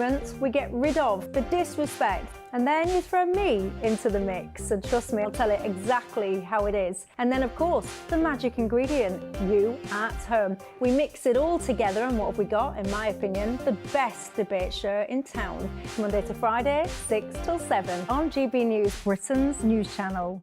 arguments, we get rid of the disrespect, and then you throw me into the mix. And trust me, I'll tell it exactly how it is. And then, of course, the magic ingredient, you at home. We mix it all together, and what have we got? In my opinion, the best debate show in town. Monday to Friday, 6 till 7 on GB News, Britain's news channel.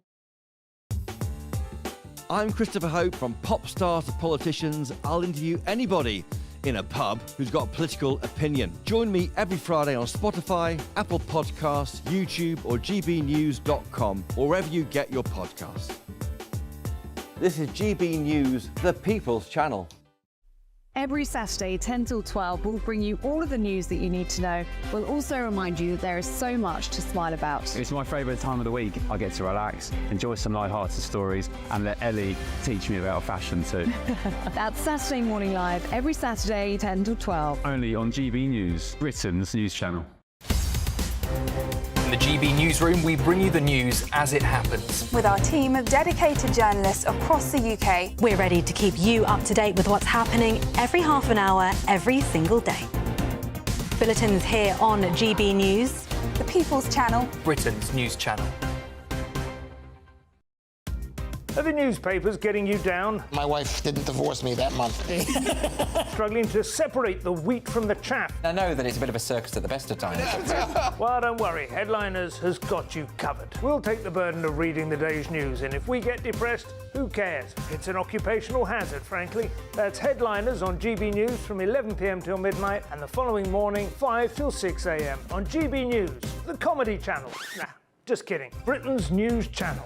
I'm Christopher Hope. From pop stars to politicians, I'll interview anybody in a pub who's got a political opinion. Join me every Friday on Spotify, Apple Podcasts, YouTube or gbnews.com, or wherever you get your podcasts. This is GB News, the People's Channel. Every Saturday, 10 till 12, we'll bring you all of the news that you need to know. We'll also remind you that there is so much to smile about. It's my favourite time of the week. I get to relax, enjoy some light-hearted stories, and let Ellie teach me about fashion too. That's Saturday Morning Live, every Saturday, 10 till 12. Only on GB News, Britain's news channel. In the GB Newsroom, we bring you the news as it happens. With our team of dedicated journalists across the UK. We're ready to keep you up to date with what's happening every half an hour, every single day. Bulletins here on GB News. The People's Channel. Britain's news channel. Are the newspapers getting you down? My wife didn't divorce me that month. Struggling to separate the wheat from the chaff? I know that it's a bit of a circus at the best of times. Well, don't worry, Headliners has got you covered. We'll take the burden of reading the day's news, and if we get depressed, who cares? It's an occupational hazard, frankly. That's Headliners on GB News from 11 p.m. till midnight, and the following morning, 5 till 6 a.m. on GB News, the comedy channel. Nah, just kidding. Britain's news channel.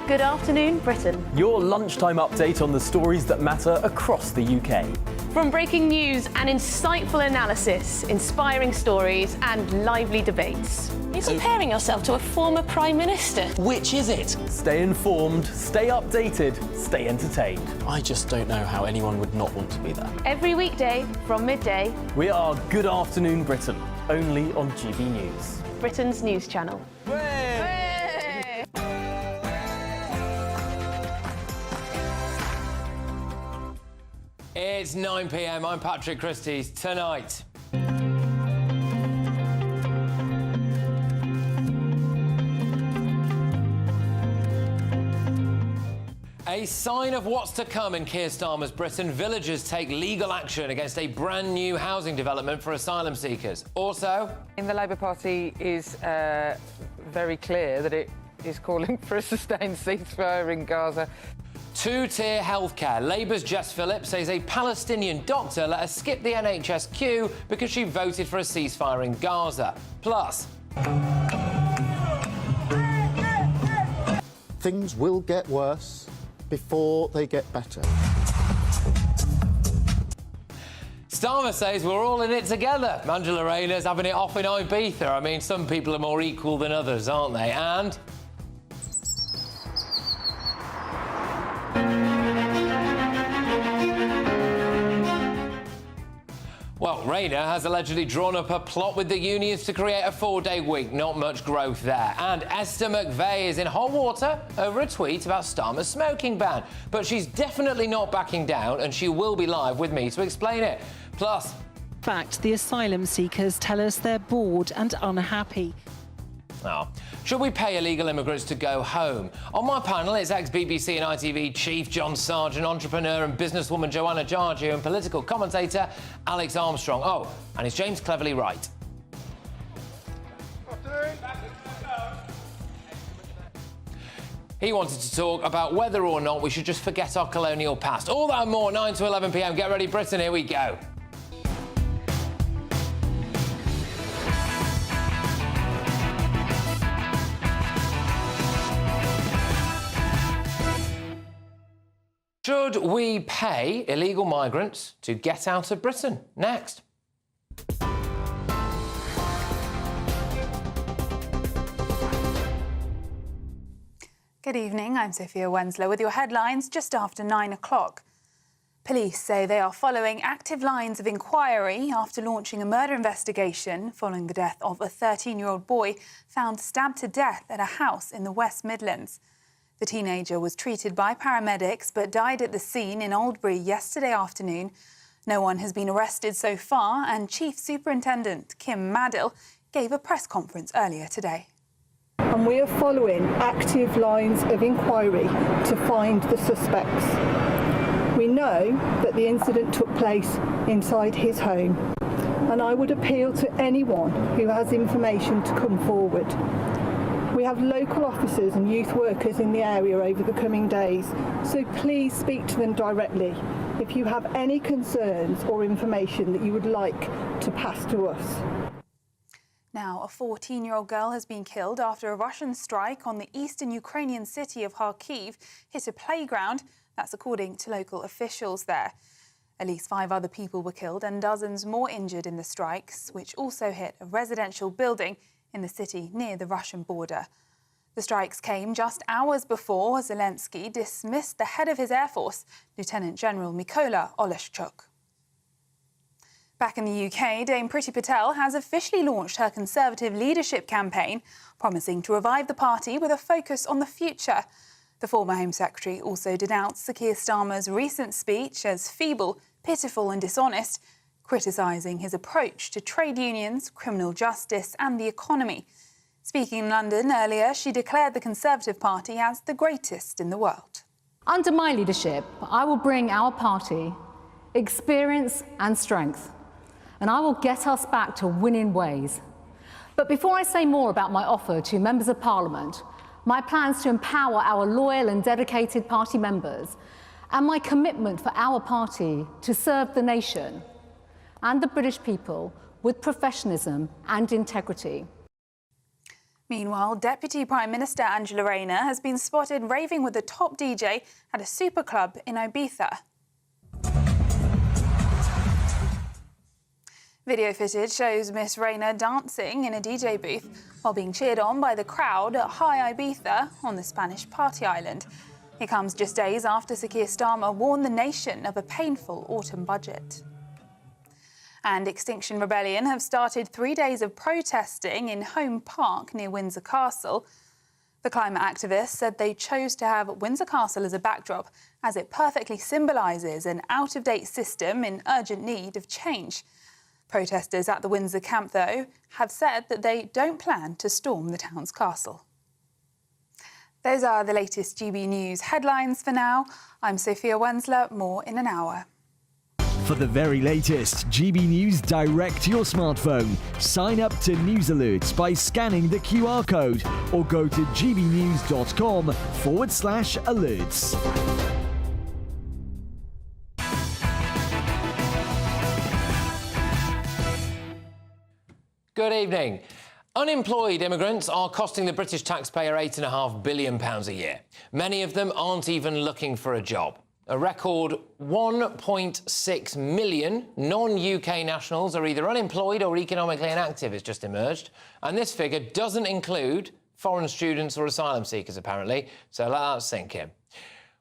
Good afternoon, Britain. Your lunchtime update on the stories that matter across the UK. From breaking news and insightful analysis, inspiring stories and lively debates. You're comparing yourself to a former Prime Minister. Which is it? Stay informed, stay updated, stay entertained. I just don't know how anyone would not want to be there. Every weekday from midday. We are Good Afternoon Britain, only on GB News. Britain's news channel. It's 9 p.m. I'm Patrick Christys. Tonight, a sign of what's to come in Keir Starmer's Britain. Villagers take legal action against a brand new housing development for asylum seekers. Also, the Labour Party is very clear that it is calling for a sustained ceasefire in Gaza. Two-tier healthcare. Labour's Jess Phillips says a Palestinian doctor let her skip the NHS queue because she voted for a ceasefire in Gaza. Plus, things will get worse before they get better. Starmer says we're all in it together. Angela Rayner's having it off in Ibiza. I mean, some people are more equal than others, aren't they? And well, Rayner has allegedly drawn up a plot with the unions to create a 4-day week. Not much growth there. And Esther McVey is in hot water over a tweet about Starmer's smoking ban. But she's definitely not backing down, and she will be live with me to explain it. Plus, in fact, the asylum seekers tell us they're bored and unhappy. oh, should we pay illegal immigrants to go home? On my panel, it's ex-BBC and ITV chief John Sargent, entrepreneur and businesswoman Joanna Jargiu, and political commentator Alex Armstrong. Oh, and it's James Cleverly Wright. He wanted to talk about whether or not we should just forget our colonial past. All that and more, 9 to 11 p.m. Get ready, Britain, here we go. Should we pay illegal migrants to get out of Britain? Next. Good evening, I'm Sophia Wenslow with your headlines just after 9 o'clock. Police say they are following active lines of inquiry after launching a murder investigation following the death of a 13-year-old boy found stabbed to death at a house in the West Midlands. The teenager was treated by paramedics but died at the scene in Oldbury yesterday afternoon. No one has been arrested so far, and Chief Superintendent Kim Madill gave a press conference earlier today. And we are following active lines of inquiry to find the suspects. We know that the incident took place inside his home, and I would appeal to anyone who has information to come forward. We have local officers and youth workers in the area over the coming days, so please speak to them directly if you have any concerns or information that you would like to pass to us. Now, a 14-year-old girl has been killed after a Russian strike on the eastern Ukrainian city of Kharkiv hit a playground. That's according to local officials there. At least 5 other people were killed and dozens more injured in the strikes, which also hit a residential building in the city near the Russian border. The strikes came just hours before Zelensky dismissed the head of his Air Force, Lieutenant General Mykola Oleshchuk. Back in the UK, Dame Priti Patel has officially launched her Conservative leadership campaign, promising to revive the party with a focus on the future. The former Home Secretary also denounced Sir Keir Starmer's recent speech as feeble, pitiful and dishonest, criticising his approach to trade unions, criminal justice and the economy. Speaking in London earlier, she declared the Conservative Party as the greatest in the world. Under my leadership, I will bring our party experience and strength, and I will get us back to winning ways. But before I say more about my offer to members of Parliament, my plans to empower our loyal and dedicated party members, and my commitment for our party to serve the nation and the British people with professionalism and integrity. Meanwhile, Deputy Prime Minister Angela Rayner has been spotted raving with a top DJ at a super club in Ibiza. Video footage shows Miss Rayner dancing in a DJ booth while being cheered on by the crowd at High Ibiza on the Spanish party island. It comes just days after Sir Keir Starmer warned the nation of a painful autumn budget. And Extinction Rebellion have started 3 days of protesting in Home Park near Windsor Castle. The climate activists said they chose to have Windsor Castle as a backdrop as it perfectly symbolises an out-of-date system in urgent need of change. Protesters at the Windsor camp, though, have said that they don't plan to storm the town's castle. Those are the latest GB News headlines for now. I'm Sophia Wensler, more in an hour. For the very latest GB News direct to your smartphone, sign up to News Alerts by scanning the QR code or go to gbnews.com/alerts. Good evening. Unemployed immigrants are costing the British taxpayer £8.5 billion a year. Many of them aren't even looking for a job. A record 1.6 million non-UK nationals are either unemployed or economically inactive has just emerged. And this figure doesn't include foreign students or asylum seekers, apparently. So let that sink in.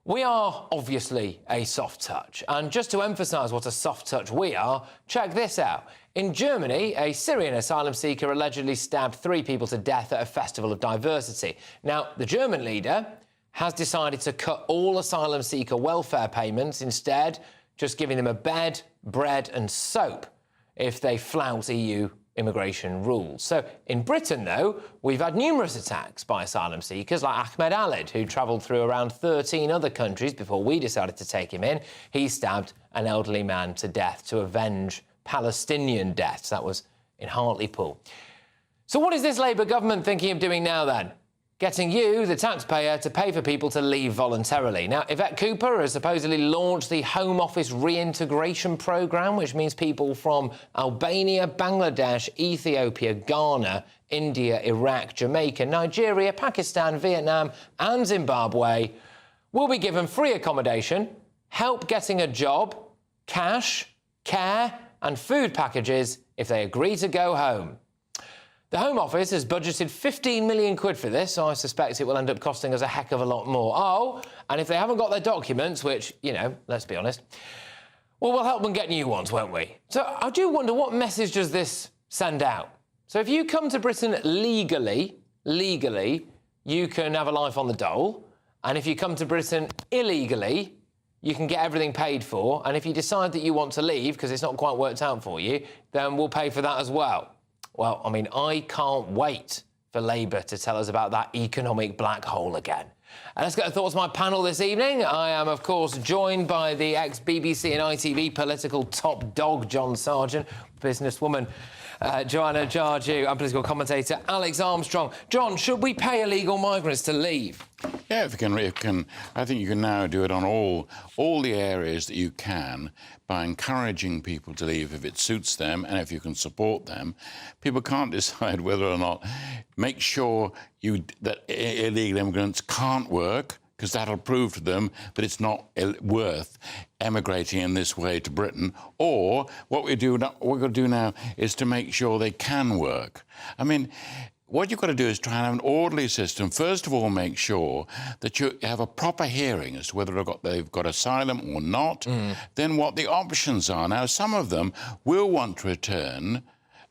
We are obviously a soft touch. And just to emphasise what a soft touch we are, check this out. In Germany, a Syrian asylum seeker allegedly stabbed 3 people to death at a festival of diversity. Now, the German leader has decided to cut all asylum seeker welfare payments, instead just giving them a bed, bread and soap if they flout EU immigration rules. So in Britain, though, we've had numerous attacks by asylum seekers like Ahmed Alid, who travelled through around 13 other countries before we decided to take him in. He stabbed an elderly man to death to avenge Palestinian deaths. That was in Hartlepool. So what is this Labour government thinking of doing now, then? Getting you, the taxpayer, to pay for people to leave voluntarily. Now, Yvette Cooper has supposedly launched the Home Office reintegration programme, which means people from Albania, Bangladesh, Ethiopia, Ghana, India, Iraq, Jamaica, Nigeria, Pakistan, Vietnam and Zimbabwe will be given free accommodation, help getting a job, cash, care and food packages if they agree to go home. The Home Office has budgeted 15 million quid for this, so I suspect it will end up costing us a heck of a lot more. Oh, and if they haven't got their documents, which, you know, let's be honest, well, we'll help them get new ones, won't we? So I do wonder, what message does this send out? So if you come to Britain legally, you can have a life on the dole. And if you come to Britain illegally, you can get everything paid for, and if you decide that you want to leave because it's not quite worked out for you, then we'll pay for that as well. Well, I mean, I can't wait for Labour to tell us about that economic black hole again. And let's get the thoughts of my panel this evening. I am, of course, joined by the ex-BBC and ITV political top dog, John Sargent, businesswoman Joanna Jarju, and political commentator Alex Armstrong. John, should we pay illegal migrants to leave? Yeah, if you can, I think you can now do it on all the areas that you can by encouraging people to leave if it suits them and if you can support them. People can't decide whether or not. Make sure that illegal immigrants can't work, because that'll prove to them that it's not worth emigrating in this way to Britain. Or what we're going to do now is to make sure they can work. I mean, what you've got to do is try and have an orderly system. First of all, make sure that you have a proper hearing as to whether they've got asylum or not, then what the options are. Now, some of them will want to return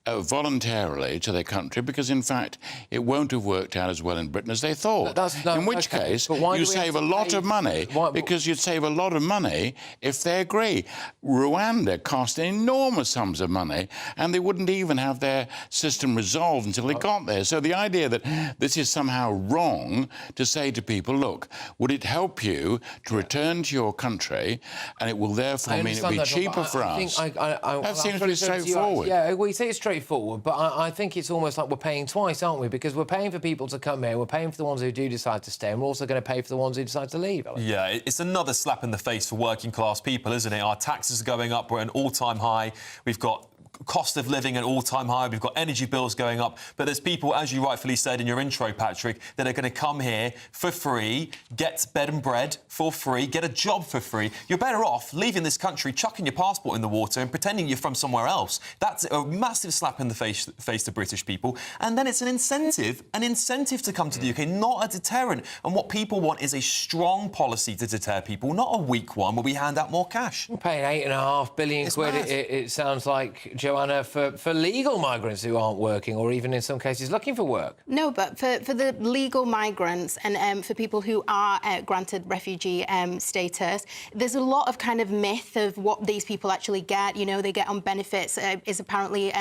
voluntarily to their country because, in fact, it won't have worked out as well in Britain as they thought. In which case, you save a lot of money, because you'd save a lot of money if they agree. Rwanda cost enormous sums of money, and they wouldn't even have their system resolved until they got there. So the idea that this is somehow wrong to say to people, look, would it help you to return to your country, and it will therefore mean it'll be cheaper for us? That seems to be straightforward. Yeah, we say it's straightforward, but I think it's almost like we're paying twice, aren't we? Because we're paying for people to come here, we're paying for the ones who do decide to stay, and we're also going to pay for the ones who decide to leave. Yeah, it's another slap in the face for working class people, isn't it? Our taxes are going up, we're at an all-time high. We've got cost of living at all-time high, we've got energy bills going up, but there's people, as you rightfully said in your intro, Patrick, that are going to come here for free, get bed and bread for free, get a job for free. You're better off leaving this country, chucking your passport in the water and pretending you're from somewhere else. That's a massive slap in the face to British people, and then it's an incentive to come to the UK, not a deterrent. And what people want is a strong policy to deter people, not a weak one where we hand out more cash. We're paying £8.5 billion quid, it sounds like, Joanna, for legal migrants who aren't working or even in some cases looking for work. No, but for the legal migrants and for people who are granted refugee status, there's a lot of kind of myth of what these people actually get. You know, they get on benefits is apparently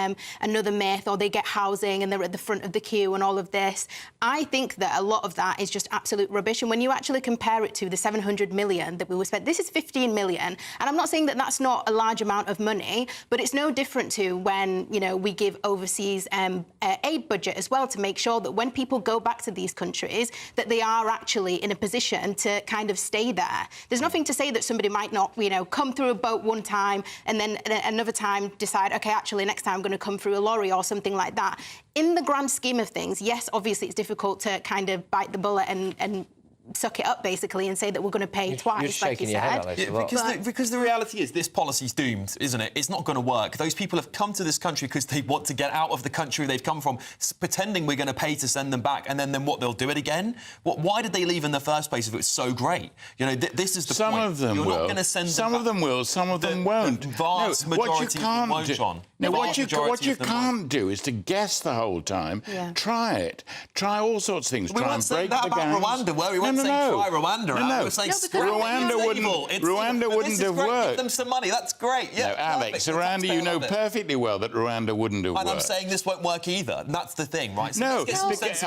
another myth, or they get housing and they're at the front of the queue and all of this. I think that a lot of that is just absolute rubbish. And when you actually compare it to the 700 million that we were spent, this is 15 million. And I'm not saying that that's not a large amount of money, but it's no different to when, you know, we give overseas aid budget as well, to make sure that when people go back to these countries that they are actually in a position to kind of stay there. There's nothing to say that somebody might not, you know, come through a boat one time and then another time decide, OK, actually, next time I'm going to come through a lorry or something like that. In the grand scheme of things, yes, obviously it's difficult to kind of bite the bullet and suck it up, basically, and say that we're going to pay twice, like you said. Because the reality is this policy's doomed, isn't it? It's not going to work. Those people have come to this country because they want to get out of the country they've come from, pretending we're going to pay to send them back, and then what, they'll do it again? Why did they leave in the first place if it was so great? You know, this is the point. Some of them will. Not going to send some of them will, some of them won't. Vast majority of them won't, John. What you can't do is to guess the whole time. Yeah. Try it. Try all sorts of things. We Try weren't and break saying that the about gangs. Rwanda, were we? We weren't saying try Rwanda out. We were saying Rwanda wouldn't have worked. Give them some money. That's great. Yeah, no, Alex, Rwanda, you know perfectly well that Rwanda wouldn't have worked. And I'm saying this won't work either. And that's the thing, right? So no,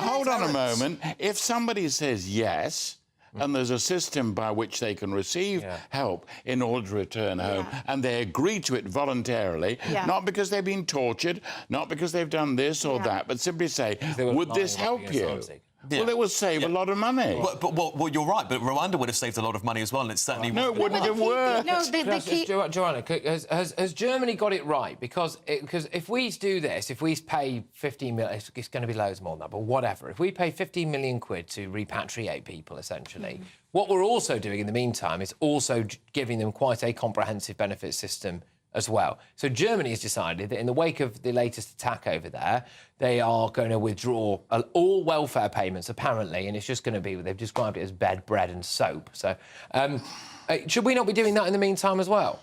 hold on a moment. If somebody says yes, and there's a system by which they can receive help in order to return home, and they agree to it voluntarily, not because they've been tortured, not because they've done this or that, but simply say, would this help you? Yeah. Well, it will save a lot of money. Well, you're right, but Rwanda would have saved a lot of money as well, and it certainly wouldn't have worked. No, Joanna, has Germany got it right? Because if we do this, if we pay 15 million, it's going to be loads more than that, but whatever. If we pay 15 million quid to repatriate people, essentially, what we're also doing in the meantime is also giving them quite a comprehensive benefit system as well. So Germany has decided that in the wake of the latest attack over there, they are going to withdraw all welfare payments, apparently, and it's just going to be, they've described it as bed, bread and soap. So should we not be doing that in the meantime as well?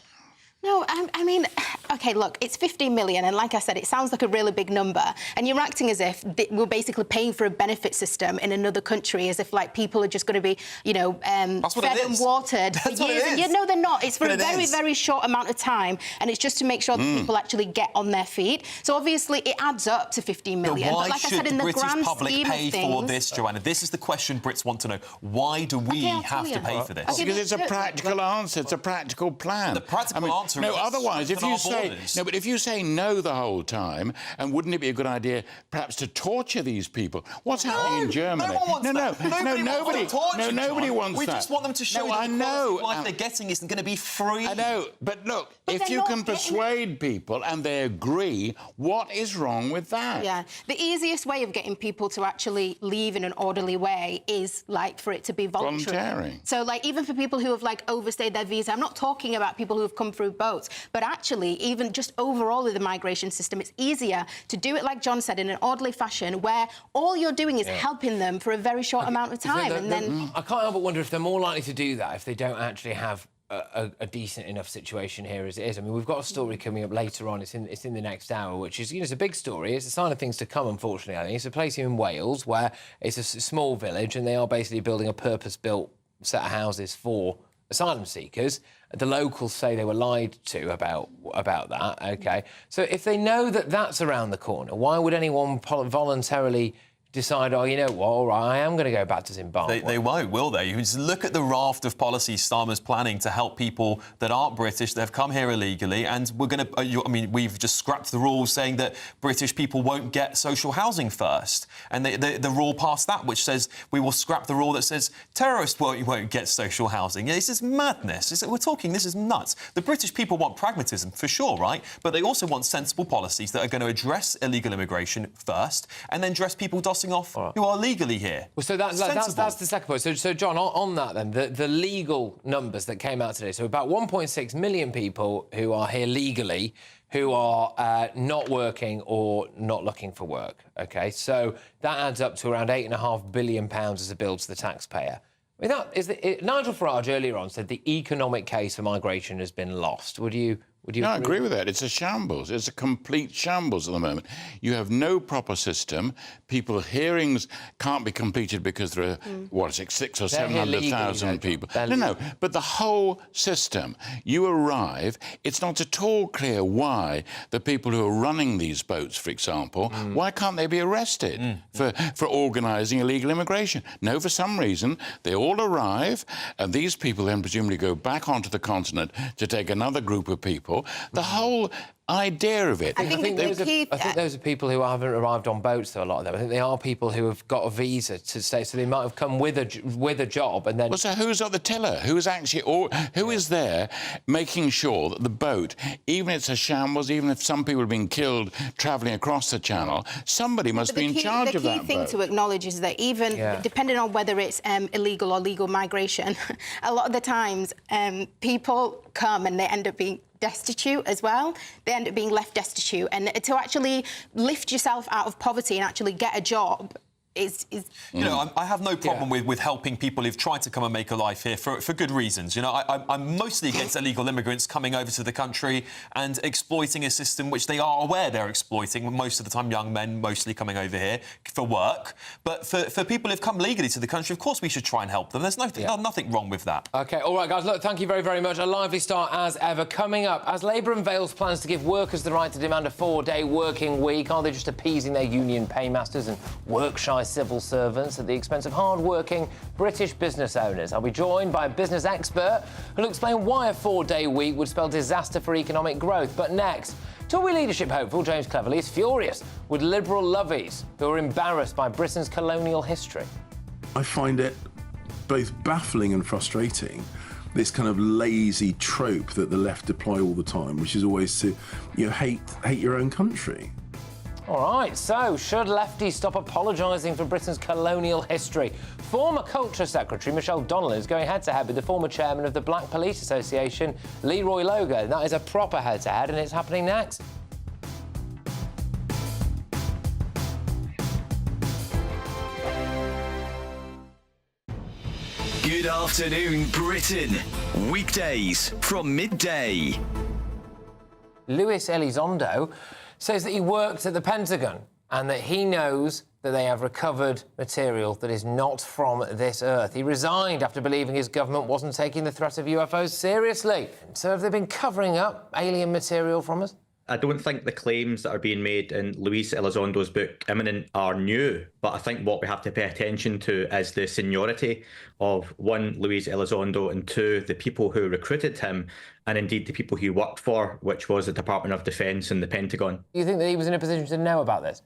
No, I mean, OK, look, it's 15 million, and like I said, it sounds like a really big number, and you're acting as if we're basically paying for a benefit system in another country, as if, like, people are just going to be, you know, fed and watered for years. Yeah, no, they're not. It's for a very, very short amount of time, and it's just to make sure that people actually get on their feet. So, obviously, it adds up to 15 million. But why like should I said, in the the British grand public scheme pay of things, for this, Joanna? This is the question Brits want to know. Why do we have to pay for this? Because it's a practical answer. It's a practical plan. The practical answer is... No, otherwise, if you say... No, but if you say no the whole time, and wouldn't it be a good idea perhaps to torture these people? What's happening in Germany? No one wants that. Nobody wants that. We just want them to show that the quality of life they're getting isn't going to be free. I know, but look, if you can persuade people and they agree, what is wrong with that? Yeah, the easiest way of getting people to actually leave in an orderly way is, like, for it to be voluntary. So, like, even for people who have, like, overstayed their visa, I'm not talking about people who have come through boats, but actually, even just overall in the migration system, it's easier to do it, like John said, in an orderly fashion, where all you're doing is helping them for a very short amount of time. I can't help but wonder if they're more likely to do that if they don't actually have a decent enough situation here as it is. I mean, we've got a story coming up later on. It's in the next hour, which is, you know, it's a big story. It's a sign of things to come, unfortunately, I think. It's a place in Wales where it's a small village and they are basically building a purpose-built set of houses for asylum seekers. The locals say they were lied to about that, OK? So if they know that that's around the corner, why would anyone voluntarily decide, oh, you know what, all right, I am going to go back to Zimbabwe? They won't, will they? You just look at the raft of policies Starmer's planning to help people that aren't British, that have come here illegally, and we're going to... I mean, we've just scrapped the rules saying that British people won't get social housing first. And the rule passed that, which says we will scrap the rule that says terrorists won't get social housing. Yeah, this is madness. This is nuts. The British people want pragmatism, for sure, right? But they also want sensible policies that are going to address illegal immigration first and then dress people off who are legally here. Well, so that's the second point. So John, on that then, the legal numbers that came out today, so about 1.6 million people who are here legally who are not working or not looking for work, OK? So that adds up to around £8.5 billion as a bill to the taxpayer. I mean, Nigel Farage earlier on said the economic case for migration has been lost. Would you No, I agree with that. It's a shambles. It's a complete shambles at the moment. You have no proper system. Hearings can't be completed because there are, 600,000 or 700,000 people. No, but the whole system, you arrive, it's not at all clear why the people who are running these boats, for example, why can't they be arrested for organising illegal immigration? No, for some reason, they all arrive, and these people then presumably go back onto the continent to take another group of people. The whole idea of it. I think those are people who haven't arrived on boats, though, a lot of them. I think they are people who have got a visa to stay, so they might have come with a job and then... Well, so who's at the tiller? Who is there making sure that the boat, even if it's a shambles, even if some people have been killed travelling across the channel, somebody must be in charge of that boat. The key thing to acknowledge is that even depending on whether it's illegal or legal migration, a lot of the times people come and they end up being destitute as well. They end up being left destitute. And to actually lift yourself out of poverty and actually get a job is... You know, I have no problem with helping people who've tried to come and make a life here for good reasons. You know, I'm mostly against illegal immigrants coming over to the country and exploiting a system which they are aware they're exploiting, most of the time young men mostly coming over here for work. But for people who've come legally to the country, of course we should try and help them. There's nothing wrong with that. OK, all right, guys, look, thank you very, very much. A lively start as ever. Coming up, as Labour unveils plans to give workers the right to demand a 4-day working week, are they just appeasing their union paymasters and work-shy civil servants at the expense of hard-working British business owners? I'll be joined by a business expert who'll explain why a 4-day week would spell disaster for economic growth. But next, Tory leadership hopeful James Cleverly is furious with Liberal lovies who are embarrassed by Britain's colonial history. I find it both baffling and frustrating, this kind of lazy trope that the left deploy all the time, which is always to, hate your own country. All right, so should lefties stop apologising for Britain's colonial history? Former Culture Secretary Michelle Donnelly is going head-to-head with the former chairman of the Black Police Association, Leroy Logan. That is a proper head-to-head, and it's happening next. Good afternoon, Britain. Weekdays from midday. Luis Elizondo, says that he worked at the Pentagon and that he knows that they have recovered material that is not from this Earth. He resigned after believing his government wasn't taking the threat of UFOs seriously. So have they been covering up alien material from us? I don't think the claims that are being made in Luis Elizondo's book, Imminent, are new, but I think what we have to pay attention to is the seniority of, one, Luis Elizondo, and two, the people who recruited him, and indeed the people he worked for, which was the Department of Defence and the Pentagon. You think that he was in a position to know about this?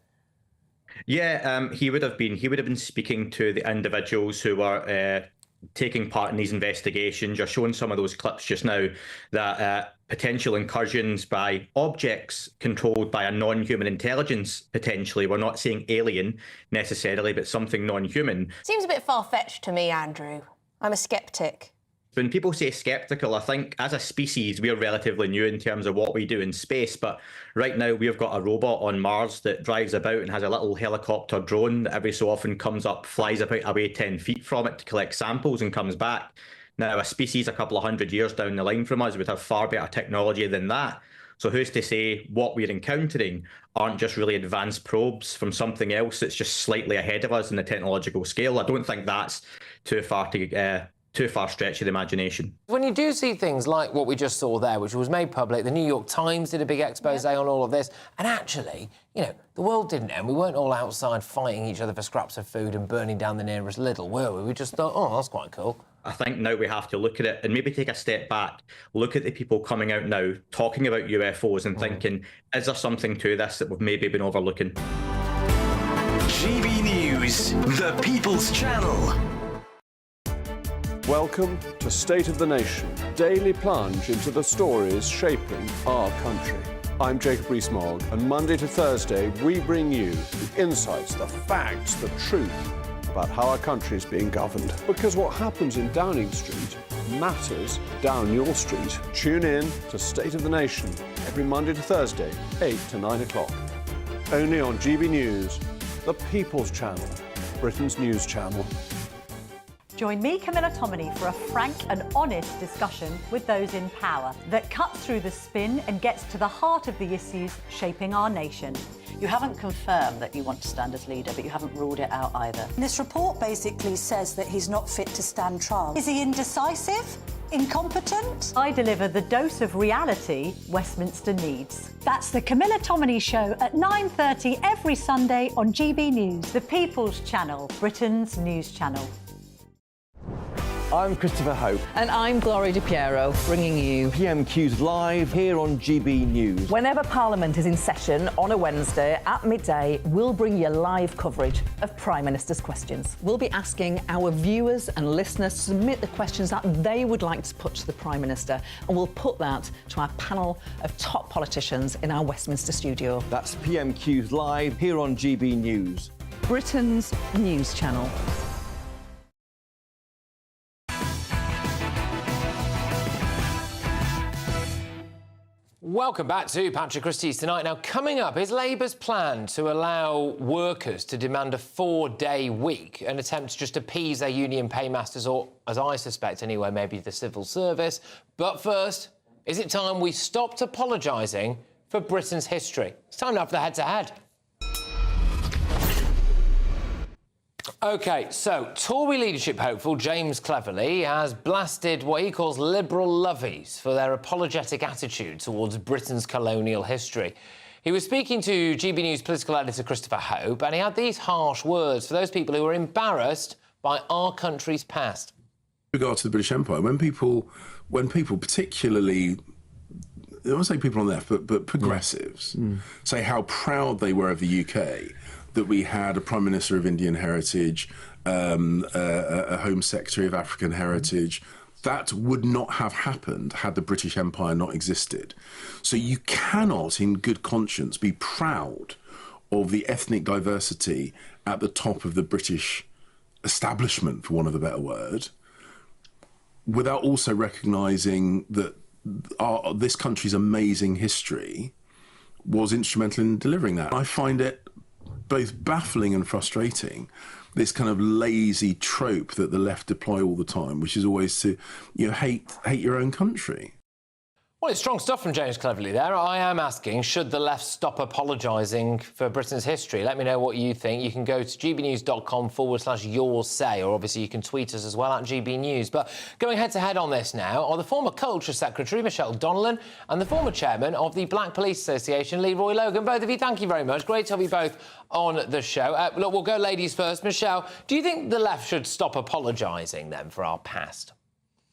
Yeah, he would have been. He would have been speaking to the individuals who were taking part in these investigations. You're showing some of those clips just now that potential incursions by objects controlled by a non-human intelligence, potentially. We're not saying alien necessarily, but something non-human. Seems a bit far-fetched to me, Andrew. I'm a sceptic. When people say sceptical, I think as a species, we're relatively new in terms of what we do in space. But right now, we've got a robot on Mars that drives about and has a little helicopter drone that every so often comes up, flies about away 10 feet from it to collect samples and comes back. Now, a species a couple of hundred years down the line from us would have far better technology than that. So who's to say what we're encountering aren't just really advanced probes from something else that's just slightly ahead of us in the technological scale? I don't think that's too far stretch of the imagination. When you do see things like what we just saw there, which was made public, the New York Times did a big expose on all of this, and actually, you know, the world didn't end. We weren't all outside fighting each other for scraps of food and burning down the nearest Lidl, were we? We just thought, oh, that's quite cool. I think now we have to look at it and maybe take a step back, look at the people coming out now, talking about UFOs and thinking, is there something to this that we've maybe been overlooking? GB News, the People's Channel. Welcome to State of the Nation, daily plunge into the stories shaping our country. I'm Jacob Rees-Mogg, and Monday to Thursday we bring you the insights, the facts, the truth about how our country is being governed. Because what happens in Downing Street matters down your street. Tune in to State of the Nation every Monday to Thursday, 8 to 9 o'clock. Only on GB News, the People's Channel, Britain's news channel. Join me, Camilla Tominey, for a frank and honest discussion with those in power that cuts through the spin and gets to the heart of the issues shaping our nation. You haven't confirmed that you want to stand as leader, but you haven't ruled it out either. This report basically says that he's not fit to stand trial. Is he indecisive? Incompetent? I deliver the dose of reality Westminster needs. That's the Camilla Tominey Show at 9:30 every Sunday on GB News, the People's Channel, Britain's news channel. I'm Christopher Hope. And I'm Gloria Di Piero, bringing you PMQ's live here on GB News. Whenever Parliament is in session on a Wednesday at midday, we'll bring you live coverage of Prime Minister's questions. We'll be asking our viewers and listeners to submit the questions that they would like to put to the Prime Minister, and we'll put that to our panel of top politicians in our Westminster studio. That's PMQ's live here on GB News, Britain's news channel. Welcome back to Patrick Christys tonight. Now, coming up is Labour's plan to allow workers to demand a 4-day week, an attempt to just appease their union paymasters, or, as I suspect anyway, maybe the civil service. But first, is it time we stopped apologising for Britain's history? It's time now for the head-to-head. OK, so Tory leadership hopeful James Cleverly has blasted what he calls liberal lovies for their apologetic attitude towards Britain's colonial history. He was speaking to GB News political editor Christopher Hope, and he had these harsh words for those people who were embarrassed by our country's past. With regard to the British Empire, when people particularly, I won't say people on the left, but progressives, say how proud they were of the UK, that we had a Prime Minister of Indian heritage, a Home Secretary of African heritage. That would not have happened had the British Empire not existed. So you cannot, in good conscience, be proud of the ethnic diversity at the top of the British establishment, for want of a better word, without also recognising that this country's amazing history was instrumental in delivering that. I find it both baffling and frustrating, this kind of lazy trope that the left deploy all the time, which is always to, hate your own country. Well, it's strong stuff from James Cleverly there. I am asking, should the left stop apologising for Britain's history? Let me know what you think. You can go to gbnews.com/your say, or obviously you can tweet us as well at GBNews. But going head-to-head on this now are the former Culture Secretary, Michelle Donnellan, and the former chairman of the Black Police Association, Leroy Logan. Both of you, thank you very much. Great to have you both on the show. Look, we'll go ladies first. Michelle, do you think the left should stop apologising, then, for our past?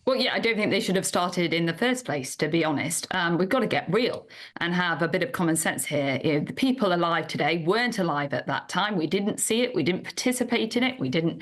Well, yeah, I don't think they should have started in the first place, to be honest. We've got to get real and have a bit of common sense here. You know, the people alive today weren't alive at that time. We didn't see it. We didn't participate in it. We didn't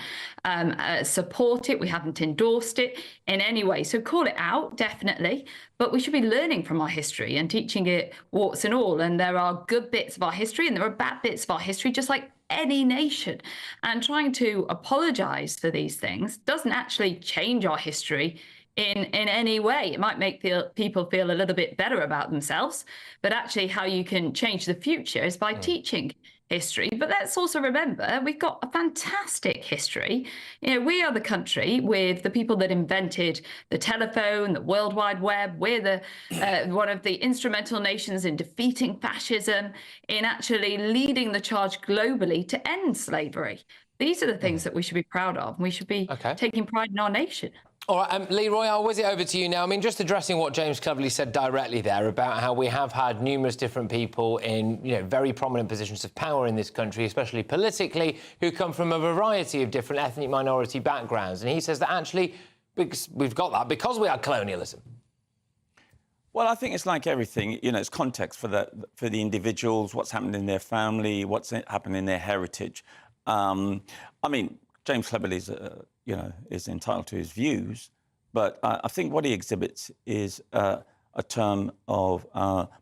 support it. We haven't endorsed it in any way. So call it out, definitely. But we should be learning from our history and teaching it warts and all. And there are good bits of our history and there are bad bits of our history, just like any nation. And trying to apologise for these things doesn't actually change our history in any way. It might make people feel a little bit better about themselves, but actually how you can change the future is by teaching history. But let's also remember, we've got a fantastic history. You know, we are the country with the people that invented the telephone, the World Wide Web. We're the one of the instrumental nations in defeating fascism, in actually leading the charge globally to end slavery. These are the things that we should be proud of. We should be taking pride in our nation. All right, Leroy, I'll whiz it over to you now. I mean, just addressing what James Cleverly said directly there about how we have had numerous different people in, you know, very prominent positions of power in this country, especially politically, who come from a variety of different ethnic minority backgrounds. And he says that actually we've got that because we had colonialism. Well, I think it's like everything. You know, it's context for the individuals, what's happened in their family, what's happened in their heritage. I mean, James Cleverly is entitled to his views, but I think what he exhibits is a term of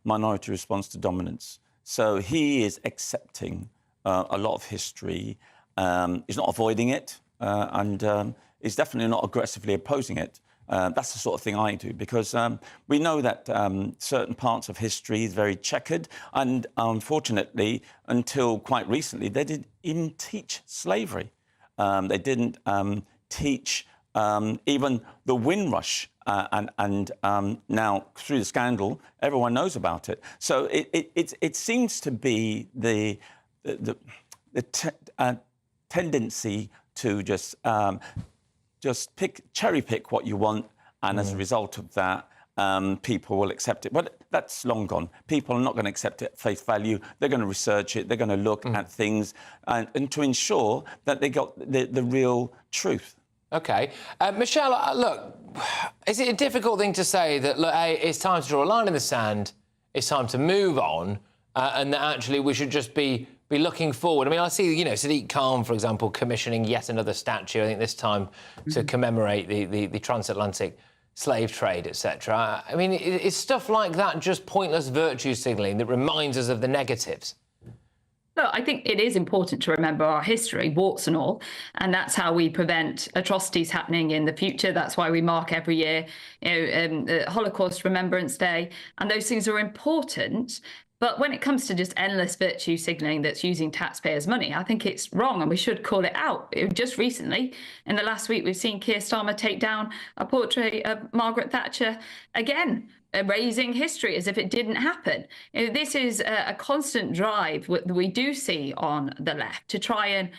minority response to dominance. So he is accepting a lot of history. He's not avoiding it, and he's definitely not aggressively opposing it. That's the sort of thing I do, because we know that certain parts of history is very checkered, and unfortunately, until quite recently, they didn't even teach slavery. They didn't teach even the Windrush, and now through the scandal, everyone knows about it. So it seems to be the tendency to just cherry pick what you want, and as a result of that, people will accept it. But that's long gone. People are not going to accept it at face value. They're going to research it. They're going to look at things and to ensure that they got the real truth. OK. Michelle, look, is it a difficult thing to say that, look, hey, it's time to draw a line in the sand, it's time to move on, and that actually we should just be looking forward? I mean, I see, you know, Sadiq Khan, for example, commissioning yet another statue, I think this time to commemorate the transatlantic slave trade, etc. I mean, is stuff like that just pointless virtue signalling that reminds us of the negatives? Look, I think it is important to remember our history, warts and all, and that's how we prevent atrocities happening in the future. That's why we mark every year, Holocaust Remembrance Day, and those things are important. But when it comes to just endless virtue signalling that's using taxpayers' money, I think it's wrong, and we should call it out. Just recently, in the last week, we've seen Keir Starmer take down a portrait of Margaret Thatcher again, erasing history as if it didn't happen. You know, this is a constant drive that we do see on the left to try and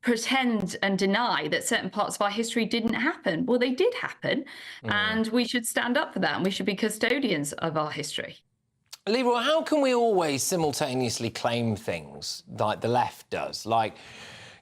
pretend and deny that certain parts of our history didn't happen. Well, they did happen, and we should stand up for that, and we should be custodians of our history. Leroy, how can we always simultaneously claim things like the left does? Like,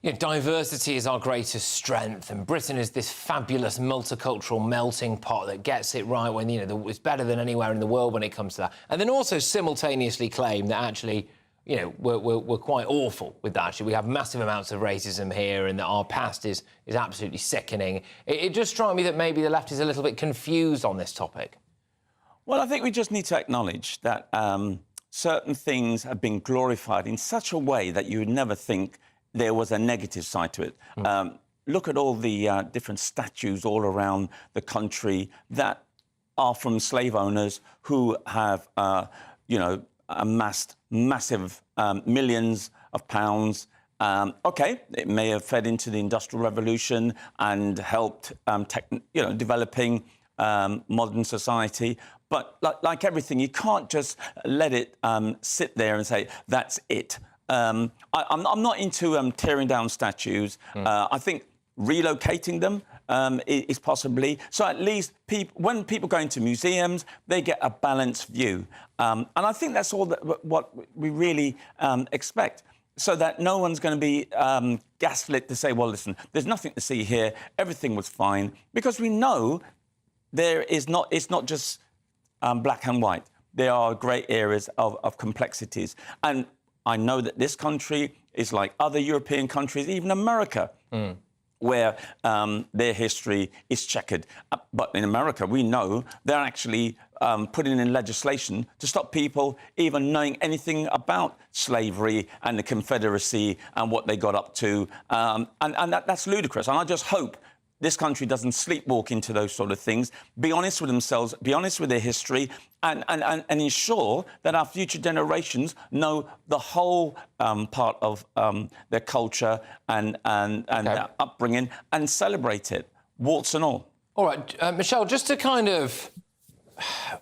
you know, diversity is our greatest strength, and Britain is this fabulous multicultural melting pot that gets it right when, you know, it's better than anywhere in the world when it comes to that. And then also simultaneously claim that actually, you know, we're quite awful with that. Actually, we have massive amounts of racism here, and that our past is absolutely sickening. It just struck me that maybe the left is a little bit confused on this topic. Well, I think we just need to acknowledge that certain things have been glorified in such a way that you would never think there was a negative side to it. Look at all the different statues all around the country that are from slave owners who have, amassed massive millions of pounds. OK, it may have fed into the Industrial Revolution and helped, developing modern society. But like everything, you can't just let it sit there and say, that's it. I'm not into tearing down statues. I think relocating them is possibly. So at least when people go into museums, they get a balanced view. And I think that's all what we really expect. So that no one's going to be gaslit to say, well, listen, there's nothing to see here. Everything was fine. Because we know it's not just black and white. There are grey areas of complexities. And I know that this country is like other European countries, even America, where their history is checkered. But in America, we know they're actually putting in legislation to stop people even knowing anything about slavery and the Confederacy and what they got up to. And that's ludicrous. And I just hope this country doesn't sleepwalk into those sort of things, be honest with themselves, be honest with their history, and ensure that our future generations know the whole part of their culture and their upbringing and celebrate it, warts and all. All right, Michelle, just to kind of...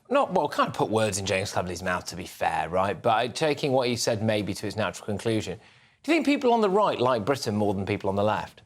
kind of put words in James Cleverly's mouth, to be fair, right? But taking what he said maybe to its natural conclusion, do you think people on the right like Britain more than people on the left?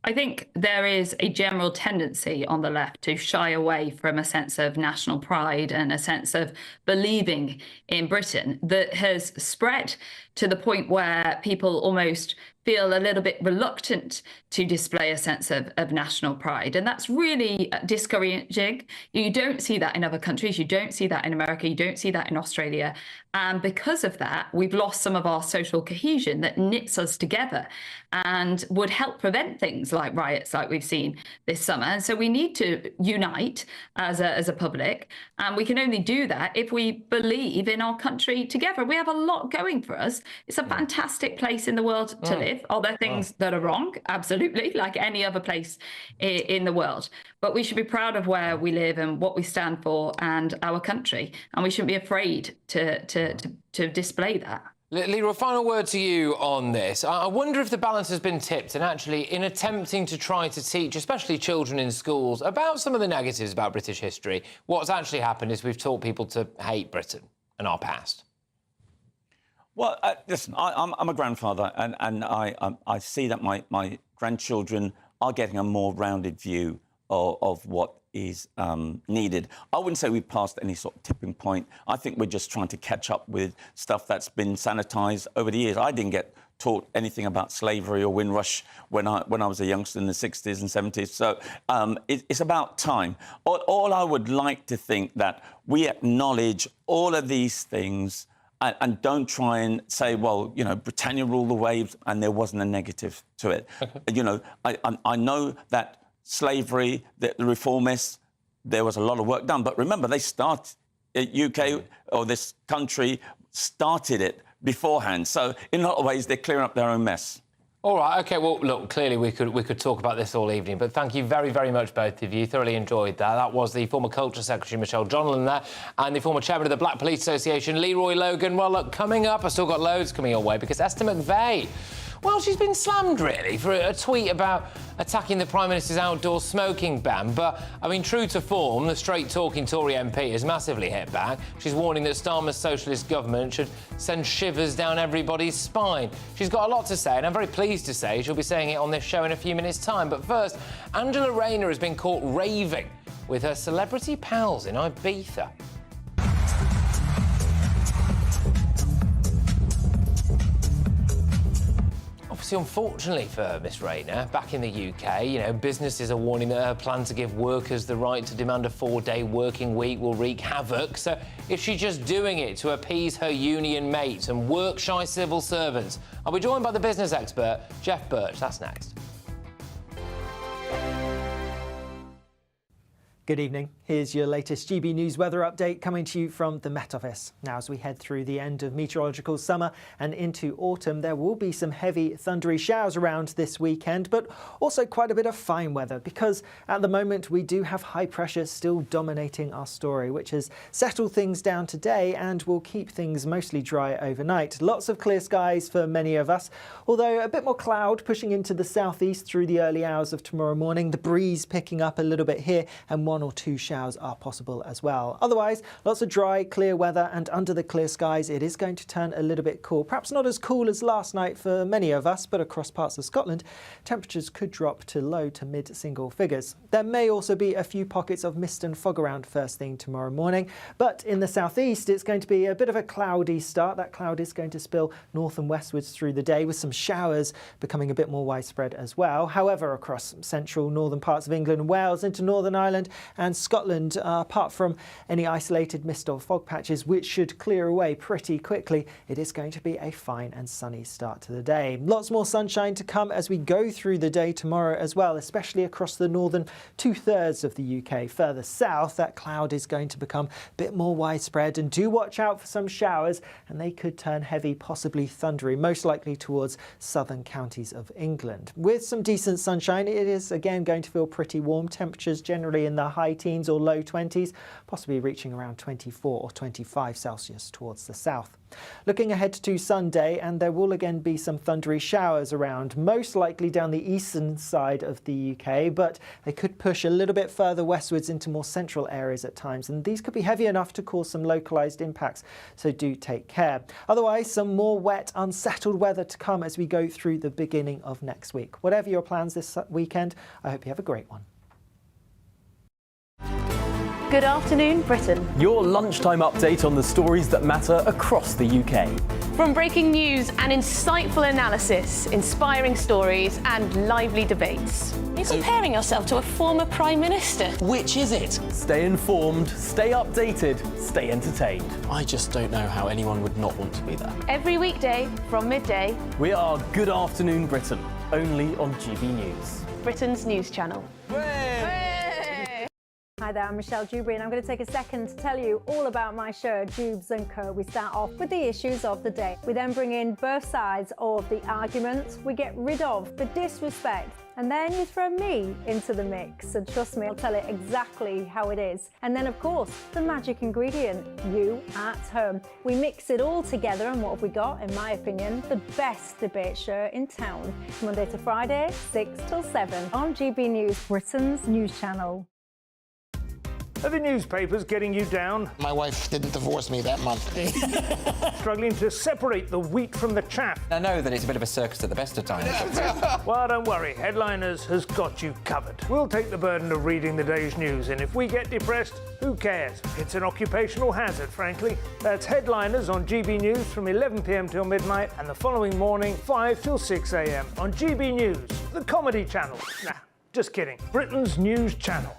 I think there is a general tendency on the left to shy away from a sense of national pride and a sense of believing in Britain that has spread to the point where people almost feel a little bit reluctant to display a sense of national pride. And that's really discouraging. You don't see that in other countries. You don't see that in America. You don't see that in Australia. And because of that, we've lost some of our social cohesion that knits us together and would help prevent things like riots like we've seen this summer. And so we need to unite as a public. And we can only do that if we believe in our country together. We have a lot going for us. It's a fantastic place in the world to live. Are there things that are wrong? Absolutely, like any other place in the world. But we should be proud of where we live and what we stand for and our country. And we shouldn't be afraid to display that. Leroy, final word to you on this. I wonder if the balance has been tipped and actually in attempting to try to teach, especially children in schools, about some of the negatives about British history, what's actually happened is we've taught people to hate Britain and our past. Well, listen, I'm a grandfather and I see that my grandchildren are getting a more rounded view of what is needed. I wouldn't say we've passed any sort of tipping point. I think we're just trying to catch up with stuff that's been sanitised over the years. I didn't get taught anything about slavery or Windrush when I was a youngster in the 60s and 70s. So it's about time. All I would like to think that we acknowledge all of these things and don't try and say, well, you know, Britannia ruled the waves and there wasn't a negative to it. You know, I know that slavery, the reformists, there was a lot of work done. But remember, they started, UK or this country started it beforehand. So in a lot of ways, they're clearing up their own mess. All right, OK, well, look, clearly we could talk about this all evening, but thank you very, very much, both of you. Thoroughly enjoyed that. That was the former Culture Secretary, Michelle Jonlan, there, and the former chairman of the Black Police Association, Leroy Logan. Well, look, coming up, I've still got loads coming your way, because Esther McVey, well, she's been slammed, really, for a tweet about attacking the Prime Minister's outdoor smoking ban. But, I mean, true to form, the straight-talking Tory MP has massively hit back. She's warning that Starmer's socialist government should send shivers down everybody's spine. She's got a lot to say, and I'm very pleased to say she'll be saying it on this show in a few minutes' time. But first, Angela Rayner has been caught raving with her celebrity pals in Ibiza. Obviously, unfortunately for Miss Rayner, back in the UK, you know, businesses are warning that her plan to give workers the right to demand a 4-day working week will wreak havoc. So is she just doing it to appease her union mates and work-shy civil servants? I'll be joined by the business expert, Jeff Birch. That's next. Good evening. Here's your latest GB News weather update coming to you from the Met Office. Now, as we head through the end of meteorological summer and into autumn, there will be some heavy thundery showers around this weekend, but also quite a bit of fine weather, because at the moment we do have high pressure still dominating our story, which has settled things down today and will keep things mostly dry overnight. Lots of clear skies for many of us, although a bit more cloud pushing into the southeast through the early hours of tomorrow morning, the breeze picking up a little bit here and 1 or 2 showers are possible as well. Otherwise, lots of dry, clear weather, and under the clear skies, it is going to turn a little bit cool. Perhaps not as cool as last night for many of us, but across parts of Scotland, temperatures could drop to low to mid-single figures. There may also be a few pockets of mist and fog around first thing tomorrow morning, but in the southeast, it's going to be a bit of a cloudy start. That cloud is going to spill north and westwards through the day, with some showers becoming a bit more widespread as well. However, across central northern parts of England and Wales into Northern Ireland and Scotland, apart from any isolated mist or fog patches, which should clear away pretty quickly, it is going to be a fine and sunny start to the day. Lots more sunshine to come as we go through the day tomorrow as well, especially across the northern 2/3 of the UK. Further south, that cloud is going to become a bit more widespread, and do watch out for some showers, and they could turn heavy, possibly thundery, most likely towards southern counties of England. With some decent sunshine, it is again going to feel pretty warm. Temperatures generally in the high teens or low 20s, possibly reaching around 24 or 25 Celsius towards the south. Looking ahead to Sunday, and there will again be some thundery showers around, most likely down the eastern side of the UK, but they could push a little bit further westwards into more central areas at times, and these could be heavy enough to cause some localised impacts, so do take care. Otherwise, some more wet, unsettled weather to come as we go through the beginning of next week. Whatever your plans this weekend, I hope you have a great one. Good afternoon, Britain. Your lunchtime update on the stories that matter across the UK. From breaking news and insightful analysis, inspiring stories and lively debates. You're comparing yourself to a former Prime Minister. Which is it? Stay informed, stay updated, stay entertained. I just don't know how anyone would not want to be there. Every weekday from midday. We are Good Afternoon Britain, only on GB News. Britain's news channel. Hi there, I'm Michelle Dewberry, and I'm going to take a second to tell you all about my show, Dubes & Co. We start off with the issues of the day. We then bring in both sides of the argument. We get rid of the disrespect. And then you throw me into the mix. And trust me, I'll tell it exactly how it is. And then, of course, the magic ingredient, you at home. We mix it all together, and what have we got, in my opinion? The best debate show in town. Monday to Friday, 6 till 7 on GB News, Britain's news channel. Are the newspapers getting you down? My wife didn't divorce me that month. Struggling to separate the wheat from the chaff? I know that it's a bit of a circus at the best of times. Well, don't worry. Headliners has got you covered. We'll take the burden of reading the day's news, and if we get depressed, who cares? It's an occupational hazard, frankly. That's Headliners on GB News from 11 p.m. till midnight, and the following morning, 5 till 6 a.m. on GB News, the comedy channel. Nah, just kidding. Britain's news channel.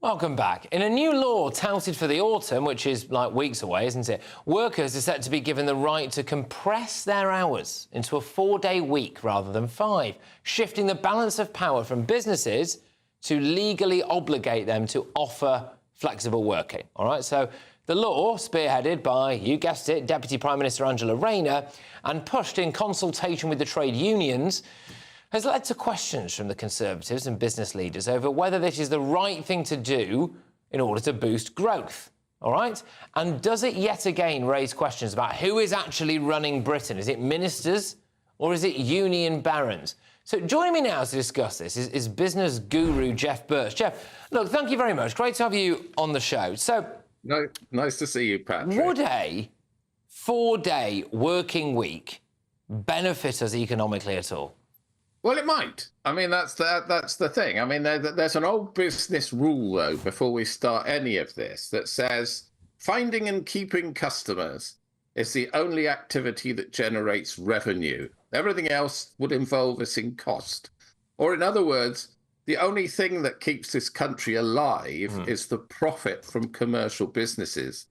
Welcome back. In a new law touted for the autumn, which is like weeks away, isn't it? Workers are set to be given the right to compress their hours into a 4-day week rather than 5, shifting the balance of power from businesses to legally obligate them to offer flexible working. All right, so the law, spearheaded by, you guessed it, Deputy Prime Minister Angela Rayner, and pushed in consultation with the trade unions, has led to questions from the Conservatives and business leaders over whether this is the right thing to do in order to boost growth, all right? And does it yet again raise questions about who is actually running Britain? Is it ministers or is it union barons? So joining me now to discuss this is business guru Jeff Birch. Jeff, look, thank you very much. Great to have you on the show. So, no, nice to see you, Patrick. Would a 4-day working week benefit us economically at all? Well, it might. I mean, that's the thing. I mean, there's an old business rule, though, before we start any of this, that says finding and keeping customers is the only activity that generates revenue. Everything else would involve us in cost. Or in other words, the only thing that keeps this country alive is the profit from commercial businesses.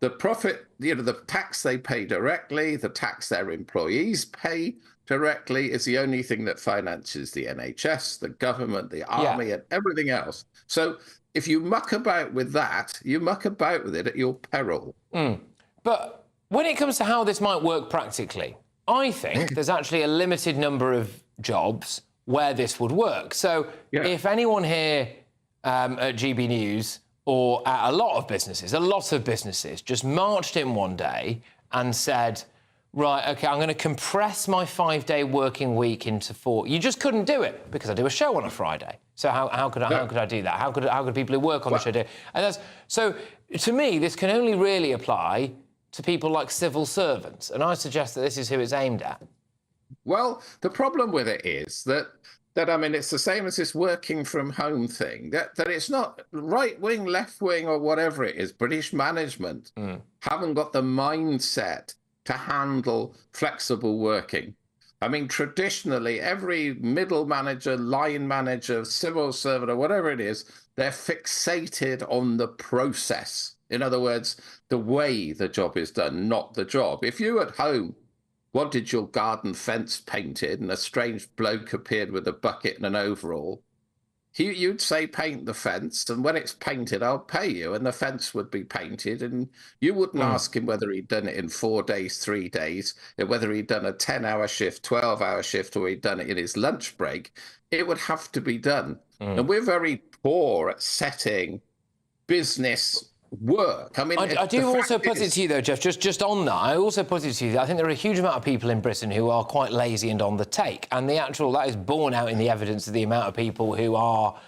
The profit, the tax they pay directly, the tax their employees pay directly is the only thing that finances the NHS, the government, the army, and everything else. So if you muck about with that, you muck about with it at your peril. But when it comes to how this might work practically, I think there's actually a limited number of jobs where this would work. So if anyone here at GB News or at a lot of businesses just marched in one day and said, right, OK, I'm going to compress my 5-day working week into 4. You just couldn't do it because I do a show on a Friday. So how could I do that? How could people who work on the show do it? And that's so. To me, this can only really apply to people like civil servants, and I suggest that this is who it's aimed at. Well, the problem with it is that I mean, it's the same as this working from home thing, that it's not right wing, left wing, or whatever it is. British management haven't got the mindset to handle flexible working. I mean, traditionally, every middle manager, line manager, civil servant, or whatever it is, they're fixated on the process. In other words, the way the job is done, not the job. If you at home wanted your garden fence painted and a strange bloke appeared with a bucket and an overall, you'd say paint the fence, and when it's painted, I'll pay you, and the fence would be painted, and you wouldn't ask him whether he'd done it in 4 days, 3 days, whether he'd done a 10-hour shift, 12-hour shift, or he'd done it in his lunch break. It would have to be done. And we're very poor at setting business work. I mean, I do also put it to you, though, Jeff, just on that, I also put it to you that I think there are a huge amount of people in Britain who are quite lazy and on the take, and that is borne out in the evidence of the amount of people who are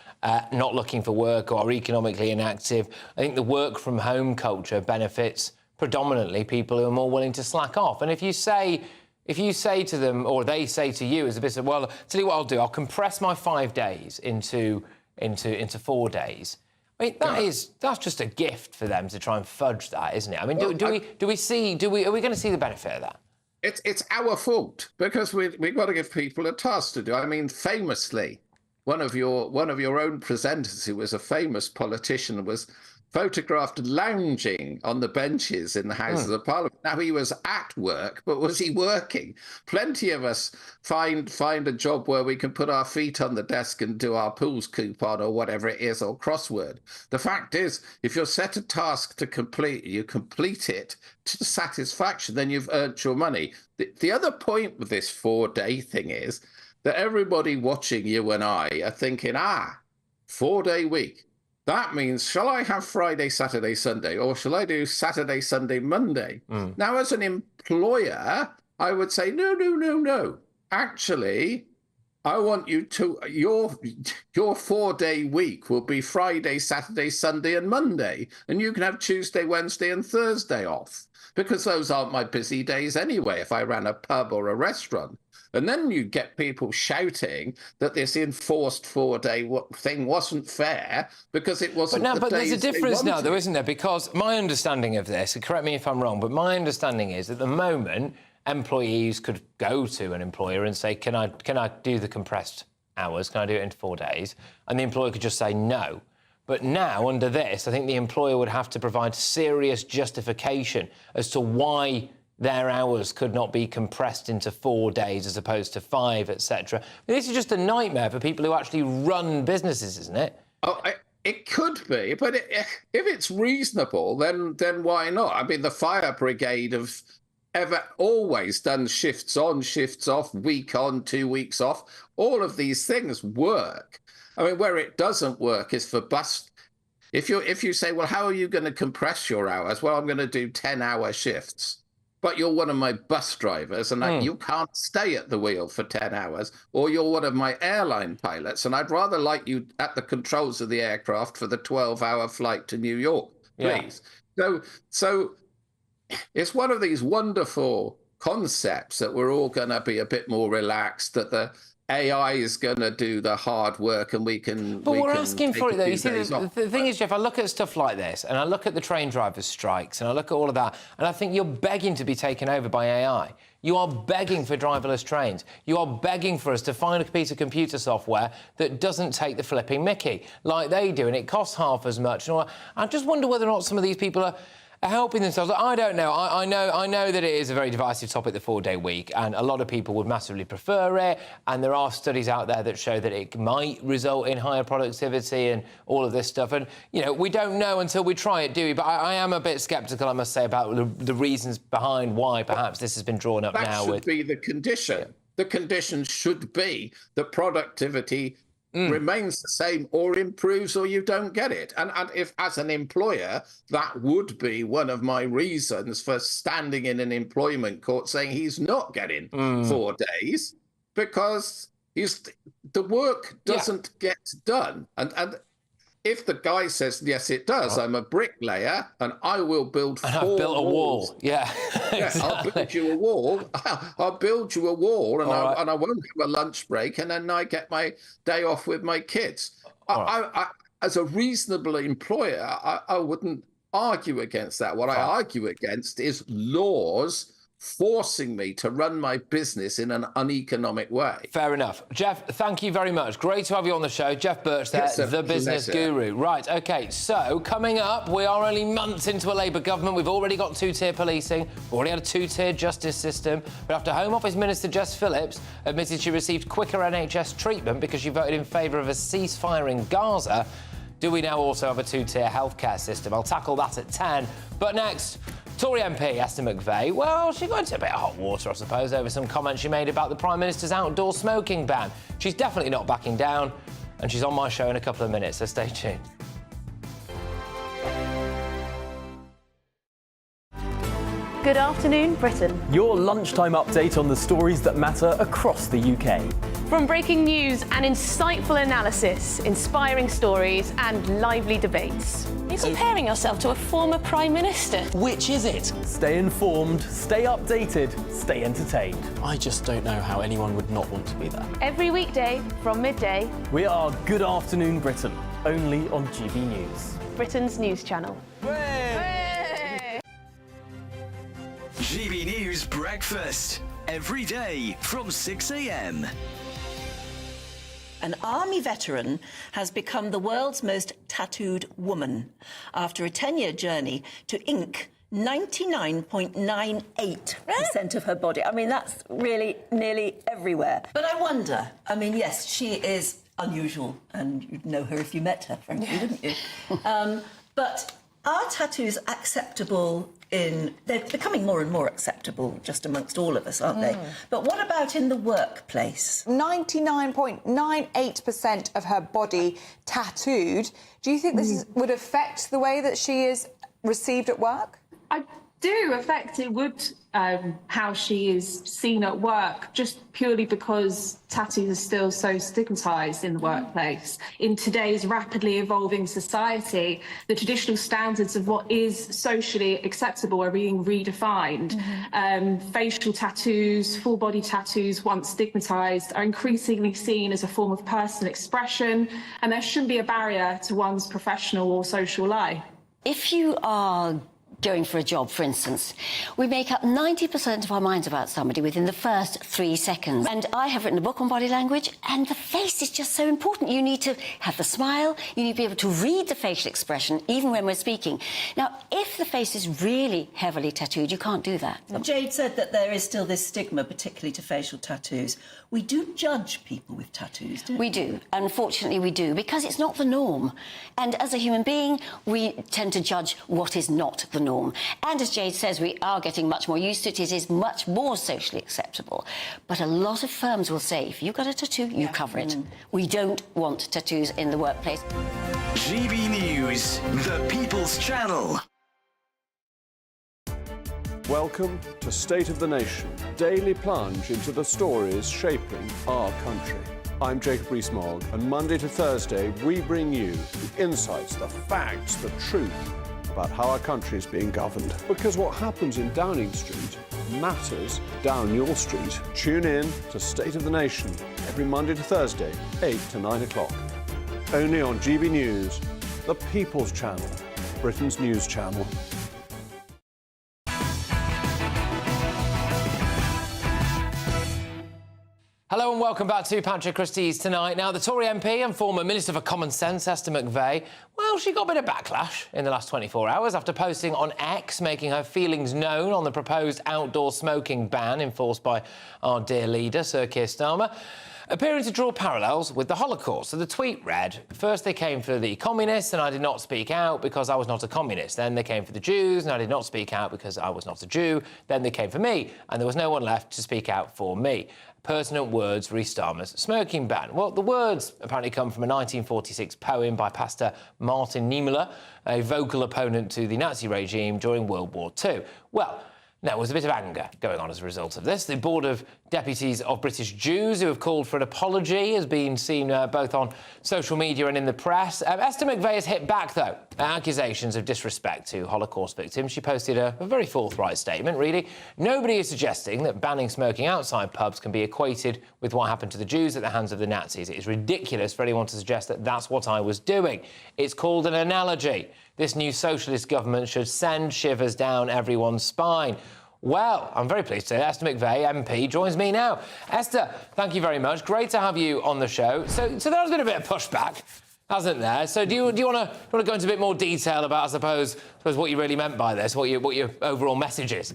not looking for work or are economically inactive. I think the work-from-home culture benefits predominantly people who are more willing to slack off. And if you say to them, or they say to you as a business, well, tell you what I'll do, I'll compress my 5 days into 4 days. I mean, that's just a gift for them to try and fudge that, isn't it? I mean, are we going to see the benefit of that? It's our fault because we've got to give people a task to do. I mean, famously, one of your own presenters, who was a famous politician, was photographed lounging on the benches in the Houses of Parliament. Now, he was at work, but was he working? Plenty of us find a job where we can put our feet on the desk and do our pools coupon or whatever it is, or crossword. The fact is, if you're set a task to complete, you complete it to satisfaction, then you've earned your money. The other point with this 4-day thing is that everybody watching you and I are thinking, 4-day week. That means, shall I have Friday, Saturday, Sunday, or shall I do Saturday, Sunday, Monday? Now, as an employer, I would say, no. Actually, I want you to, your 4-day week will be Friday, Saturday, Sunday, and Monday. And you can have Tuesday, Wednesday, and Thursday off, because those aren't my busy days anyway, if I ran a pub or a restaurant. And then you get people shouting that this enforced 4-day thing wasn't fair because it wasn't. But there's a difference now, though, isn't there? Because my understanding of this, and correct me if I'm wrong, but my understanding is at the moment, employees could go to an employer and say, can I do the compressed hours? Can I do it in 4 days? And the employer could just say no. But now, under this, I think the employer would have to provide serious justification as to why their hours could not be compressed into 4 days as opposed to 5, etc. This is just a nightmare for people who actually run businesses, isn't it? It could be, but if it's reasonable, then why not? I mean, the fire brigade have always done shifts on, shifts off, week on, 2 weeks off. All of these things work. I mean, where it doesn't work is for bus. If you say, well, how are you going to compress your hours? Well, I'm going to do 10-hour shifts. But you're one of my bus drivers, and you can't stay at the wheel for 10 hours, or you're one of my airline pilots, and I'd rather like you at the controls of the aircraft for the 12-hour flight to New York, please. Yeah. So it's one of these wonderful concepts that we're all going to be a bit more relaxed, that the AI is going to do the hard work and we can. But we're asking for it, though. You see, the thing is, Jeff, I look at stuff like this and I look at the train drivers' strikes and I look at all of that and I think you're begging to be taken over by AI. You are begging for driverless trains. You are begging for us to find a piece of computer software that doesn't take the flipping mickey like they do, and it costs half as much. And I just wonder whether or not some of these people are helping themselves. I don't know. I know that it is a very divisive topic, the 4-day week, and a lot of people would massively prefer it. And there are studies out there that show that it might result in higher productivity and all of this stuff. And, you know, we don't know until we try it, do we? But I am a bit sceptical, I must say, about the reasons behind why perhaps this has been drawn up now. That should be the condition. The condition should be that productivity remains the same or improves, or you don't get it. And if, as an employer, that would be one of my reasons for standing in an employment court saying he's not getting 4 days, because the work doesn't get done. And if the guy says, yes, it does, I'm a bricklayer and I will build and 4 I've built walls. a wall. Yeah, exactly. I'll build you a wall. I'll build you a wall, and I won't have a lunch break, and then I get my day off with my kids. I, as a reasonable employer, I wouldn't argue against that. What I argue against is laws forcing me to run my business in an uneconomic way. Fair enough. Jeff, thank you very much. Great to have you on the show. Jeff Birch there, the business guru. Right, OK, so coming up, we are only months into a Labour government. We've already got 2-tier policing. We've already had a 2-tier justice system. But after Home Office Minister Jess Phillips admitted she received quicker NHS treatment because she voted in favour of a ceasefire in Gaza, do we now also have a 2-tier healthcare system? I'll tackle that at 10. But next, Tory MP Esther McVey, well, she got into a bit of hot water, I suppose, over some comments she made about the Prime Minister's outdoor smoking ban. She's definitely not backing down, and she's on my show in a couple of minutes, so stay tuned. Good afternoon, Britain. Your lunchtime update on the stories that matter across the UK. From breaking news and insightful analysis, inspiring stories and lively debates. You're comparing yourself to a former Prime Minister. Which is it? Stay informed, stay updated, stay entertained. I just don't know how anyone would not want to be there. Every weekday from midday. We are Good Afternoon Britain, only on GB News. Britain's news channel. GB News Breakfast, every day from 6 a.m. An army veteran has become the world's most tattooed woman after a 10-year journey to ink 99.98% of her body. I mean, that's really nearly everywhere. But I wonder, I mean, yes, she is unusual, and you'd know her if you met her, frankly, wouldn't you? But are tattoos acceptable they're becoming more and more acceptable just amongst all of us, aren't they? But what about in the workplace? 99.98% of her body tattooed. Do you think this would affect the way that she is received at work? I do affect it would how she is seen at work, just purely because tattoos are still so stigmatised in the workplace. In today's rapidly evolving society, the traditional standards of what is socially acceptable are being redefined. Facial tattoos, full body tattoos, once stigmatised, are increasingly seen as a form of personal expression, and there shouldn't be a barrier to one's professional or social life. If you are going for a job, for instance, we make up 90% of our minds about somebody within the first 3 seconds. And I have written a book on body language, and the face is just so important. You need to have the smile, you need to be able to read the facial expression, even when we're speaking. Now, if the face is really heavily tattooed, you can't do that. Jade said that there is still this stigma, particularly to facial tattoos. We do judge people with tattoos, don't we? We do. Unfortunately, we do, because it's not the norm. And as a human being, we tend to judge what is not the norm. And as Jade says, we are getting much more used to it. It is much more socially acceptable. But a lot of firms will say, if you've got a tattoo, you cover it. We don't want tattoos in the workplace. GB News, the People's Channel. Welcome to State of the Nation, daily plunge into the stories shaping our country. I'm Jacob Rees-Mogg, and Monday to Thursday we bring you the insights, the facts, the truth about how our country is being governed. Because what happens in Downing Street matters down your street. Tune in to State of the Nation every Monday to Thursday, 8 to 9 o'clock. Only on GB News, the People's Channel, Britain's news channel. Hello and welcome back to Patrick Christys Tonight. Now, the Tory MP and former Minister for Common Sense, Esther McVey, well, she got a bit of backlash in the last 24 hours after posting on X, making her feelings known on the proposed outdoor smoking ban enforced by our dear leader, Sir Keir Starmer, appearing to draw parallels with the Holocaust. So the tweet read, first they came for the communists and I did not speak out because I was not a communist. Then they came for the Jews and I did not speak out because I was not a Jew. Then they came for me and there was no one left to speak out for me. pertinent words re Starmer's smoking ban. Well, the words apparently come from a 1946 poem by Pastor Martin Niemöller, a vocal opponent to the Nazi regime during World War II. Well, now, there was a bit of anger going on as a result of this. The Board of Deputies of British Jews, who have called for an apology, has been seen both on social media and in the press. Esther McVey has hit back, though, at accusations of disrespect to Holocaust victims. She posted a very forthright statement, reading, "Nobody is suggesting that banning smoking outside pubs can be equated with what happened to the Jews at the hands of the Nazis. It is ridiculous for anyone to suggest that that's what I was doing. It's called an analogy. This new socialist government should send shivers down everyone's spine." Well, I'm very pleased to say Esther McVey, MP, joins me now. Esther, thank you very much. Great to have you on the show. So there has been a bit of pushback, hasn't there? So do you want to go into a bit more detail about, I suppose what you really meant by this, what your overall message is?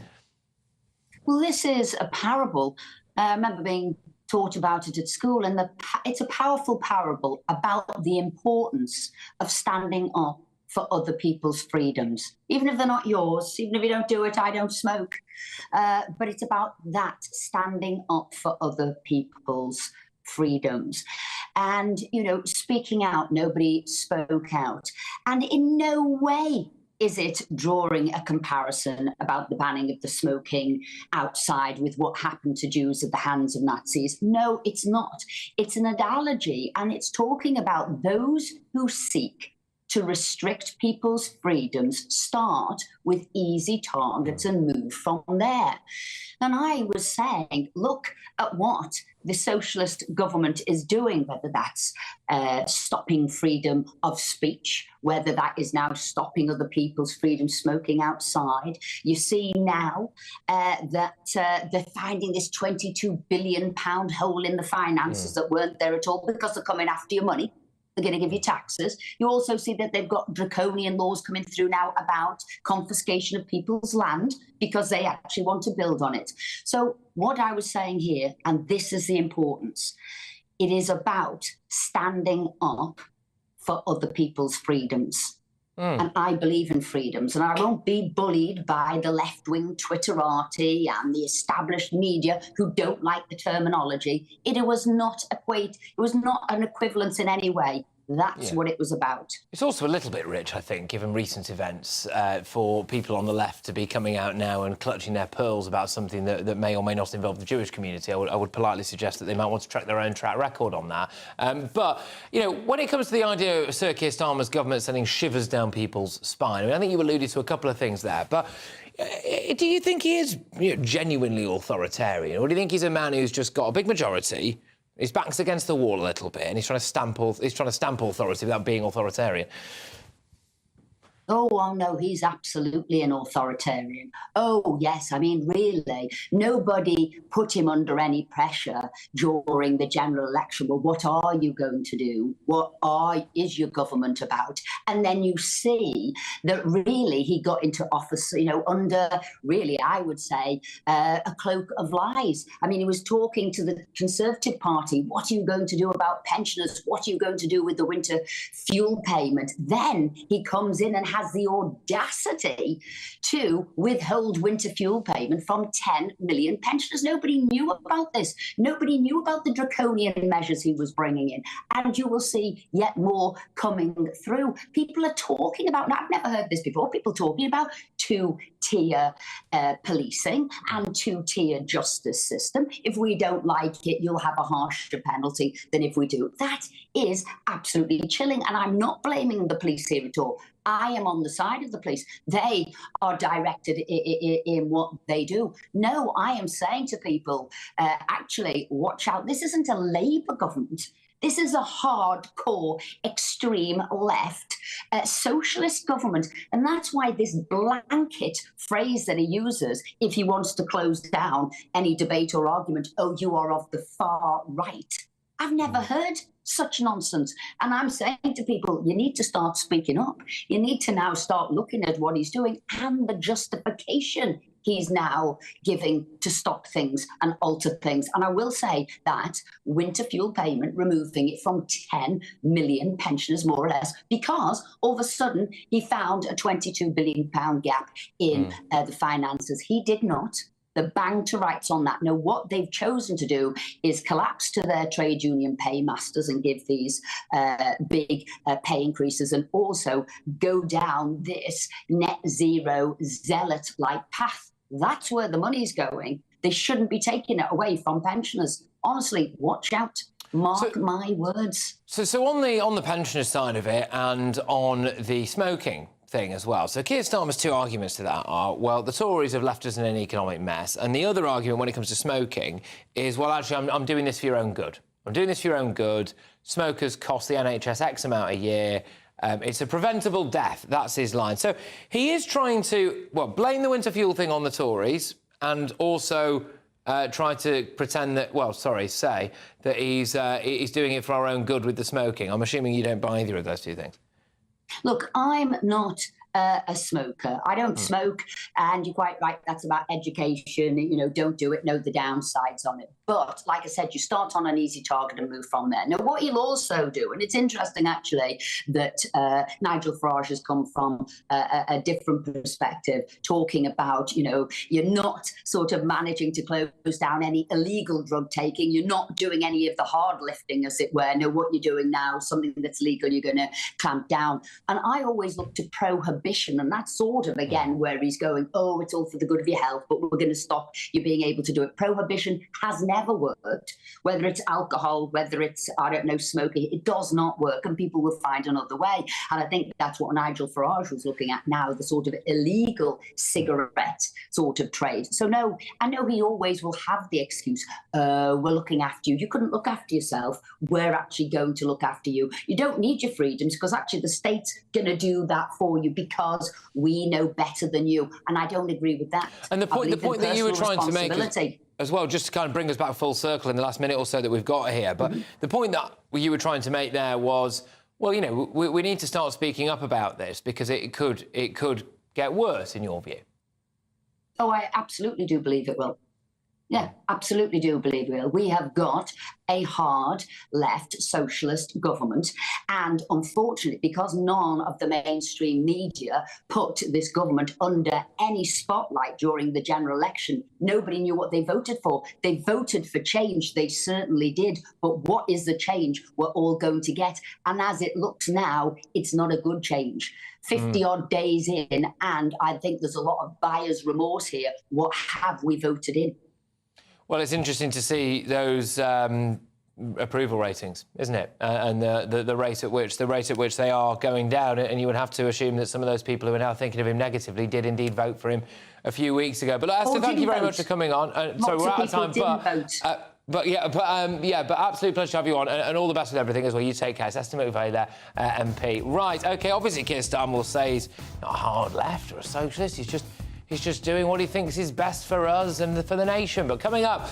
Well, this is a parable. I remember being taught about it at school, and it's a powerful parable about the importance of standing up for other people's freedoms, even if they're not yours, even if you don't do it, I don't smoke. But it's about that, standing up for other people's freedoms. And, you know, speaking out, nobody spoke out. And in no way is it drawing a comparison about the banning of the smoking outside with what happened to Jews at the hands of Nazis. No, it's not. It's an analogy, and it's talking about those who seek to restrict people's freedoms, start with easy targets and move from there. And I was saying, look at what the socialist government is doing, whether that's stopping freedom of speech, whether that is now stopping other people's freedom, smoking outside. You see now that they're finding this £22 billion hole in the finances that weren't there at all because they're coming after your money. They're going to give you taxes. You also see that they've got draconian laws coming through now about confiscation of people's land because they actually want to build on it. So what I was saying here, and this is the importance, it is about standing up for other people's freedoms. And I believe in freedoms, and I won't be bullied by the left-wing Twitterati and the established media who don't like the terminology. It was not an equivalence in any way. That's what it was about. It's also a little bit rich, I think, given recent events, for people on the left to be coming out now and clutching their pearls about something that may or may not involve the Jewish community. I would politely suggest that they might want to track their own track record on that. But, you know, when it comes to the idea of Sir Keir Starmer's government sending shivers down people's spine, I mean, I think you alluded to a couple of things there, but do you think he is genuinely authoritarian, or do you think he's a man who's just got a big majority, his back's against the wall a little bit, and he's trying to stamp authority without being authoritarian? Oh, no, he's absolutely an authoritarian. Oh, yes, I mean, really, nobody put him under any pressure during the general election. Well, what are you going to do? What is your government about? And then you see that really he got into office, you know, under really, I would say, a cloak of lies. I mean, he was talking to the Conservative Party. What are you going to do about pensioners? What are you going to do with the winter fuel payment? Then he comes in and has the audacity to withhold winter fuel payment from 10 million pensioners. Nobody knew about this. Nobody knew about the draconian measures he was bringing in. And you will see yet more coming through. People are talking about, and I've never heard this before, people talking about two-tier policing and two-tier justice system. If we don't like it, you'll have a harsher penalty than if we do. That is absolutely chilling. And I'm not blaming the police here at all. I am on the side of the police. They are directed in what they do. No, I am saying to people, actually, watch out. This isn't a Labour government. This is a hardcore, extreme left socialist government. And that's why this blanket phrase that he uses, if he wants to close down any debate or argument, oh, you are of the far right. I've never heard such nonsense. And I'm saying to people, you need to start speaking up. You need to now start looking at what he's doing and the justification he's now giving to stop things and alter things. And I will say that winter fuel payment, removing it from 10 million pensioners, more or less, because all of a sudden he found a £22 billion gap in the finances. He did not. the bang to rights on that. Now, what they've chosen to do is collapse to their trade union paymasters and give these big pay increases, and also go down this net zero zealot-like path. That's where the money's going. They shouldn't be taking it away from pensioners. Honestly, watch out. Mark my words. So on the pensioner side of it, and on the smoking thing as well. So Keir Starmer's two arguments to that are, well, the Tories have left us in an economic mess, and the other argument when it comes to smoking is, well, actually, I'm doing this for your own good. I'm doing this for your own good. Smokers cost the NHS X amount a year. It's a preventable death. That's his line. So he is trying to, well, blame the winter fuel thing on the Tories, and also try to pretend that, well, sorry, say that he's doing it for our own good with the smoking. I'm assuming you don't buy either of those two things. Look, I'm not a smoker. I don't smoke, and you're quite right, that's about education. You know, don't do it, know the downsides on it. But like I said, you start on an easy target and move from there. Now, what you'll also do, and it's interesting actually that Nigel Farage has come from a different perspective, talking about, you know, you're not sort of managing to close down any illegal drug taking. You're not doing any of the hard lifting, as it were. No, what you're doing now, something that's legal, you're going to clamp down. And I always look to prohibition, and that's sort of, again, where he's going, oh, it's all for the good of your health, but we're going to stop you being able to do it. Prohibition has never worked, whether it's alcohol, whether it's, I don't know, smoking. It does not work, and people will find another way. And I think that's what Nigel Farage was looking at now, the sort of illegal cigarette sort of trade. So no, I know he always will have the excuse, we're looking after you. You couldn't look after yourself. We're actually going to look after you. You don't need your freedoms, because actually the state's going to do that for you because we know better than you. And I don't agree with that. And the point that you were trying to make as well, just to kind of bring us back full circle in the last minute or so that we've got here, but the point that you were trying to make there was, well, you know, we need to start speaking up about this, because it could get worse, in your view. Oh, I absolutely do believe it will. Yeah, absolutely do believe it will. We have got a hard left socialist government, and unfortunately, because none of the mainstream media put this government under any spotlight during the general election, nobody knew what they voted for. They voted for change, they certainly did, but what is the change we're all going to get? And as it looks now, it's not a good change. 50-odd days in, and I think there's a lot of buyer's remorse here. What have we voted in? Well, it's interesting to see those approval ratings, isn't it? And the rate at which they are going down. And you would have to assume that some of those people who are now thinking of him negatively did indeed vote for him a few weeks ago. But Esther, thank you very much for coming on. So we're out of time, but absolute pleasure to have you on, and all the best with everything as well. You take care. It's Esther McVey there, MP. Right, OK, obviously Keir Starmer will say he's not a hard left or a socialist. He's just doing what he thinks is best for us and for the nation. But coming up,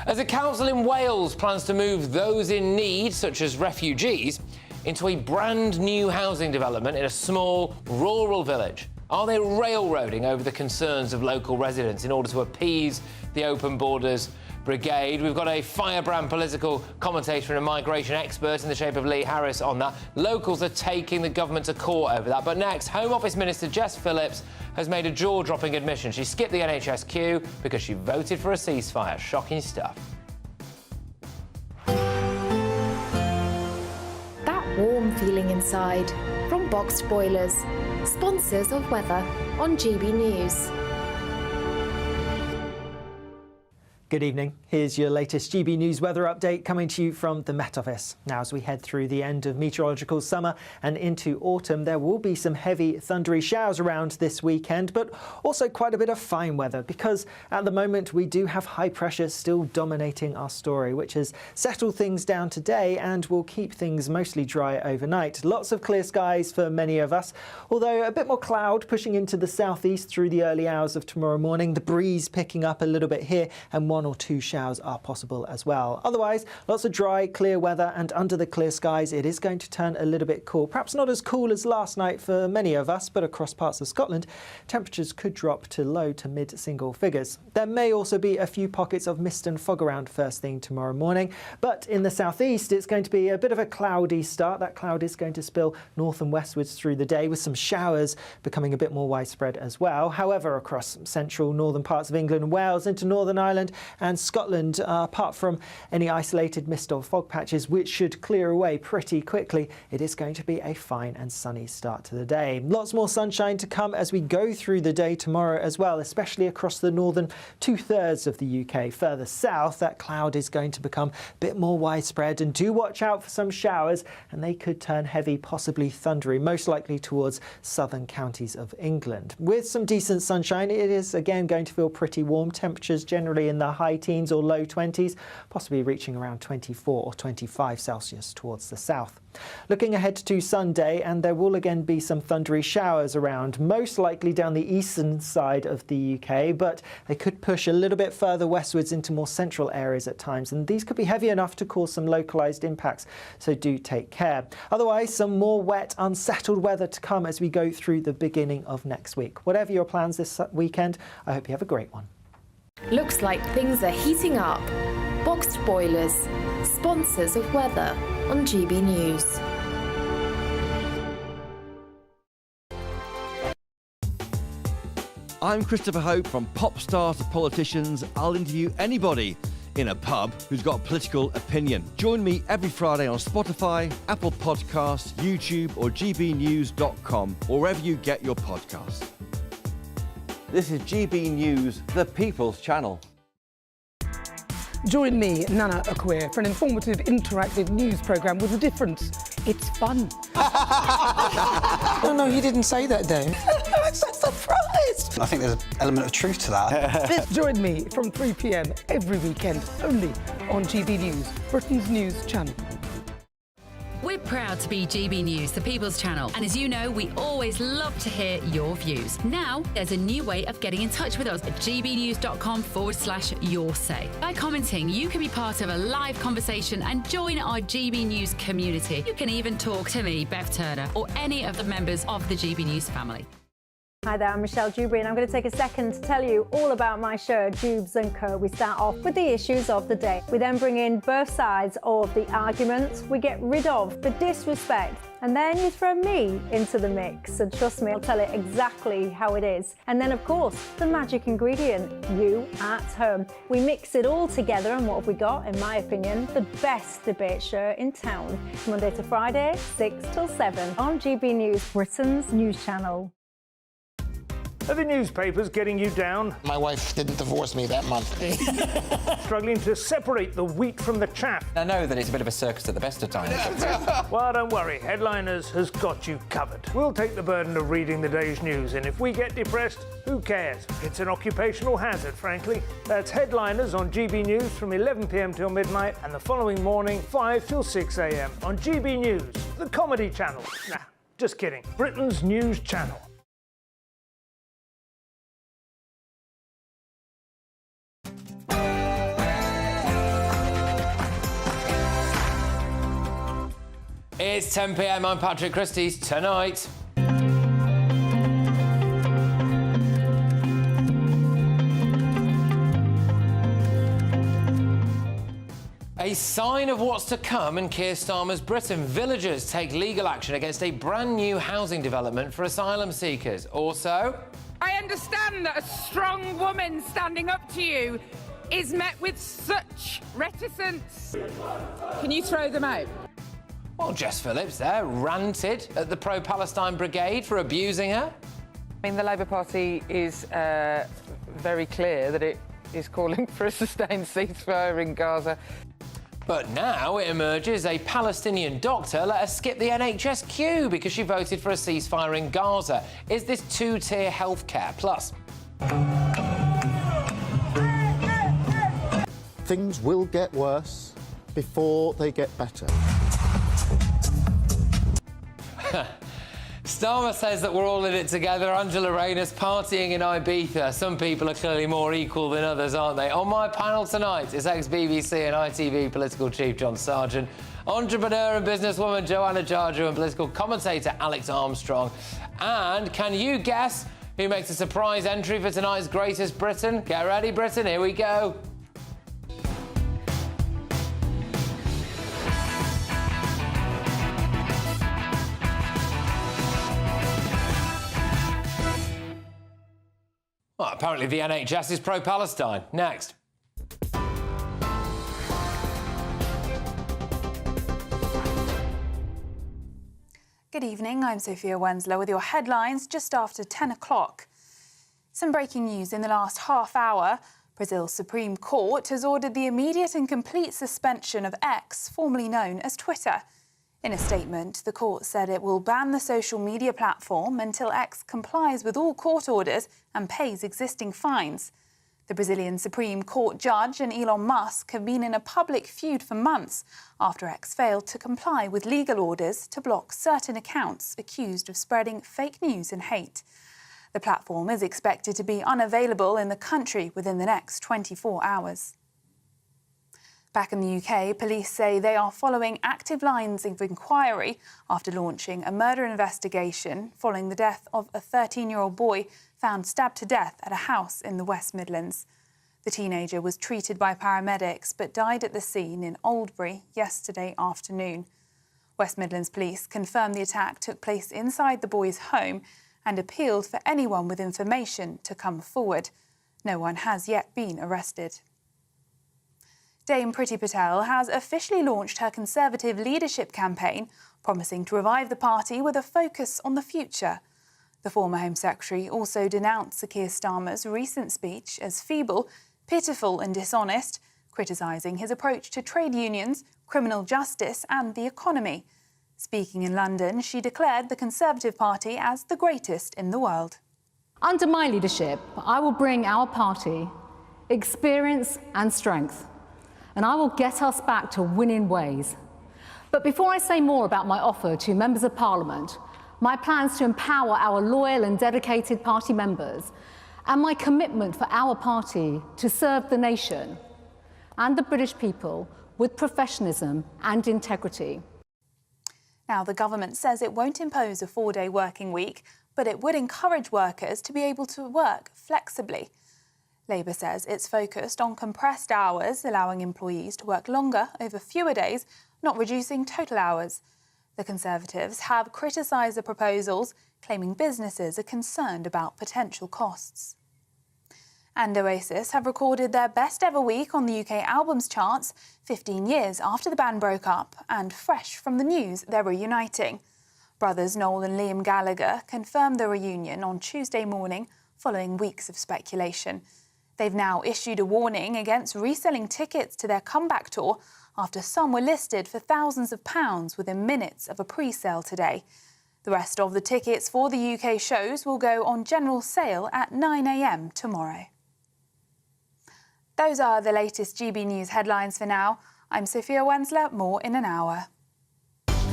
as a council in Wales plans to move those in need, such as refugees, into a brand new housing development in a small rural village. Are they railroading over the concerns of local residents in order to appease the Open Borders Brigade? We've got a firebrand political commentator and a migration expert in the shape of Lee Harris on that. Locals are taking the government to court over that. But next, Home Office Minister Jess Phillips has made a jaw-dropping admission. She skipped the NHS queue because she voted for a ceasefire. Shocking stuff. That warm feeling inside from Boxed Boilers, sponsors of weather on GB News. Good evening. Here's your latest GB News weather update coming to you from the Met Office. Now, as we head through the end of meteorological summer and into autumn, there will be some heavy thundery showers around this weekend, but also quite a bit of fine weather, because at the moment we do have high pressure still dominating our story, which has settled things down today and will keep things mostly dry overnight. Lots of clear skies for many of us, although a bit more cloud pushing into the southeast through the early hours of tomorrow morning. The breeze picking up a little bit here, and 1 or 2 showers are possible as well. Otherwise, lots of dry, clear weather, and under the clear skies, it is going to turn a little bit cool. Perhaps not as cool as last night for many of us, but across parts of Scotland, temperatures could drop to low to mid-single figures. There may also be a few pockets of mist and fog around first thing tomorrow morning, but in the southeast, it's going to be a bit of a cloudy start. That cloud is going to spill north and westwards through the day, with some showers becoming a bit more widespread as well. However, across central northern parts of England and Wales into Northern Ireland and Scotland, apart from any isolated mist or fog patches, which should clear away pretty quickly, it is going to be a fine and sunny start to the day. Lots more sunshine to come as we go through the day tomorrow as well, especially across the northern 2/3 of the UK. Further south, that cloud is going to become a bit more widespread, and do watch out for some showers, and they could turn heavy, possibly thundery, most likely towards southern counties of England. With some decent sunshine, it is again going to feel pretty warm. Temperatures generally in the high teens or low 20s, possibly reaching around 24 or 25 Celsius towards the south. Looking ahead to Sunday, and there will again be some thundery showers around, most likely down the eastern side of the UK, but they could push a little bit further westwards into more central areas at times, and these could be heavy enough to cause some localised impacts, so do take care. Otherwise, some more wet, unsettled weather to come as we go through the beginning of next week. Whatever your plans this weekend, I hope you have a great one. Looks like things are heating up. Boxed boilers, sponsors of weather on GB News. I'm Christopher Hope. From pop stars to politicians, I'll interview anybody in a pub who's got a political opinion. Join me every Friday on Spotify, Apple Podcasts, YouTube or gbnews.com, or wherever you get your podcasts. This is GB News, the People's Channel. Join me, Nana Akweer, for an informative, interactive news programme with a difference. It's fun. No, he didn't say that, though. I'm so surprised. I think there's an element of truth to that. Join me from 3 p.m. every weekend, only on GB News, Britain's news channel. We're proud to be GB News, the People's Channel. And as you know, we always love to hear your views. Now, there's a new way of getting in touch with us at gbnews.com/yoursay. By commenting, you can be part of a live conversation and join our GB News community. You can even talk to me, Bev Turner, or any of the members of the GB News family. Hi there, I'm Michelle Dewberry, and I'm going to take a second to tell you all about my show, Jubes & Co. We start off with the issues of the day. We then bring in both sides of the argument. We get rid of the disrespect. And then you throw me into the mix. And trust me, I'll tell it exactly how it is. And then, of course, the magic ingredient, you at home. We mix it all together, and what have we got, in my opinion? The best debate show in town. Monday to Friday, 6 till 7 on GB News, Britain's news channel. Are the newspapers getting you down? My wife didn't divorce me that month. Struggling to separate the wheat from the chaff? I know that it's a bit of a circus at the best of times. Well, don't worry, Headliners has got you covered. We'll take the burden of reading the day's news, and if we get depressed, who cares? It's an occupational hazard, frankly. That's Headliners on GB News from 11 p.m. till midnight, and the following morning, 5 till 6 a.m. on GB News, the comedy channel. Nah, just kidding. Britain's news channel. It's 10 p.m. I'm Patrick Christys. Tonight, a sign of what's to come in Keir Starmer's Britain. Villagers take legal action against a brand new housing development for asylum seekers. Also, I understand that a strong woman standing up to you is met with such reticence. Can you throw them out? well, Jess Phillips there ranted at the pro-Palestine brigade for abusing her. I mean, the Labour Party is very clear that it is calling for a sustained ceasefire in Gaza. But now it emerges a Palestinian doctor let her skip the NHS queue because she voted for a ceasefire in Gaza. Is this two-tier healthcare? Plus, things will get worse before they get better. Starmer says that we're all in it together. Angela Rayner's partying in Ibiza. Some people are clearly more equal than others, aren't they? On my panel tonight is ex-BBC and ITV political chief John Sargent, entrepreneur and businesswoman Joanna Jarju, and political commentator Alex Armstrong. And can you guess who makes a surprise entry for tonight's Greatest Britain? Get ready, Britain, here we go. Well, apparently the NHS is pro-Palestine. Next. Good evening, I'm Sophia Wenslow with your headlines just after 10 o'clock. Some breaking news in the last half hour. Brazil's Supreme Court has ordered the immediate and complete suspension of X, formerly known as Twitter. In a statement, the court said it will ban the social media platform until X complies with all court orders and pays existing fines. The Brazilian Supreme Court judge and Elon Musk have been in a public feud for months after X failed to comply with legal orders to block certain accounts accused of spreading fake news and hate. The platform is expected to be unavailable in the country within the next 24 hours. Back in the UK, police say they are following active lines of inquiry after launching a murder investigation following the death of a 13-year-old boy found stabbed to death at a house in the West Midlands. The teenager was treated by paramedics but died at the scene in Oldbury yesterday afternoon. West Midlands Police confirmed the attack took place inside the boy's home and appealed for anyone with information to come forward. No one has yet been arrested. Dame Priti Patel has officially launched her Conservative leadership campaign, promising to revive the party with a focus on the future. The former Home Secretary also denounced Sir Keir Starmer's recent speech as feeble, pitiful and dishonest, criticising his approach to trade unions, criminal justice and the economy. Speaking in London, she declared the Conservative Party as the greatest in the world. Under my leadership, I will bring our party experience and strength, and I will get us back to winning ways. But before I say more about my offer to members of Parliament, my plans to empower our loyal and dedicated party members, and my commitment for our party to serve the nation and the British people with professionalism and integrity. Now, the government says it won't impose a 4-day working week, but it would encourage workers to be able to work flexibly. Labour says it's focused on compressed hours, allowing employees to work longer over fewer days, not reducing total hours. The Conservatives have criticised the proposals, claiming businesses are concerned about potential costs. And Oasis have recorded their best ever week on the UK albums charts, 15 years after the band broke up, and fresh from the news they're reuniting. Brothers Noel and Liam Gallagher confirmed the reunion on Tuesday morning following weeks of speculation. They've now issued a warning against reselling tickets to their comeback tour after some were listed for thousands of pounds within minutes of a pre-sale today. The rest of the tickets for the UK shows will go on general sale at 9 a.m. tomorrow. Those are the latest GB News headlines for now. I'm Sophia Wenslow, more in an hour.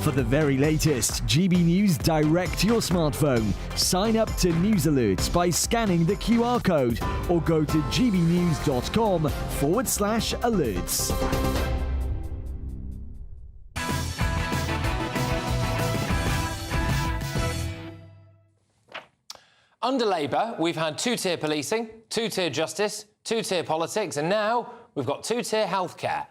For the very latest GB News direct to your smartphone, sign up to News Alerts by scanning the QR code or go to gbnews.com/alerts. Under Labour, we've had two-tier policing, two-tier justice, two-tier politics, and now we've got two-tier healthcare.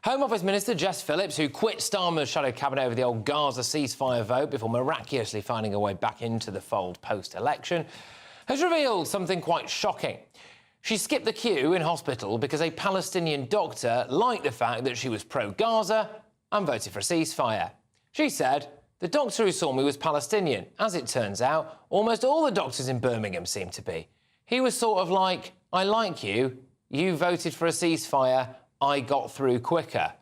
Home Office Minister Jess Phillips, who quit Starmer's shadow cabinet over the old Gaza ceasefire vote before miraculously finding her way back into the fold post-election, has revealed something quite shocking. She skipped the queue in hospital because a Palestinian doctor liked the fact that she was pro-Gaza and voted for a ceasefire. She said, "The doctor who saw me was Palestinian. As it turns out, almost all the doctors in Birmingham seem to be. He was sort of like, I like you, you voted for a ceasefire, I got through quicker."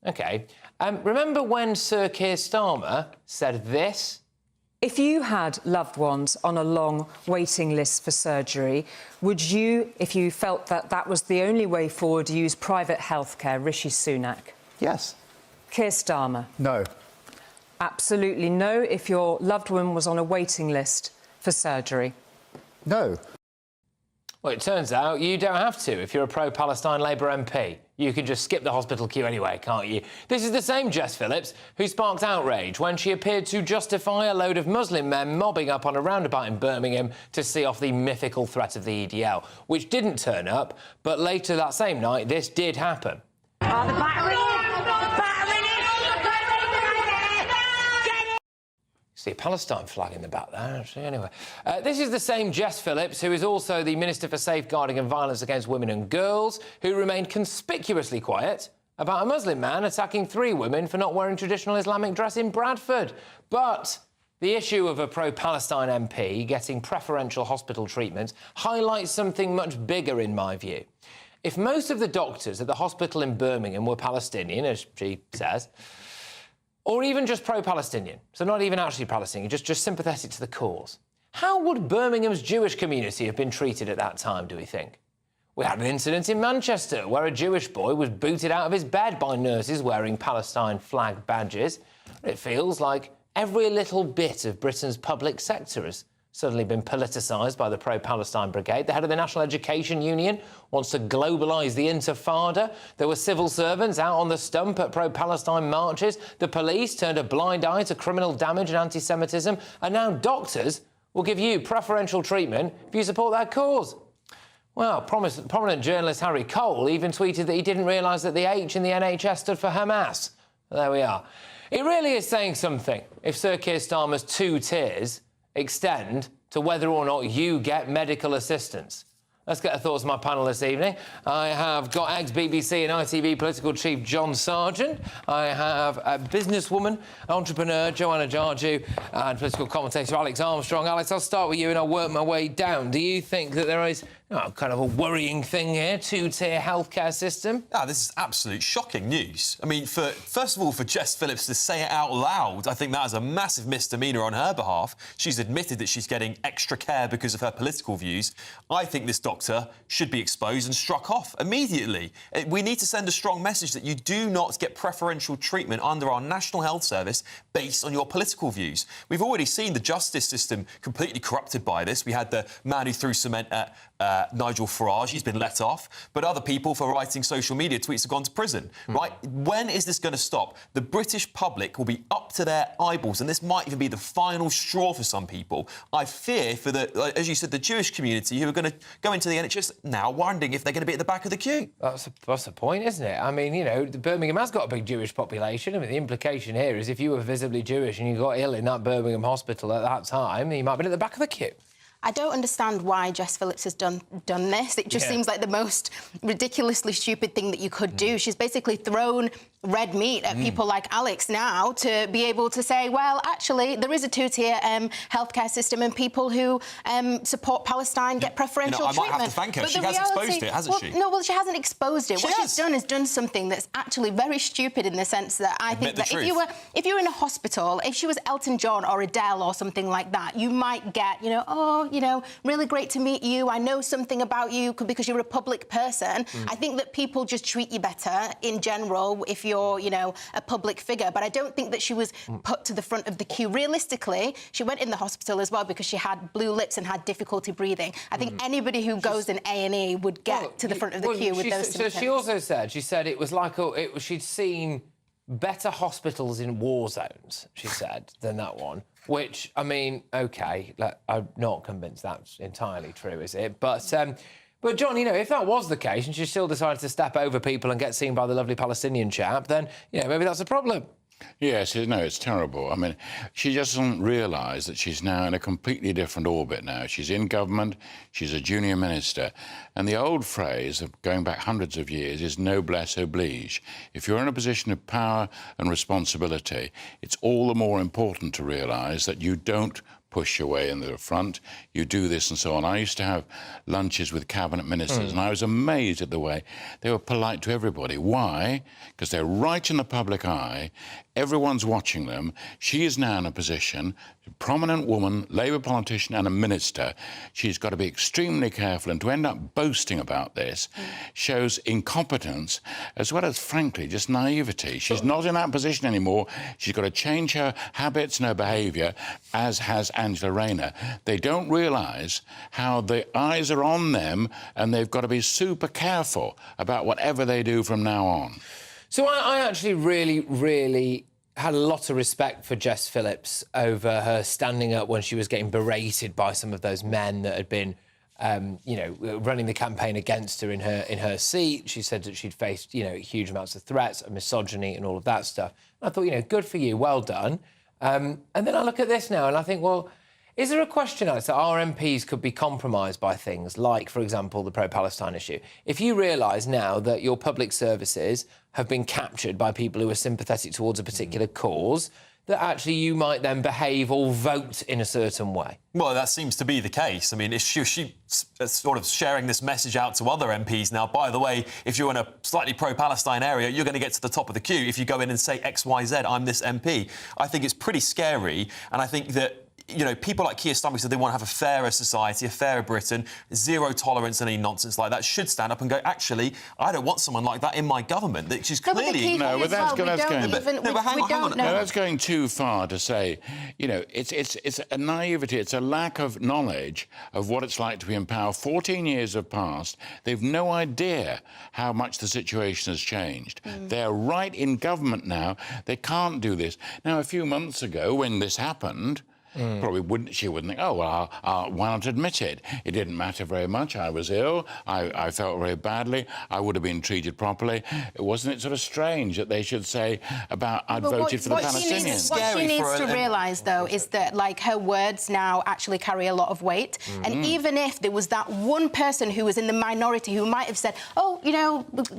OK. Remember when Sir Keir Starmer said this? If you had loved ones on a long waiting list for surgery, would you, if you felt that that was the only way forward, use private healthcare? Rishi Sunak? Yes. Keir Starmer? No. absolutely no if your loved one was on a waiting list for surgery? No. Well, it turns out you don't have to if you're a pro-Palestine Labour MP. You can just skip the hospital queue anyway, can't you? This is the same Jess Phillips who sparked outrage when she appeared to justify a load of Muslim men mobbing up on a roundabout in Birmingham to see off the mythical threat of the EDL, which didn't turn up, but later that same night, this did happen. Oh, the battery! See a Palestine flag in the back there, actually. Anyway, this is the same Jess Phillips, who is also the Minister for Safeguarding and Violence Against Women and Girls, who remained conspicuously quiet about a Muslim man attacking 3 women for not wearing traditional Islamic dress in Bradford. But the issue of a pro-Palestine MP getting preferential hospital treatment highlights something much bigger, in my view. If most of the doctors at the hospital in Birmingham were Palestinian, as she says, or even just pro-Palestinian, so not even actually Palestinian, just sympathetic to the cause, how would Birmingham's Jewish community have been treated at that time, do we think? We had an incident in Manchester where a Jewish boy was booted out of his bed by nurses wearing Palestine flag badges. It feels like every little bit of Britain's public sector has suddenly been politicised by the pro-Palestine brigade. The head of the National Education Union wants to globalise the intifada. There were civil servants out on the stump at pro-Palestine marches. The police turned a blind eye to criminal damage and anti-Semitism. And now doctors will give you preferential treatment if you support that cause. Well, prominent journalist Harry Cole even tweeted that he didn't realise that the H in the NHS stood for Hamas. There we are. It really is saying something if Sir Keir Starmer's 2 tiers extend to whether or not you get medical assistance. Let's get the thoughts of my panel this evening. I have got ex-BBC and ITV political chief John Sargent. I have a businesswoman, entrepreneur Joanna Jarju, and political commentator Alex Armstrong. Alex, I'll start with you and I'll work my way down. Do you think that there is kind of a worrying thing here, 2-tier healthcare system? This is absolute shocking news. I mean, first of all, for Jess Phillips to say it out loud, I think that is a massive misdemeanour on her behalf. She's admitted that she's getting extra care because of her political views. I think this doctor should be exposed and struck off immediately. We need to send a strong message that you do not get preferential treatment under our National Health Service based on your political views. We've already seen the justice system completely corrupted by this. We had the man who threw cement at Nigel Farage, he's been let off, but other people for writing social media tweets have gone to prison, right? When is this going to stop? The British public will be up to their eyeballs, and this might even be the final straw for some people. I fear for the, as you said, the Jewish community who are going to go into the NHS now wondering if they're going to be at the back of the queue. That's the point, isn't it? I mean, you know, Birmingham has got a big Jewish population. I mean, the implication here is if you were visibly Jewish and you got ill in that Birmingham hospital at that time, you might have been at the back of the queue. I don't understand why Jess Phillips has done this. It just seems like the most ridiculously stupid thing that you could do. She's basically thrown red meat at people like Alex now to be able to say, well, actually, there is a 2-tier healthcare system and people who support Palestine get preferential treatment. I might have to thank her. She has exposed it, hasn't she? No, well, she hasn't exposed it. What she's done is done something that's actually very stupid in the sense that I think that if you were in a hospital, if she was Elton John or Adele or something like that, you might get, really great to meet you. I know something about you because you're a public person. I think that people just treat you better in general if you're, a public figure. But I don't think that she was put to the front of the queue. Realistically, she went in the hospital as well because she had blue lips and had difficulty breathing. I think anybody who goes in A&E would get to the front of the queue with those symptoms. So she also said it was like she'd seen better hospitals in war zones, she said, than that one. Which, I mean, OK, I'm not convinced that's entirely true, is it? But John, if that was the case and she still decided to step over people and get seen by the lovely Palestinian chap, then, maybe that's a problem. Yes, no, it's terrible. I mean, she just doesn't realise that she's now in a completely different orbit now. She's in government, she's a junior minister, and the old phrase, of going back hundreds of years, is noblesse oblige. If you're in a position of power and responsibility, it's all the more important to realise that you don't push your way in the front, you do this and so on. I used to have lunches with cabinet ministers and I was amazed at the way they were polite to everybody. Why? Because they're right in the public eye. Everyone's watching them. She is now in a position, a prominent woman, Labour politician and a minister. She's got to be extremely careful, and to end up boasting about this shows incompetence as well as, frankly, just naivety. She's not in that position anymore. She's got to change her habits and her behaviour, as has Angela Rayner. They don't realise how the eyes are on them, and they've got to be super careful about whatever they do from now on. So I actually really had a lot of respect for Jess Phillips over her standing up when she was getting berated by some of those men that had been, running the campaign against her in her seat. She said that she'd faced, huge amounts of threats and misogyny and all of that stuff. And I thought, good for you, well done. And then I look at this now and I think, well, is there a question, Alex, that our MPs could be compromised by things like, for example, the pro-Palestine issue? If you realise now that your public services have been captured by people who are sympathetic towards a particular cause, that actually you might then behave or vote in a certain way? Well, that seems to be the case. I mean, she's sort of sharing this message out to other MPs now. By the way, if you're in a slightly pro-Palestine area, you're going to get to the top of the queue if you go in and say X, Y, Z, I'm this MP. I think it's pretty scary, and I think that people like Keir Starmer said they want to have a fairer society, a fairer Britain, zero tolerance and any nonsense like that, should stand up and go, actually, I don't want someone like that in my government. That she's clearly... That's going too far to say. It's a naivety, it's a lack of knowledge of what it's like to be in power. 14 years have passed. They've no idea how much the situation has changed. They're right in government now. They can't do this. Now, a few months ago, when this happened... She wouldn't think, oh, well, why not admit it? It didn't matter very much. I was ill. I felt very badly. I would have been treated properly. Wasn't it sort of strange that they should say I'd voted for the Palestinians? What she needs to realise, though, is that, her words now actually carry a lot of weight. And even if there was that one person who was in the minority who might have said,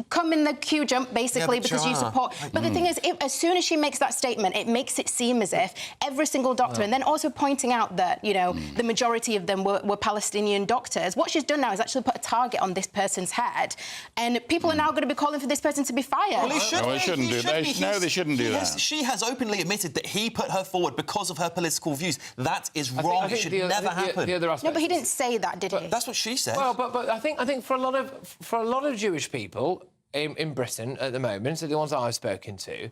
come in the queue jump, basically, because you support... But the thing is, as soon as she makes that statement, it makes it seem as if every single doctor... And then also pointing out that, the majority of them were Palestinian doctors. What she's done now is actually put a target on this person's head, and people are now going to be calling for this person to be fired. Well, they shouldn't do that. No, they shouldn't do that. She has openly admitted that he put her forward because of her political views. That is wrong. It should never happen. No, but he didn't say that, did he? That's what she said. Well, but I think for a lot of Jewish people in Britain at the moment, so the ones that I've spoken to,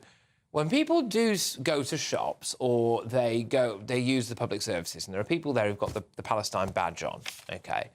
when people do go to shops or they use the public services, and there are people there who've got the Palestine badge on, OK?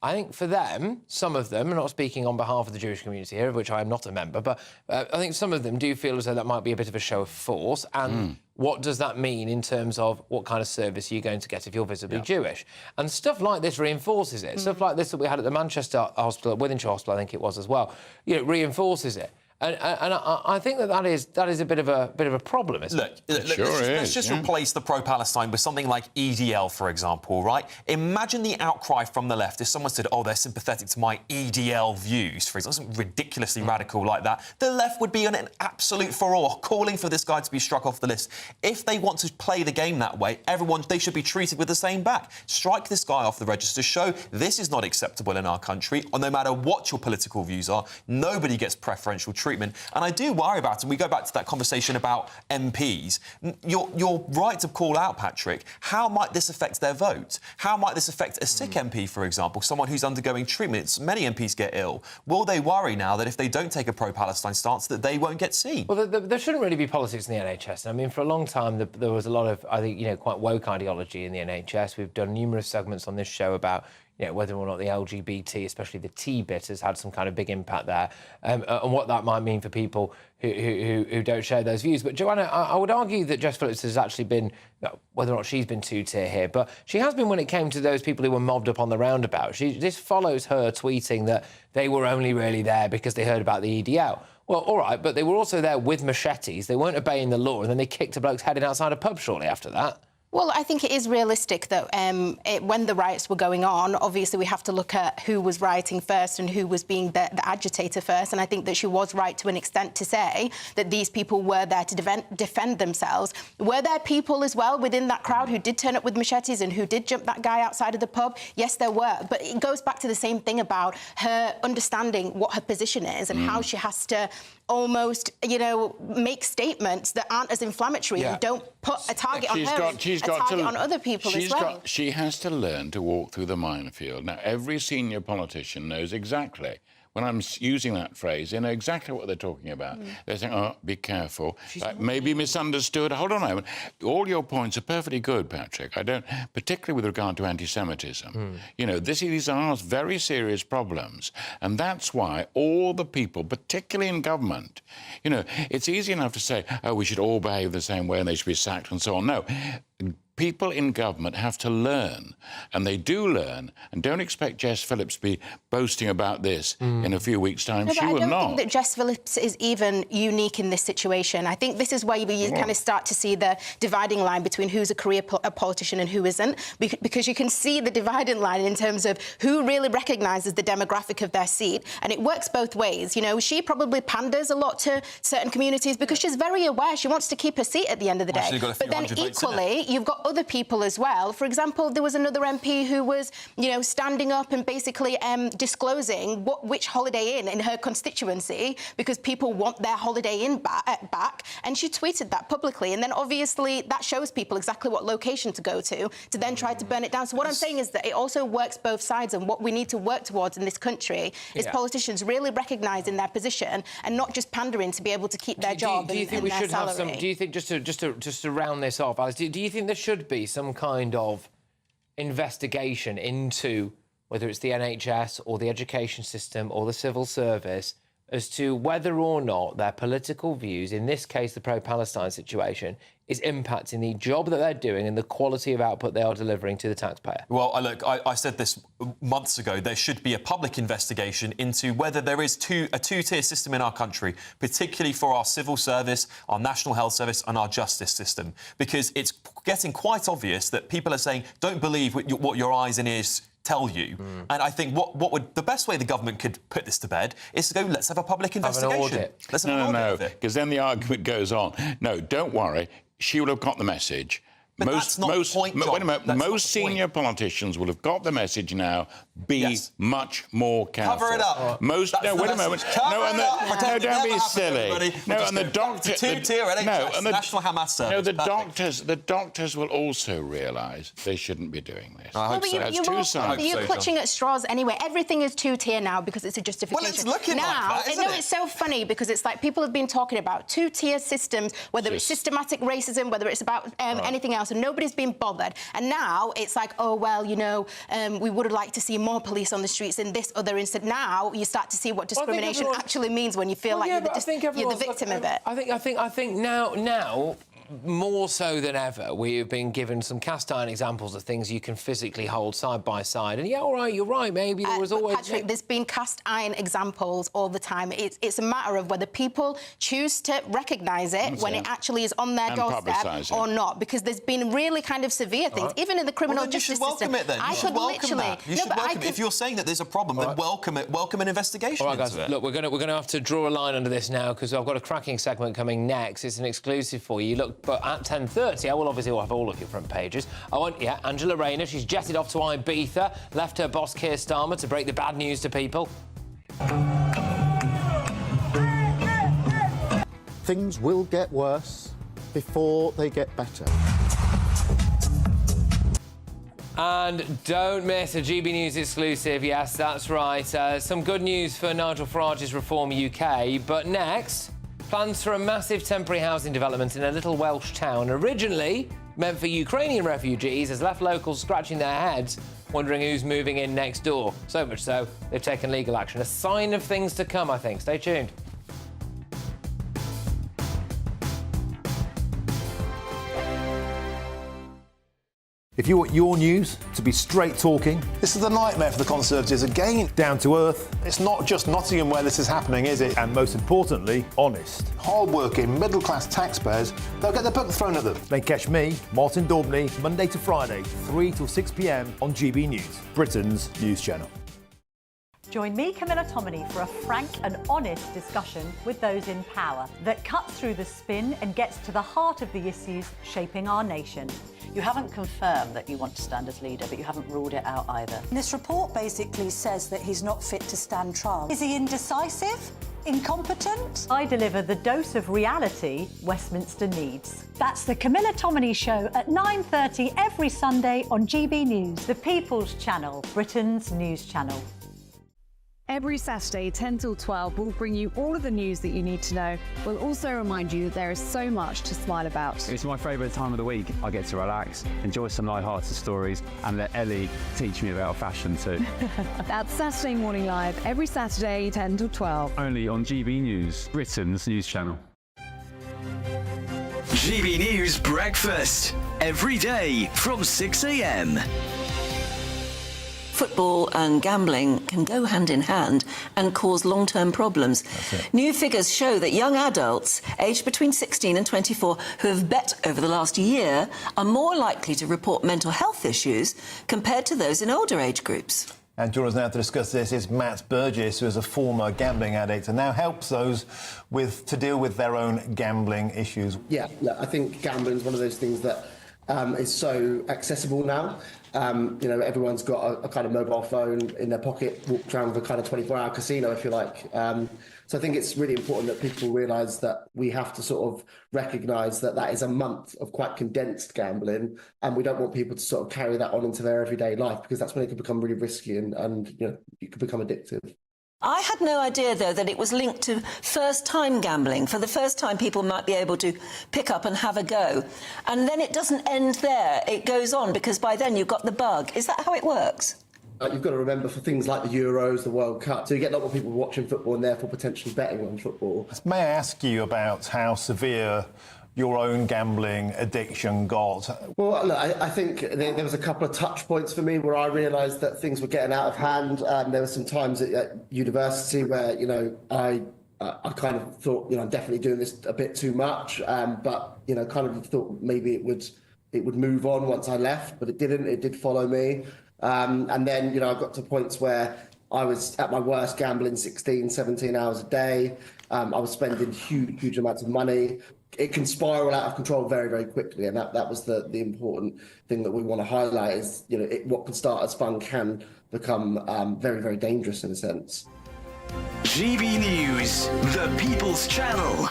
I think for them, some of them, I'm not speaking on behalf of the Jewish community here, of which I am not a member, but I think some of them do feel as though that might be a bit of a show of force. And what does that mean in terms of what kind of service you're going to get if you're visibly Jewish? And stuff like this reinforces it. Stuff like this that we had at the Manchester Hospital, Wythenshawe Hospital, I think it was as well, reinforces it. And I think that is a bit of a problem, isn't it? Let's just replace the pro-Palestine with something like EDL, for example, right? Imagine the outcry from the left if someone said, oh, they're sympathetic to my EDL views, for example, something ridiculously radical like that. The left would be in an absolute furore, calling for this guy to be struck off the list. If they want to play the game that way, they should be treated with the same back. Strike this guy off the register, show this is not acceptable in our country, or no matter what your political views are, nobody gets preferential treatment. And I do worry about it. And we go back to that conversation about MPs. You're right to call out, Patrick. How might this affect their vote? How might this affect a sick MP, for example, someone who's undergoing treatment? Many MPs get ill. Will they worry now that if they don't take a pro-Palestine stance that they won't get seen? Well, there shouldn't really be politics in the NHS. I mean, for a long time, there was a lot of, I think, quite woke ideology in the NHS. We've done numerous segments on this show about whether or not the LGBT, especially the T bit, has had some kind of big impact there, and what that might mean for people who don't share those views. But, Joanna, I would argue that Jess Phillips has actually been, whether or not she's been two-tier here, but she has been when it came to those people who were mobbed up on the roundabout. This follows her tweeting that they were only really there because they heard about the EDL. Well, all right, but they were also there with machetes. They weren't obeying the law, and then they kicked a bloke's head in outside a pub shortly after that. Well, I think it is realistic that when the riots were going on, obviously we have to look at who was rioting first and who was being the agitator first. And I think that she was right to an extent to say that these people were there to defend themselves. Were there people as well within that crowd who did turn up with machetes and who did jump that guy outside of the pub? Yes, there were. But it goes back to the same thing about her understanding what her position is and how she has to almost, you know, make statements that aren't as inflammatory and don't put a target on her, a target on other people as well. She has to learn to walk through the minefield. Now, every senior politician knows exactly. When I'm using that phrase, they know exactly what they're talking about. They're saying, oh, be careful. Maybe misunderstood. Hold on a moment. All your points are perfectly good, Patrick. I don't, particularly with regard to anti-Semitism. You know, these are very serious problems. And that's why all the people, particularly in government, you know, it's easy enough to say, oh, we should all behave the same way and they should be sacked and so on. No. People in government have to learn, and they do learn, and don't expect Jess Phillips to be boasting about this in a few weeks' time. She will not. I don't think that Jess Phillips is even unique in this situation. I think this is where you kind of start to see the dividing line between who's a career politician and who isn't, because you can see the dividing line in terms of who really recognises the demographic of their seat, and it works both ways. You know, she probably panders a lot to certain communities because she's very aware she wants to keep her seat at the end of the day. But then equally, you've got other people as well. For example, there was another MP who was, you know, standing up and basically disclosing which Holiday Inn in her constituency, because people want their Holiday Inn back, and she tweeted that publicly. And then obviously that shows people exactly what location to go to then try to burn it down. So what I'm saying is that it also works both sides, and what we need to work towards in this country is politicians really recognising their position and not just pandering to be able to keep their job do you think and we their should salary. have some? Do you think just to round this off, Alice? Do you think there should be some kind of investigation into whether it's the NHS or the education system or the civil service as to whether or not their political views, in this case the pro-Palestine situation, is impacting the job that they're doing and the quality of output they are delivering to the taxpayer? Well, look, I said this months ago. There should be a public investigation into whether there is a two-tier system in our country, particularly for our civil service, our national health service and our justice system, because it's getting quite obvious that people are saying, don't believe what your eyes and ears tell you. And I think the best way the government could put this to bed is to go, let's have a public investigation. Have an audit. Let's have an audit of it. Because then the argument goes on. No, don't worry. She will have got the message. But that's not the point, John. Wait a minute. Most senior politicians will have got the message now. Be much more careful. Cover it up. Wait a moment. Don't be silly. No, and the doctors. Two-tier NHS, National Hamas Service. No, the doctors will also realise they shouldn't be doing this. I hope so. You're clutching at straws anyway. Everything is two-tier now because it's a justification. Well, it's looking like that, isn't it? It's so funny because it's like people have been talking about two-tier systems, whether it's systematic racism, whether it's about anything else, and nobody's been bothered. And now it's like, oh, well, you know, we would have liked to see more police on the streets in this other incident. Now you start to see what discrimination actually means when you feel like you're the victim of it. I think now more so than ever, we have been given some cast iron examples of things you can physically hold side by side. And yeah, all right, you're right. Maybe there was always. Patrick, there's been cast iron examples all the time. It's a matter of whether people choose to recognise it when it actually is on their doorstep or not. Because there's been really kind of severe things, even in the criminal justice system. You should welcome it then. You should welcome that. You should welcome it. If you're saying that there's a problem, then welcome it. Welcome an investigation. All right, guys. Look, we're going to have to draw a line under this now because I've got a cracking segment coming next. It's an exclusive for you. Look, but at 10:30, I will obviously have all of your front pages. Angela Rayner, she's jetted off to Ibiza, left her boss Keir Starmer to break the bad news to people. Things will get worse before they get better. And don't miss a GB News exclusive. Yes, that's right. Some good news for Nigel Farage's Reform UK. But next, plans for a massive temporary housing development in a little Welsh town, originally meant for Ukrainian refugees, has left locals scratching their heads, wondering who's moving in next door. So much so, they've taken legal action. A sign of things to come, I think. Stay tuned. If you want your news to be straight talking... This is a nightmare for the Conservatives again. Down to earth. It's not just Nottingham where this is happening, is it? And most importantly, honest. Hard-working, middle-class taxpayers, they'll get their book thrown at them. Then catch me, Martin Daubney, Monday to Friday, 3 till 6 p.m. on GB News, Britain's news channel. Join me, Camilla Tominey, for a frank and honest discussion with those in power that cuts through the spin and gets to the heart of the issues shaping our nation. You haven't confirmed that you want to stand as leader, but you haven't ruled it out either. This report basically says that he's not fit to stand trial. Is he indecisive? Incompetent? I deliver the dose of reality Westminster needs. That's the Camilla Tominey Show at 9:30 every Sunday on GB News, the People's Channel, Britain's news channel. Every Saturday, 10 till 12, we'll bring you all of the news that you need to know. We'll also remind you that there is so much to smile about. It's my favourite time of the week. I get to relax, enjoy some light-hearted stories, and let Ellie teach me about fashion too. That's Saturday Morning Live, every Saturday, 10 till 12. Only on GB News, Britain's news channel. GB News Breakfast, every day from 6 a.m. Football and gambling can go hand in hand and cause long-term problems. New figures show that young adults aged between 16 and 24 who have bet over the last year are more likely to report mental health issues compared to those in older age groups. And joining us now to discuss this is Matt Burgess, who is a former gambling addict and now helps those to deal with their own gambling issues. Yeah, look, I think gambling is one of those things that is so accessible now. You know, everyone's got a kind of mobile phone in their pocket, walks around with a kind of 24-hour casino, if you like. So I think it's really important that people realise that we have to sort of recognise that that is a month of quite condensed gambling, and we don't want people to sort of carry that on into their everyday life, because that's when it can become really risky and you know, it can become addictive. I had no idea, though, that it was linked to first-time gambling. For the first time, people might be able to pick up and have a go. And then it doesn't end there. It goes on, because by then you've got the bug. Is that how it works? You've got to remember, for things like the Euros, the World Cup, so you get a lot more people watching football and therefore potentially betting on football. May I ask you about how severe your own gambling addiction got? Well, look, I think there was a couple of touch points for me where I realised that things were getting out of hand. There were some times at university where, you know, I kind of thought, you know, I'm definitely doing this a bit too much, but, you know, kind of thought maybe it would move on once I left, but it didn't. It did follow me. And then, you know, I got to points where I was at my worst gambling 16, 17 hours a day. I was spending huge amounts of money. It can spiral out of control very, very quickly, and that was the important thing that we want to highlight is, you know, what can start as fun can become very, very dangerous in a sense. GB News, the People's Channel.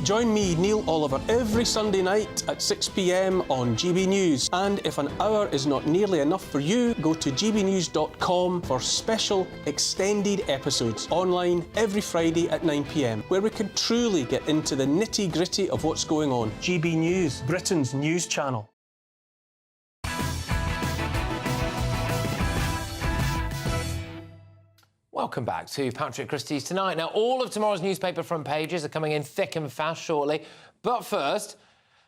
Join me, Neil Oliver, every Sunday night at 6 p.m. on GB News. And if an hour is not nearly enough for you, go to gbnews.com for special extended episodes online every Friday at 9 p.m, where we can truly get into the nitty-gritty of what's going on. GB News, Britain's news channel. Welcome back to Patrick Christys Tonight. Now, all of tomorrow's newspaper front pages are coming in thick and fast shortly. But first,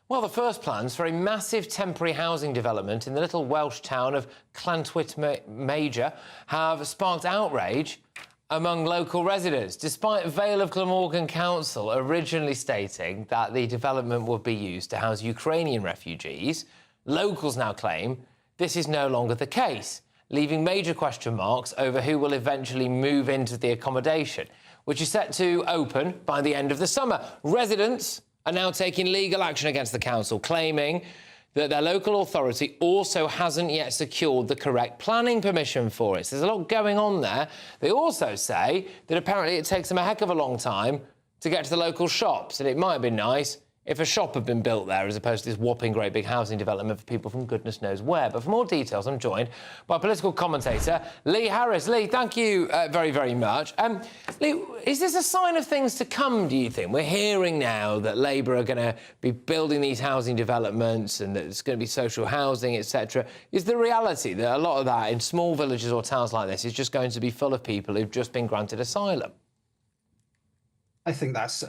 well, the first plans for a massive temporary housing development in the little Welsh town of Llantwit Major have sparked outrage among local residents, despite Vale of Glamorgan Council originally stating that the development would be used to house Ukrainian refugees. Locals now claim this is no longer the case, leaving major question marks over who will eventually move into the accommodation, which is set to open by the end of the summer. Residents are now taking legal action against the council, claiming that their local authority also hasn't yet secured the correct planning permission for it. So there's a lot going on there. They also say that apparently it takes them a heck of a long time to get to the local shops, and it might have been nice if a shop had been built there as opposed to this whopping great big housing development for people from goodness knows where. But for more details, I'm joined by political commentator Lee Harris. Lee, thank you very, very much. Lee, is this a sign of things to come, do you think? We're hearing now that Labour are going to be building these housing developments and that it's going to be social housing, etc. Is the reality that a lot of that in small villages or towns like this is just going to be full of people who've just been granted asylum? I think that's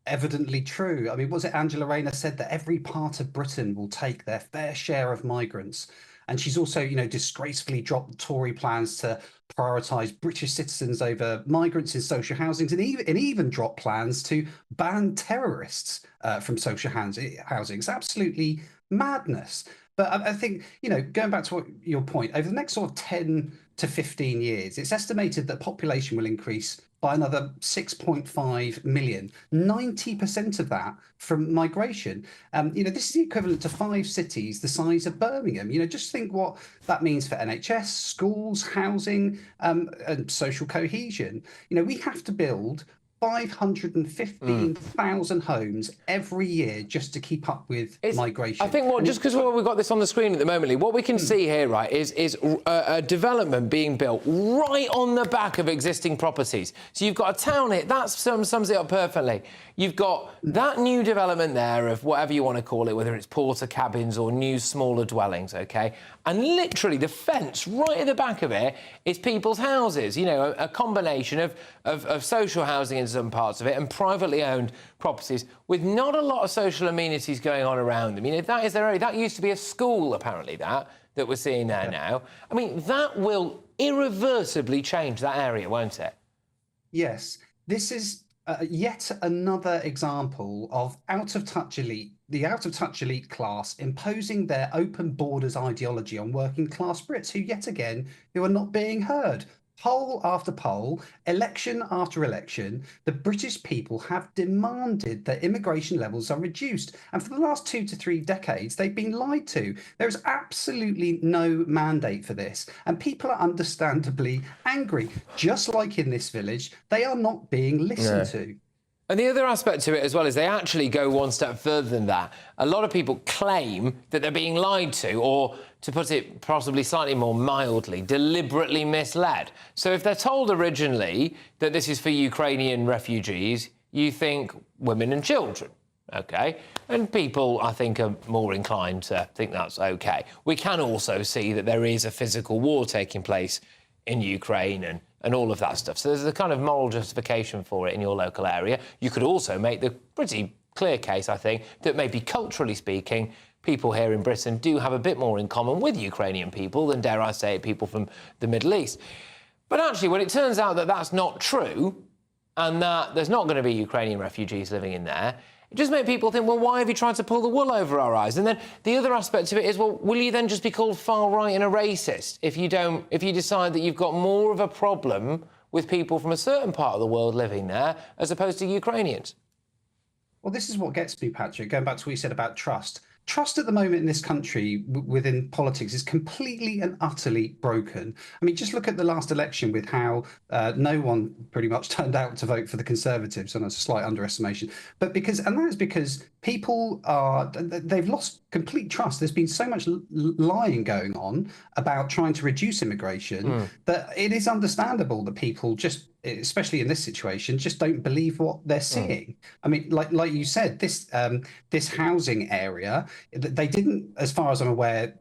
evidently true. I mean, was it Angela Rayner said that every part of Britain will take their fair share of migrants? And she's also, you know, disgracefully dropped the Tory plans to prioritise British citizens over migrants in social housing, and even dropped plans to ban terrorists from social housing. It's absolutely madness. But I think, you know, going back to your point, over the next sort of 10 to 15 years, it's estimated that population will increase by another 6.5 million, 90% of that from migration. You know, this is the equivalent to 5 cities the size of Birmingham. You know, just think what that means for NHS, schools, housing, and social cohesion. You know, we have to build 515,000 homes every year just to keep up with migration. I think just because we've got this on the screen at the moment, Lee, what we can see here, right, is a development being built right on the back of existing properties. So you've got a town here, that sums it up perfectly. You've got that new development there of whatever you want to call it, whether it's porter cabins or new smaller dwellings, OK? And literally the fence right at the back of it is people's houses, you know, a combination of social housing in some parts of it and privately owned properties with not a lot of social amenities going on around them. You know, that is their area. That used to be a school, apparently, that we're seeing there now. I mean, that will irreversibly change that area, won't it? Yes. This is yet another example of the out-of-touch elite class imposing their open borders ideology on working class Brits who are not being heard. Poll after poll, election after election, the British people have demanded that immigration levels are reduced. And for the last 2 to 3 decades, they've been lied to. There is absolutely no mandate for this. And people are understandably angry. Just like in this village, they are not being listened to. And the other aspect to it as well is they actually go one step further than that. A lot of people claim that they're being lied to, or, to put it possibly slightly more mildly, deliberately misled. So if they're told originally that this is for Ukrainian refugees, you think women and children, OK? And people, I think, are more inclined to think that's OK. We can also see that there is a physical war taking place in Ukraine and all of that stuff. So there's a kind of moral justification for it in your local area. You could also make the pretty clear case, I think, that maybe culturally speaking, people here in Britain do have a bit more in common with Ukrainian people than, dare I say it, people from the Middle East. But actually, when it turns out that that's not true and that there's not going to be Ukrainian refugees living in there, it just makes people think, well, why have you tried to pull the wool over our eyes? And then the other aspect of it is, well, will you then just be called far right and a racist if you decide that you've got more of a problem with people from a certain part of the world living there as opposed to Ukrainians? Well, this is what gets me, Patrick, going back to what you said about trust. Trust at the moment in this country within politics is completely and utterly broken. I mean, just look at the last election with how no one pretty much turned out to vote for the Conservatives, and that's a slight underestimation. But that is because people they've lost complete trust. There's been so much lying going on about trying to reduce immigration that it is understandable that people just, especially in this situation, just don't believe what they're seeing. I mean, like you said, this housing area, they didn't, as far as I'm aware,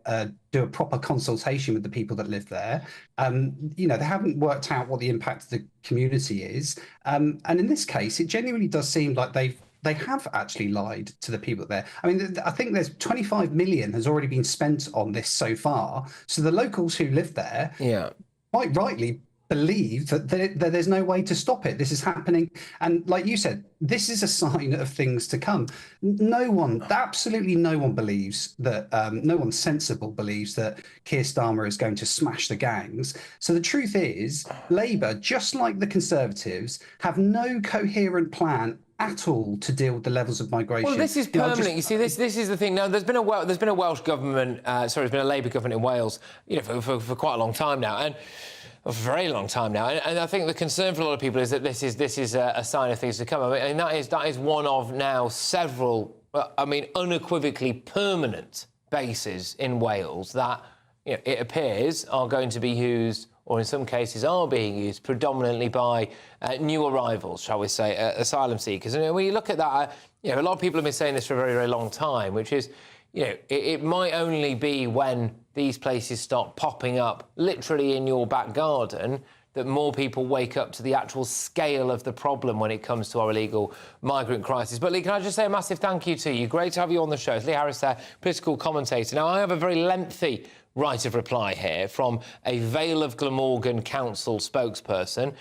do a proper consultation with the people that live there. You know, they haven't worked out what the impact of the community is. And in this case, it genuinely does seem like they have actually lied to the people there. I mean, I think there's 25 million has already been spent on this so far. So the locals who live there quite rightly believe that there's no way to stop it. This is happening. And like you said, this is a sign of things to come. Absolutely no one believes that, no one sensible believes that Keir Starmer is going to smash the gangs. So the truth is, Labour, just like the Conservatives, have no coherent plan at all to deal with the levels of migration. Well, this is permanent. You see, this is the thing. Now, there's been a Welsh government. There's been a Labour government in Wales, you know, for quite a long time now, and a very long time now. And I think the concern for a lot of people is that this is a sign of things to come. I mean, that is one of now several, I mean, unequivocally permanent bases in Wales that, you know, it appears are going to be used, or in some cases are being used, predominantly by new arrivals, shall we say, asylum seekers. And when you look at that, you know, a lot of people have been saying this for a very, very long time, which is, you know, it might only be when these places start popping up literally in your back garden, that more people wake up to the actual scale of the problem when it comes to our illegal migrant crisis. But, Lee, can I just say a massive thank you to you? Great to have you on the show. It's Lee Harris there, political commentator. Now, I have a very lengthy right of reply here from a Vale of Glamorgan Council spokesperson.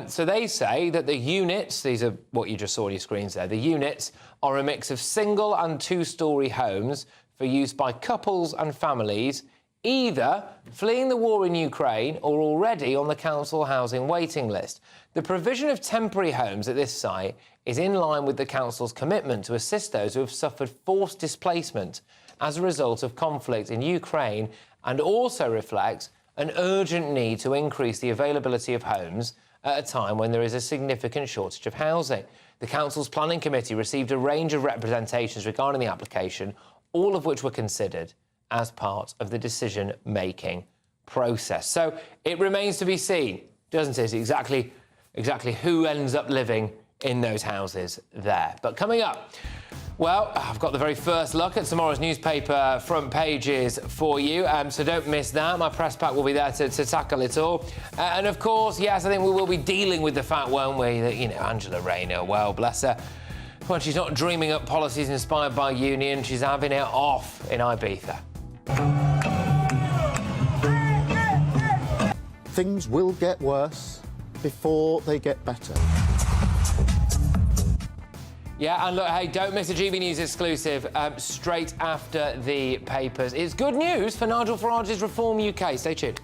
So they say that the units, these are what you just saw on your screens there, the units are a mix of single and two-storey homes for use by couples and families either fleeing the war in Ukraine or already on the council housing waiting list. The provision of temporary homes at this site is in line with the council's commitment to assist those who have suffered forced displacement as a result of conflict in Ukraine, and also reflects an urgent need to increase the availability of homes at a time when there is a significant shortage of housing. The council's planning committee received a range of representations regarding the application, all of which were considered as part of the decision-making process. So it remains to be seen, doesn't it, exactly who ends up living in those houses there. But coming up, well, I've got the very first look at tomorrow's newspaper front pages for you, so don't miss that. My press pack will be there to tackle it all. And, of course, yes, I think we will be dealing with the fact, won't we, that, you know, Angela Rayner, well, bless her, well, she's not dreaming up policies inspired by union, she's having it off in Ibiza. Things will get worse before they get better. Yeah, and look, hey, don't miss a GB News exclusive straight after the papers. It's good news for Nigel Farage's Reform UK. Stay tuned.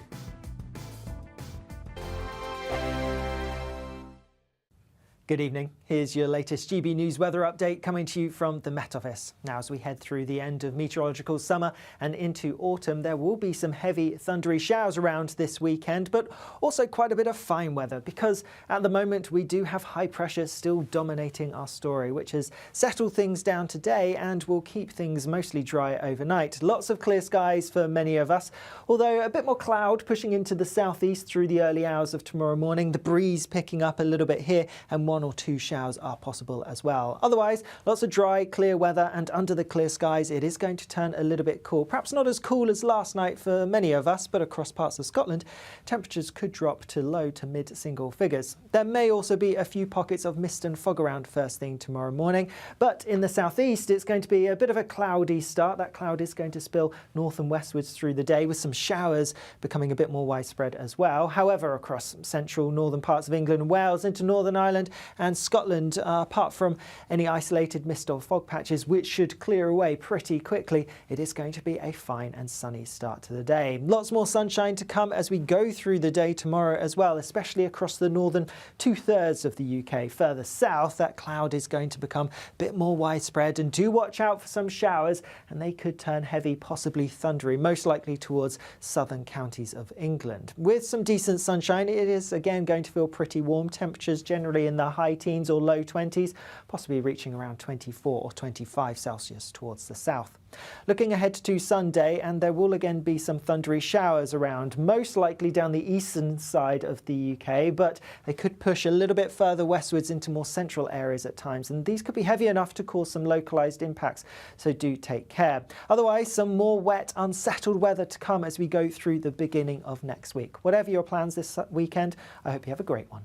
Good evening. Here's your latest GB News weather update coming to you from the Met Office. Now, as we head through the end of meteorological summer and into autumn, there will be some heavy thundery showers around this weekend, but also quite a bit of fine weather, because at the moment we do have high pressure still dominating our story, which has settled things down today and will keep things mostly dry overnight. Lots of clear skies for many of us, although a bit more cloud pushing into the southeast through the early hours of tomorrow morning. The breeze picking up a little bit here, and one or two showers are possible as well. Otherwise, lots of dry, clear weather, and under the clear skies, it is going to turn a little bit cool. Perhaps not as cool as last night for many of us, but across parts of Scotland, temperatures could drop to low to mid-single figures. There may also be a few pockets of mist and fog around first thing tomorrow morning, but in the southeast, it's going to be a bit of a cloudy start. That cloud is going to spill north and westwards through the day, with some showers becoming a bit more widespread as well. However, across central northern parts of England and Wales into Northern Ireland and Scotland, apart from any isolated mist or fog patches, which should clear away pretty quickly, it is going to be a fine and sunny start to the day. Lots more sunshine to come as we go through the day tomorrow as well, especially across the northern two-thirds of the UK. Further south, that cloud is going to become a bit more widespread, and do watch out for some showers, and they could turn heavy, possibly thundery, most likely towards southern counties of England. With some decent sunshine, it is again going to feel pretty warm. Temperatures generally in the high teens or low 20s, possibly reaching around 24 or 25 Celsius towards the south. Looking ahead to Sunday, and there will again be some thundery showers around, most likely down the eastern side of the UK, but they could push a little bit further westwards into more central areas at times, and these could be heavy enough to cause some localised impacts, so do take care. Otherwise, some more wet, unsettled weather to come as we go through the beginning of next week. Whatever your plans this weekend, I hope you have a great one.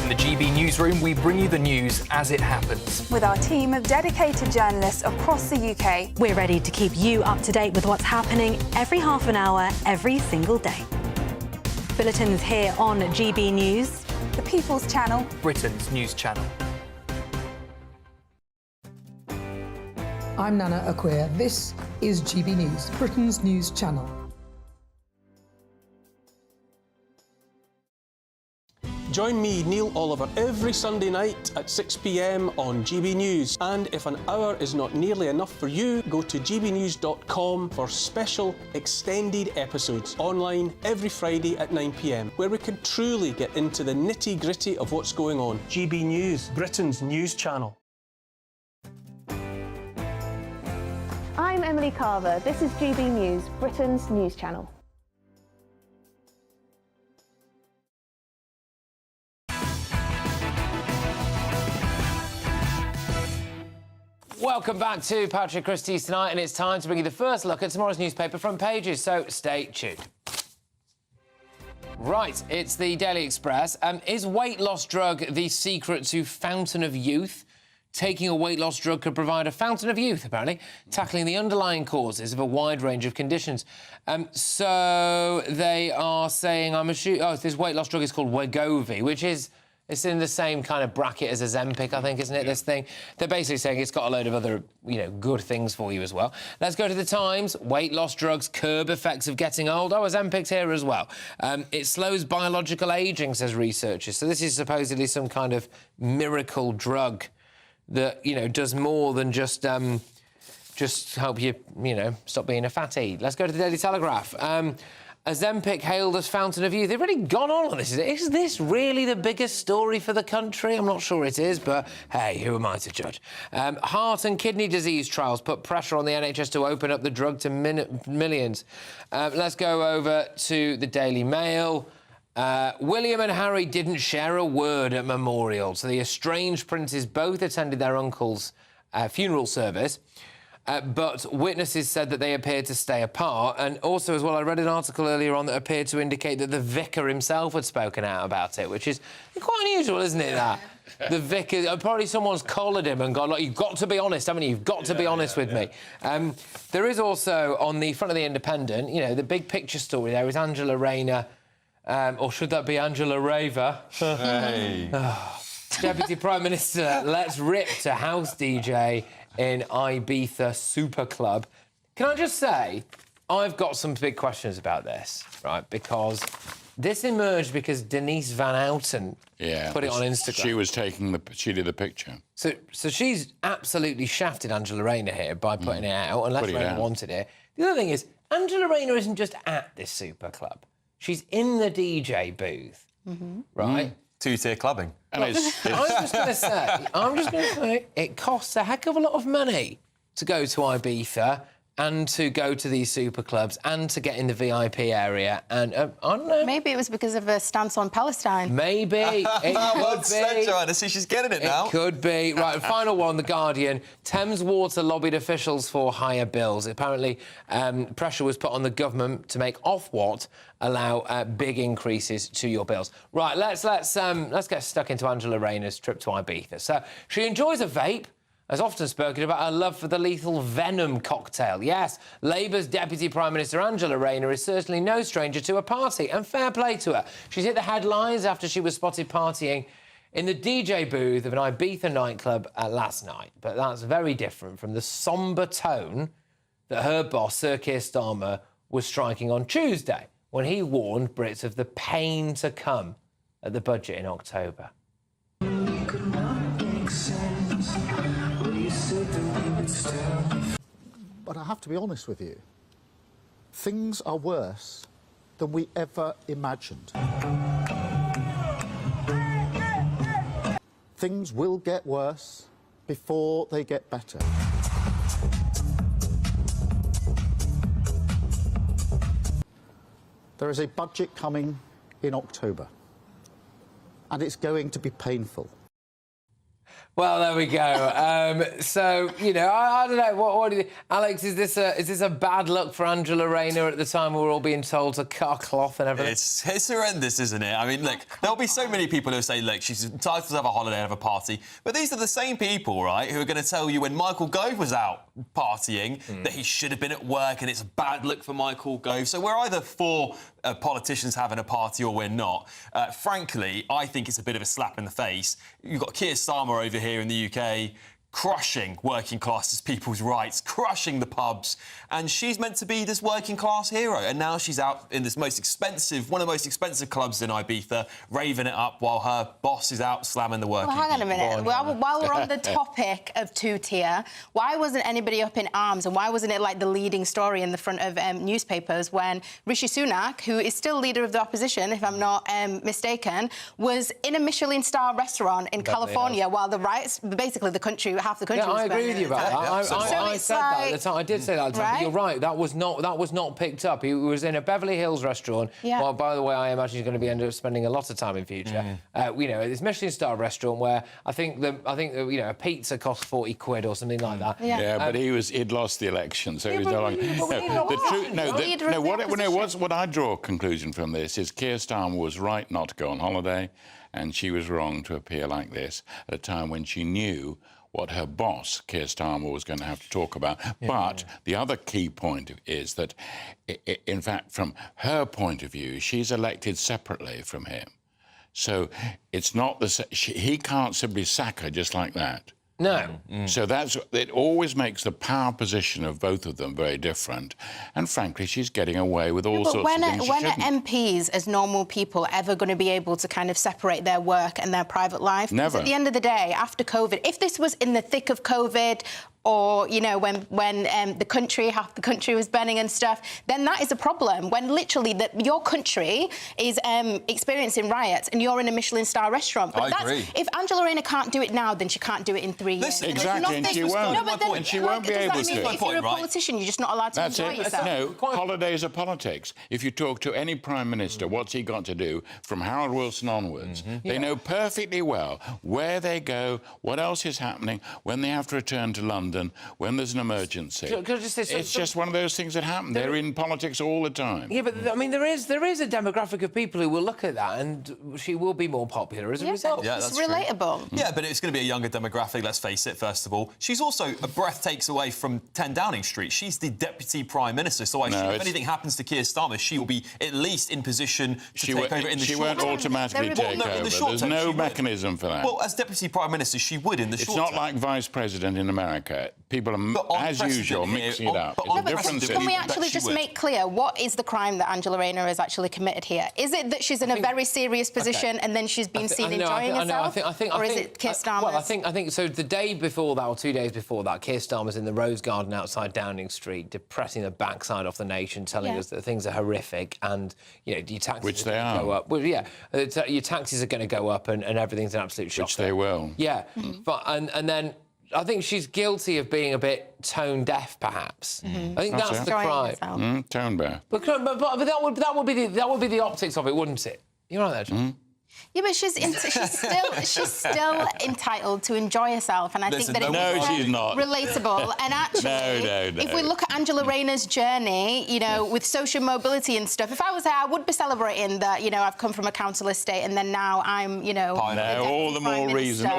In the GB Newsroom, we bring you the news as it happens. With our team of dedicated journalists across the UK. We're ready to keep you up to date with what's happening every half an hour, every single day. Bulletins here on GB News, the People's Channel, Britain's news channel. I'm Nana Acquia. This is GB News, Britain's news channel. Join me, Neil Oliver, every Sunday night at 6 p.m. on GB News. And if an hour is not nearly enough for you, go to gbnews.com for special extended episodes online every Friday at 9 p.m, where we can truly get into the nitty-gritty of what's going on. GB News, Britain's news channel. I'm Emily Carver. This is GB News, Britain's news channel. Welcome back to Patrick Christys tonight, and it's time to bring you the first look at tomorrow's newspaper front pages, so stay tuned. Right, it's the Daily Express. Is weight loss drug the secret to fountain of youth? Taking a weight loss drug could provide a fountain of youth, apparently, tackling the underlying causes of a wide range of conditions. So they are saying, this weight loss drug is called Wegovy, which is... It's in the same kind of bracket as Ozempic, I think, isn't it, this thing? They're basically saying it's got a load of other, good things for you as well. Let's go to the Times. Weight loss drugs curb effects of getting old. Oh, Ozempic's here as well. It slows biological ageing, says researchers. So this is supposedly some kind of miracle drug that, does more than just help you, stop being a fatty. Let's go to the Daily Telegraph. Ozempic hailed as fountain of youth. They've really gone on this. Is this really the biggest story for the country? I'm not sure it is, but hey, who am I to judge? Heart and kidney disease trials put pressure on the NHS to open up the drug to millions. Let's go over to the Daily Mail. William and Harry didn't share a word at memorial, so the estranged princes both attended their uncle's funeral service. But witnesses said that they appeared to stay apart. And also, as well, I read an article earlier on that appeared to indicate that the vicar himself had spoken out about it, which is quite unusual, isn't it, that? The vicar... Probably someone's collared him and gone, look, you've got to be honest, haven't you? You've got to be honest with me. There is also, on the front of the Independent, the big picture story there is Angela Rayner, or should that be Angela Raver? Hey. Deputy Prime Minister lets rip to house DJ in Ibiza Super Club. Can I just say, I've got some big questions about this, right? Because this emerged because Denise Van Outen put it on Instagram. She did the picture. So she's absolutely shafted Angela Rayner here by putting it out, unless Rayner wanted it. The other thing is, Angela Rayner isn't just at this Super Club. She's in the DJ booth, right? Two-tier clubbing. And I'm just going to say, it costs a heck of a lot of money to go to Ibiza and to go to these super clubs and to get in the VIP area. And I don't know. Maybe it was because of a stance on Palestine. Maybe. It could be. Joanna, see, she's getting it now. It could be. Right, final one, The Guardian. Thames Water lobbied officials for higher bills. Apparently, pressure was put on the government to make Ofwat allow big increases to your bills. Right, let's get stuck into Angela Rayner's trip to Ibiza. So she enjoys a vape, has often spoken about her love for the lethal Venom cocktail. Yes, Labour's Deputy Prime Minister Angela Rayner is certainly no stranger to a party, and fair play to her. She's hit the headlines after she was spotted partying in the DJ booth of an Ibiza nightclub last night. But that's very different from the sombre tone that her boss, Sir Keir Starmer, was striking on Tuesday, when he warned Brits of the pain to come at the budget in October. But I have to be honest with you, things are worse than we ever imagined. Things will get worse before they get better. There is a budget coming in October, and it's going to be painful. Well, there we go. So, I don't know. What do you think? Alex, is this a bad look for Angela Rayner at the time we're all being told to cut a cloth and everything? It's horrendous, isn't it? I mean, look, there'll be so many people who say, look, she's entitled to have a holiday and have a party. But these are the same people, right, who are going to tell you when Michael Gove was out partying that he should have been at work and it's a bad look for Michael Gove. So we're either for politicians having a party or we're not. Frankly, I think it's a bit of a slap in the face. You've got Keir Starmer over here in the UK crushing working class people's rights, crushing the pubs, and she's meant to be this working class hero, and now she's out in this one of the most expensive clubs in Ibiza, raving it up while her boss is out slamming the working Well, hang on a minute. While we're on the topic of two-tier, why wasn't anybody up in arms and why wasn't it like the leading story in the front of newspapers when Rishi Sunak, who is still leader of the opposition, if I'm not mistaken, was in a Michelin star restaurant in California while the riots, basically the country half the country. Yeah, I agree with you about that. I said that at the time. I did say that at the time. Right? But you're right. That was not picked up. He was in a Beverly Hills restaurant. Yeah. Well, by the way, I imagine he's going to be end up spending a lot of time in future. You know, this Michelin-star restaurant where I think you know, a pizza costs 40 quid or something like that. Yeah, but he'd lost the election, so he was no longer. What I draw a conclusion from this is Keir Starmer was right not to go on holiday, and she was wrong to appear like this at a time when she knew what her boss, Keir Starmer, was going to have to talk about. But the other key point is that, in fact, from her point of view, she's elected separately from him. So it's not he can't simply sack her just like that. No. So it always makes the power position of both of them very different. And frankly, she's getting away with all sorts of things. When are MPs, as normal people, ever going to be able to kind of separate their work and their private life? Never. Because at the end of the day, after COVID, if this was in the thick of COVID, or, you know, when half the country was burning and stuff, then that is a problem. When literally your country is experiencing riots and you're in a Michelin-star restaurant. But I agree. If Angela Rayner can't do it now, then she can't do it in 3 years. Exactly, and she won't. No, but then, and she won't be able to. If you're a politician, you're just not allowed to enjoy yourself. No, holidays are politics. If you talk to any Prime Minister, what's he got to do from Harold Wilson onwards? They know perfectly well where they go, what else is happening, when they have to return to London, when there's an emergency. It's just one of those things that happen. They're in politics all the time. Yeah, but I mean, there is a demographic of people who will look at that, and she will be more popular as a result. Yeah, it's relatable. Yeah, but it's going to be a younger demographic, let's face it, first of all. She's also a breath takes away from 10 Downing Street. She's the Deputy Prime Minister, so I assume if anything happens to Keir Starmer, she will be at least in position to take over in the short term. She won't automatically take over. There's no mechanism for that. Well, as Deputy Prime Minister, she would in the short term. It's not like Vice President in America. People are, as usual, mixing it up. Can we actually just make clear what is the crime that Angela Rayner has actually committed here? Is it that she's in a very serious position and then she's been seen enjoying herself? Or is it Keir Starmer? Well, I think so. The day before that, or 2 days before that, Keir Starmer's in the Rose Garden outside Downing Street, depressing the backside off the nation, telling us that things are horrific and, you know, your taxes are going to go up. Well, yeah, your taxes are going to go up and everything's an absolute shock. Which they will. Yeah, but and then I think she's guilty of being a bit tone deaf, perhaps. I think that's the crime. Tone deaf. But that would be the optics of it, wouldn't it? You're right there, John. Yeah, but she's still entitled to enjoy herself, and I think that she's not relatable. And actually, if we look at Angela Rayner's journey, you know, with social mobility and stuff, if I was there, I would be celebrating that. You know, I've come from a council estate, and then now I'm, you know, all the more reason to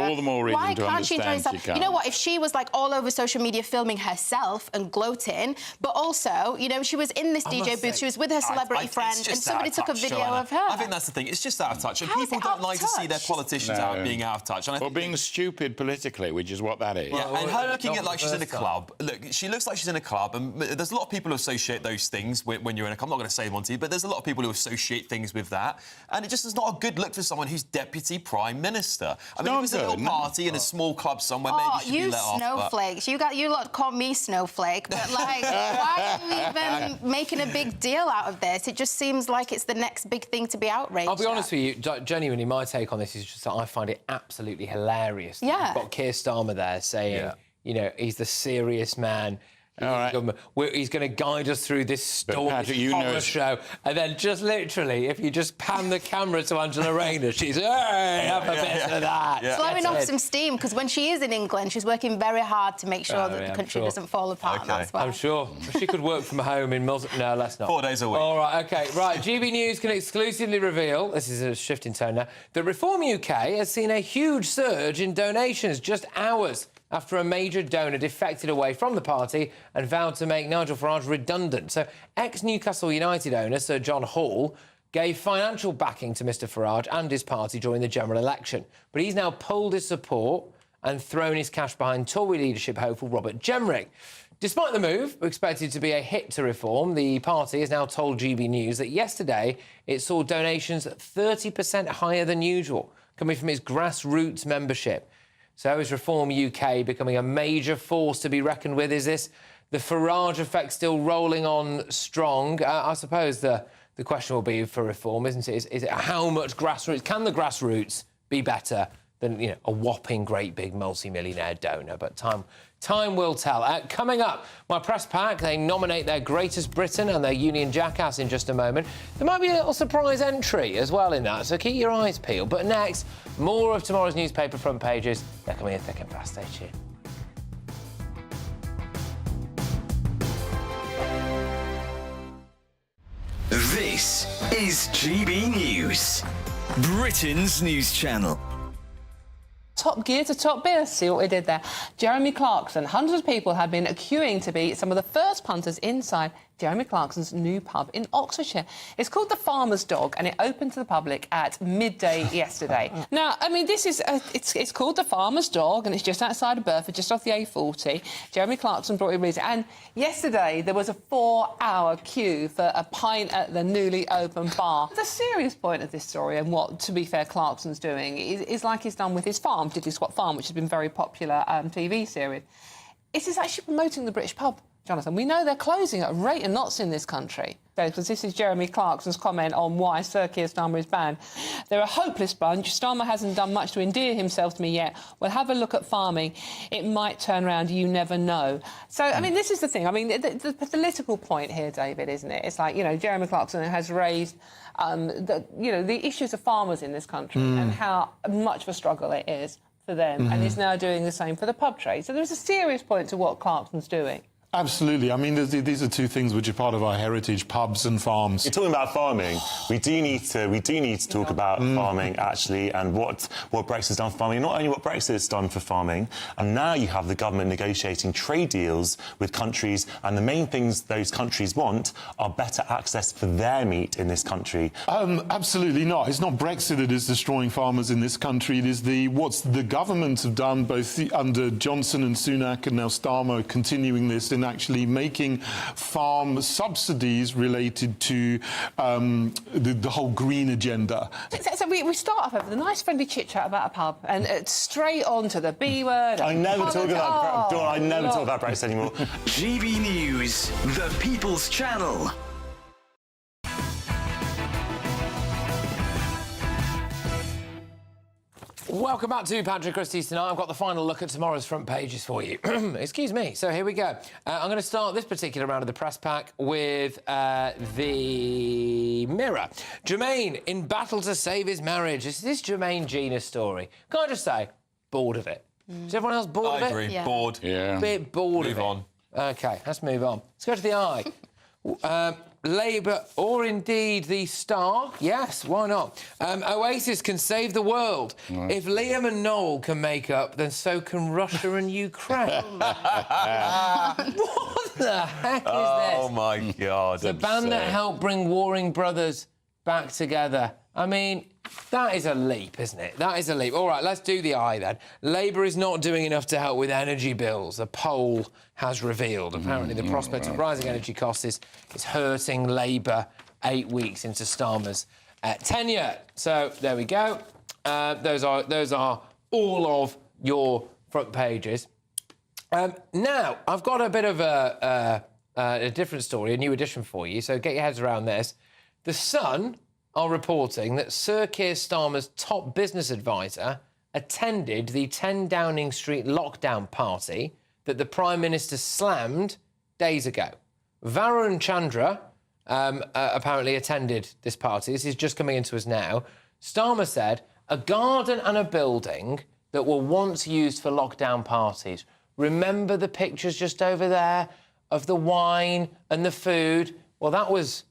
Why can't she enjoy understand herself? You know what? If she was like all over social media filming herself and gloating, but also, you know, she was in this DJ booth, she was with her celebrity friend, and somebody took a video of her. I think that's the thing. It's just out of touch. People don't like to see their politicians being out of touch. And or being stupid politically, which is what that is. Yeah, and her looking at like she's in a club. Look, she looks like she's in a club, and there's a lot of people who associate those things when you're in a club. I'm not going to say them on TV, but there's a lot of people who associate things with that. And it just is not a good look for someone who's Deputy Prime Minister. I mean, if it was a little party in a small club somewhere, maybe she'd be let off. Snowflakes. You lot call me snowflake, but like, why are you even making a big deal out of this? It just seems like it's the next big thing to be outraged. I'll be honest with you, genuinely, my take on this is just that I find it absolutely hilarious. Yeah. You've got Keir Starmer there saying, you know, he's the serious man. All right. He's going to guide us through this stormy horror show. And then just literally, if you just pan the camera to Angela Rayner, she's, hey, have a bit of that. Slowing off some steam, because when she is in England, she's working very hard to make sure that the country doesn't fall apart. And that's why. I'm sure. She could work from home in Milton. No, let's not. 4 days a week. All right, OK. Right, GB News can exclusively reveal, this is a shift in tone now, that Reform UK has seen a huge surge in donations just hours after a major donor defected away from the party and vowed to make Nigel Farage redundant. So, ex-Newcastle United owner Sir John Hall gave financial backing to Mr Farage and his party during the general election. But he's now pulled his support and thrown his cash behind Tory leadership hopeful Robert Jenrick. Despite the move, expected to be a hit to Reform, the party has now told GB News that yesterday it saw donations 30% higher than usual, coming from its grassroots membership. So is Reform UK becoming a major force to be reckoned with? Is this the Farage effect still rolling on strong? I suppose the question will be for Reform, isn't it? Is it how much grassroots? Can the grassroots be better than a whopping great big multi-millionaire donor. But time will tell. Coming up, my press pack, they nominate their greatest Briton and their Union jackass in just a moment. There might be a little surprise entry as well in that, so keep your eyes peeled. But next, more of tomorrow's newspaper front pages. They're coming in thick and fast. Stay tuned. This is GB News, Britain's news channel. Top gear to top beer. See what we did there. Jeremy Clarkson. Hundreds of people had been queuing to be some of the first punters inside Jeremy Clarkson's new pub in Oxfordshire. It's called the Farmer's Dog, and it opened to the public at midday yesterday. Now, I mean, this is it's called the Farmer's Dog, and it's just outside of Burford, just off the A40. Jeremy Clarkson brought it with him, and yesterday there was a 4-hour queue for a pint at the newly opened bar. The serious point of this story, and what, to be fair, Clarkson's doing, is like he's done with his farm, Diddley Squat Farm, which has been a very popular TV series. It is actually promoting the British pub. Jonathan, we know they're closing at a rate of knots in this country. Because this is Jeremy Clarkson's comment on why Sir Keir Starmer is banned. They're a hopeless bunch. Starmer hasn't done much to endear himself to me yet. Well, have a look at farming. It might turn around. You never know. So, I mean, this is the thing. I mean, the political point here, David, isn't it? It's like, Jeremy Clarkson has raised, the issues of farmers in this country and how much of a struggle it is for them. And he's now doing the same for the pub trade. So there's a serious point to what Clarkson's doing. Absolutely. I mean, these are two things which are part of our heritage: pubs and farms. You're talking about farming. We do need to talk about farming actually, and what Brexit's done for farming. Not only what Brexit's done for farming, and now you have the government negotiating trade deals with countries, and the main things those countries want are better access for their meat in this country. Absolutely not. It's not Brexit that is destroying farmers in this country. It is what the government have done, both under Johnson and Sunak, and now Starmer continuing this in actually making farm subsidies related to the whole green agenda. So we start off with a nice friendly chit-chat about a pub and straight on to the B word. I never talk about Brexit anymore. GB News, the People's Channel. Welcome back to Patrick Christys tonight. I've got the final look at tomorrow's front pages for you. Excuse me. So here we go. I'm going to start this particular round of the press pack with the Mirror. Jermaine in battle to save his marriage. This is Jermaine Gina's story. Can I just say, bored of it? Is everyone else bored of it? I agree. Yeah. Bored. Yeah. Bit bored of it. Move on. OK, let's move on. Let's go to the Eye. Labour, or indeed the Star, yes, why not? Oasis can save the world. Right. If Liam and Noel can make up, then so can Russia and Ukraine. What the heck is this? Oh, my God. The band that helped bring warring brothers back together. I mean, that is a leap, isn't it? That is a leap. All right, let's do the Eye then. Labour is not doing enough to help with energy bills, a poll has revealed. Apparently the prospect of rising energy costs is hurting Labour 8 weeks into Starmer's tenure. So there we go. Those are all of your front pages. Now, I've got a bit of a different story, a new edition for you, so get your heads around this. The Sun are reporting that Sir Keir Starmer's top business advisor attended the 10 Downing Street lockdown party that the Prime Minister slammed days ago. Varun Chandra apparently attended this party. This is just coming into us now. Starmer said, a garden and a building that were once used for lockdown parties. Remember the pictures just over there of the wine and the food? Well, that was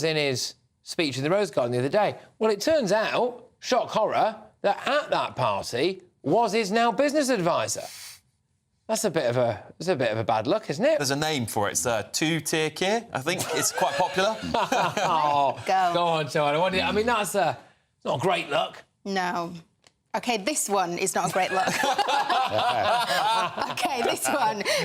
in his speech in the Rose Garden the other day. Well, it turns out, shock horror, that at that party was his now business advisor. That's a bit of a bad look, isn't it? There's a name for it. It's two-tier Keir, I think. It's quite popular. Go on, Joanna. I mean, that's not a great look. No. OK, this one is not a great look. OK,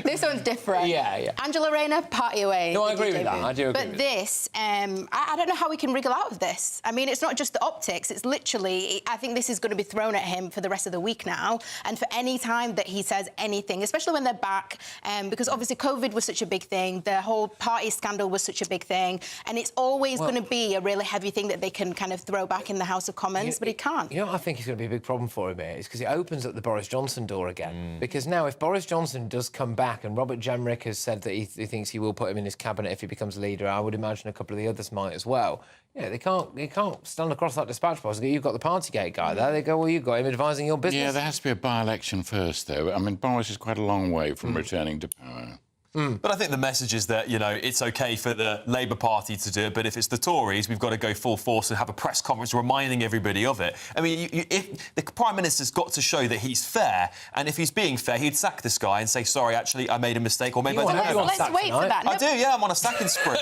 this one's different. Yeah. Angela Rayner, party away. No, I agree with that. I do agree with But this, I don't know how we can wriggle out of this. I mean, it's not just the optics. It's literally, I think this is going to be thrown at him for the rest of the week now. And for any time that he says anything, especially when they're back, because obviously COVID was such a big thing. The whole party scandal was such a big thing. And it's always going to be a really heavy thing that they can kind of throw back in the House of Commons, but he can't. You know what I think is going to be a big problem problem for him here is because it opens up the Boris Johnson door again. Because now, if Boris Johnson does come back, and Robert Jenrick has said that he thinks he will put him in his cabinet if he becomes leader, I would imagine a couple of the others might as well. Yeah, they can't stand across that dispatch box and go, you've got the Partygate guy there. They go, well, you've got him advising your business. Yeah, there has to be a by-election first, though. I mean, Boris is quite a long way from returning to power. But I think the message is that, you know, it's OK for the Labour Party to do it, but if it's the Tories, we've got to go full force and have a press conference reminding everybody of it. I mean, if the Prime Minister's got to show that he's fair, and if he's being fair, he'd sack this guy and say, sorry, actually, I made a mistake, or maybe I didn't know. Let's wait for that. I do, yeah, I'm on a sacking spree.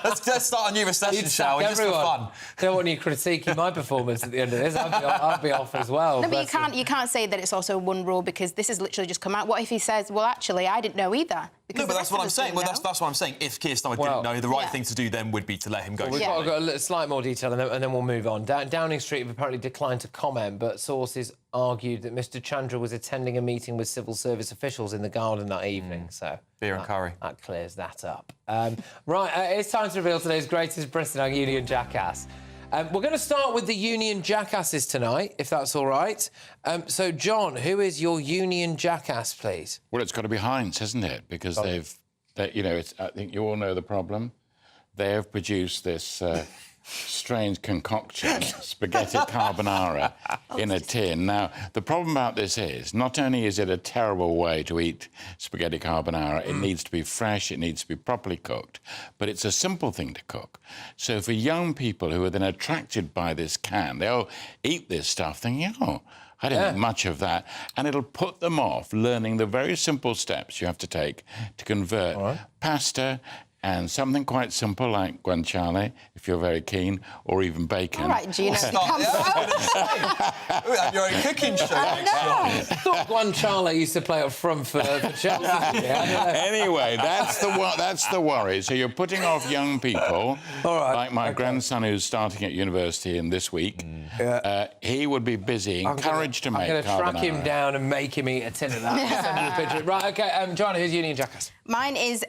let's start a new recession, shall we, just for fun. Don't want you critiquing my performance at the end of this. I'd be off as well. No, but you can't say that it's also one rule, because this has literally just come out. What if he says, well, actually, I didn't know either? No, but that's what I'm saying. Well, that's what I'm saying. If Keir Starmer didn't know, the right thing to do then would be to let him go. We've got to go a slight more detail, and then we'll move on. Downing Street have apparently declined to comment, but sources argued that Mr Chandra was attending a meeting with civil service officials in the garden that evening. So beer and curry. That clears that up. Right, it's time to reveal today's greatest Britain and Union jackass. We're going to start with the Union jackasses tonight, if that's all right. So, John, who is your Union jackass, please? Well, it's got to be Heinz, hasn't it? Because I think you all know the problem. They have produced this strange concoction, spaghetti carbonara, in a tin. Now, the problem about this is, not only is it a terrible way to eat spaghetti carbonara, it needs to be fresh, it needs to be properly cooked, but it's a simple thing to cook. So for young people who are then attracted by this can, they'll eat this stuff thinking, oh, I don't think much of that. And it'll put them off learning the very simple steps you have to take to convert pasta and something quite simple like guanciale, if you're very keen, or even bacon. All right, Gina. We have your own cooking show next year. I thought guanciale used to play up front for Chelsea. Anyway, that's the worry. So you're putting off young people, like my grandson who's starting at university in this week. He would be busy, encouraged to make carbonara. I'm going to track him down and make him eat a tin of that. Send you a picture. Right, OK, John, who's Union jackass? Mine is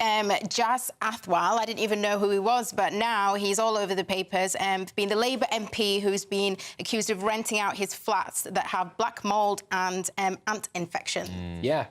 Jas Athwal. I didn't even know who he was, but now he's all over the papers, being the Labour MP who's been accused of renting out his flats that have black mould and ant infection. Yeah.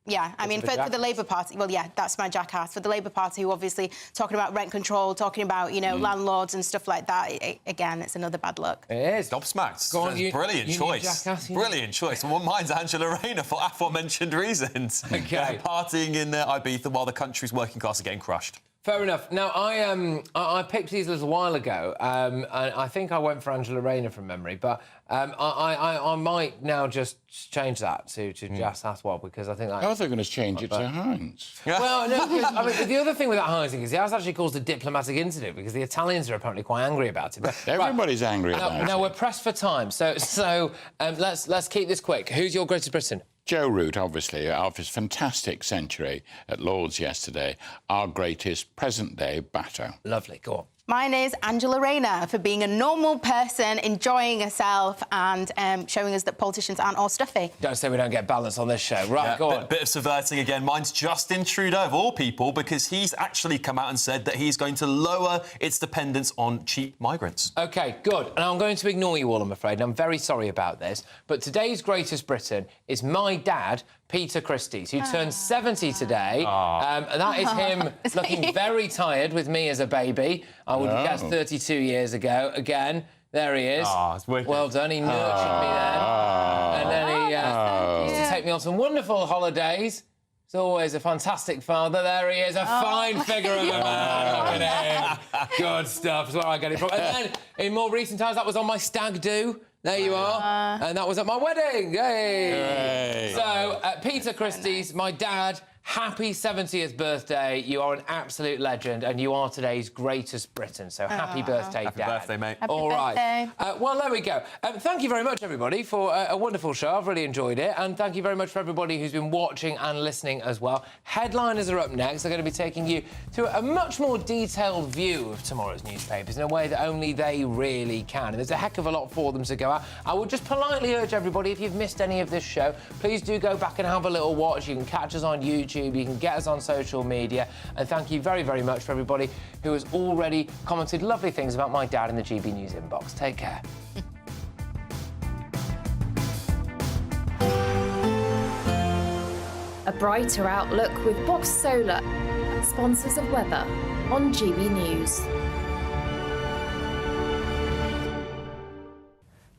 Yeah, I mean, for the Labour Party, well, yeah, that's my jackass. For the Labour Party, who obviously talking about rent control, talking about, you know, landlords and stuff like that, again, it's another bad look. It is. Gobsmacked. Go on, brilliant choice. Jackass, brilliant choice. Well, mine's Angela Rayner for aforementioned reasons. OK. Partying in Ibiza while the country's working class are getting crushed. Fair enough. Now, I picked these a little while ago, and I think I went for Angela Rayner from memory, but I might now just change that to Jas Athwal, because I think that... I thought they were going to change it to Heinz. Well, no, because, I mean, the other thing with that Heinz thing is he has actually caused a diplomatic incident, because the Italians are apparently quite angry about it. But, everybody's angry about it. Now, we're pressed for time, so let's keep this quick. Who's your greatest Britain? Joe Root, obviously, after his fantastic century at Lord's yesterday, our greatest present-day batter. Lovely, go on. Mine is Angela Rayner for being a normal person, enjoying herself and showing us that politicians aren't all stuffy. Don't say we don't get balance on this show. Right, go on. Bit of subverting again. Mine's Justin Trudeau, of all people, because he's actually come out and said that he's going to lower its dependence on cheap migrants. OK, good. And I'm going to ignore you all, I'm afraid, and I'm very sorry about this, but today's greatest Britain is my dad, Peter Christys, who turned 70 today. And that is him looking very tired with me as a baby. I would guess 32 years ago. Again, there he is. It's wicked. Well done. He nurtured me then. And then he used to take me on some wonderful holidays. He's always a fantastic father. There he is, a fine figure of a man. Look at him. Good stuff. That's where I get it from. And then, in more recent times, that was on my stag do. There you are. And that was at my wedding. Yay! So, Peter Christys, my dad, happy 70th birthday. You are an absolute legend, and you are today's greatest Britain. So happy birthday, Dad. Happy birthday, mate. All right. Well, there we go. Thank you very much, everybody, for a wonderful show. I've really enjoyed it. And thank you very much for everybody who's been watching and listening as well. Headliners are up next. They're going to be taking you to a much more detailed view of tomorrow's newspapers in a way that only they really can. And there's a heck of a lot for them to go at. I would just politely urge everybody, if you've missed any of this show, please do go back and have a little watch. You can catch us on YouTube. You can get us on social media. And thank you very, very much for everybody who has already commented lovely things about my dad in the GB News inbox. Take care. brighter outlook with Box Solar, sponsors of weather on GB News.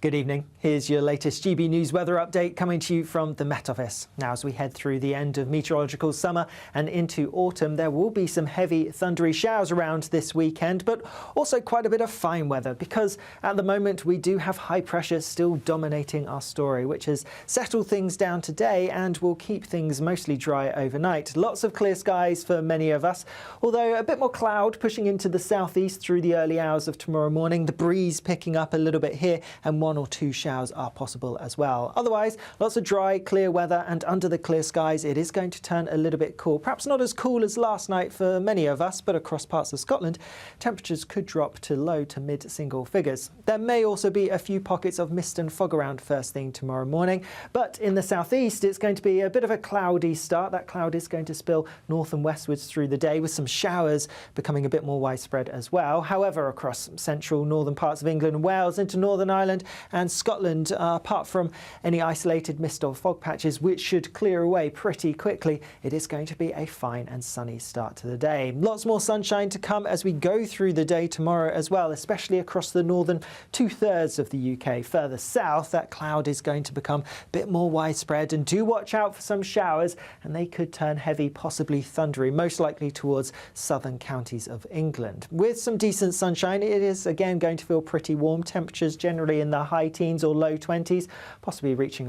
Good evening. Here's your latest GB News weather update coming to you from the Met Office. Now, as we head through the end of meteorological summer and into autumn, there will be some heavy thundery showers around this weekend, but also quite a bit of fine weather because at the moment we do have high pressure still dominating our story, which has settled things down today and will keep things mostly dry overnight. Lots of clear skies for many of us, although a bit more cloud pushing into the southeast through the early hours of tomorrow morning. The breeze picking up a little bit here and one or two showers are possible as well. Otherwise, lots of dry, clear weather, and under the clear skies, it is going to turn a little bit cool. Perhaps not as cool as last night for many of us, but across parts of Scotland, temperatures could drop to low to mid single figures. There may also be a few pockets of mist and fog around first thing tomorrow morning, but in the southeast, it's going to be a bit of a cloudy start. That cloud is going to spill north and westwards through the day, with some showers becoming a bit more widespread as well. However, across central northern parts of England and Wales into Northern Ireland and Scotland, apart from any isolated mist or fog patches, which should clear away pretty quickly, it is going to be a fine and sunny start to the day. Lots more sunshine to come as we go through the day tomorrow as well, especially across the northern two-thirds of the UK. Further south, that cloud is going to become a bit more widespread, and do watch out for some showers, and they could turn heavy, possibly thundery, most likely towards southern counties of England. With some decent sunshine, it is again going to feel pretty warm. Temperatures generally in the high teens or low 20s, possibly reaching around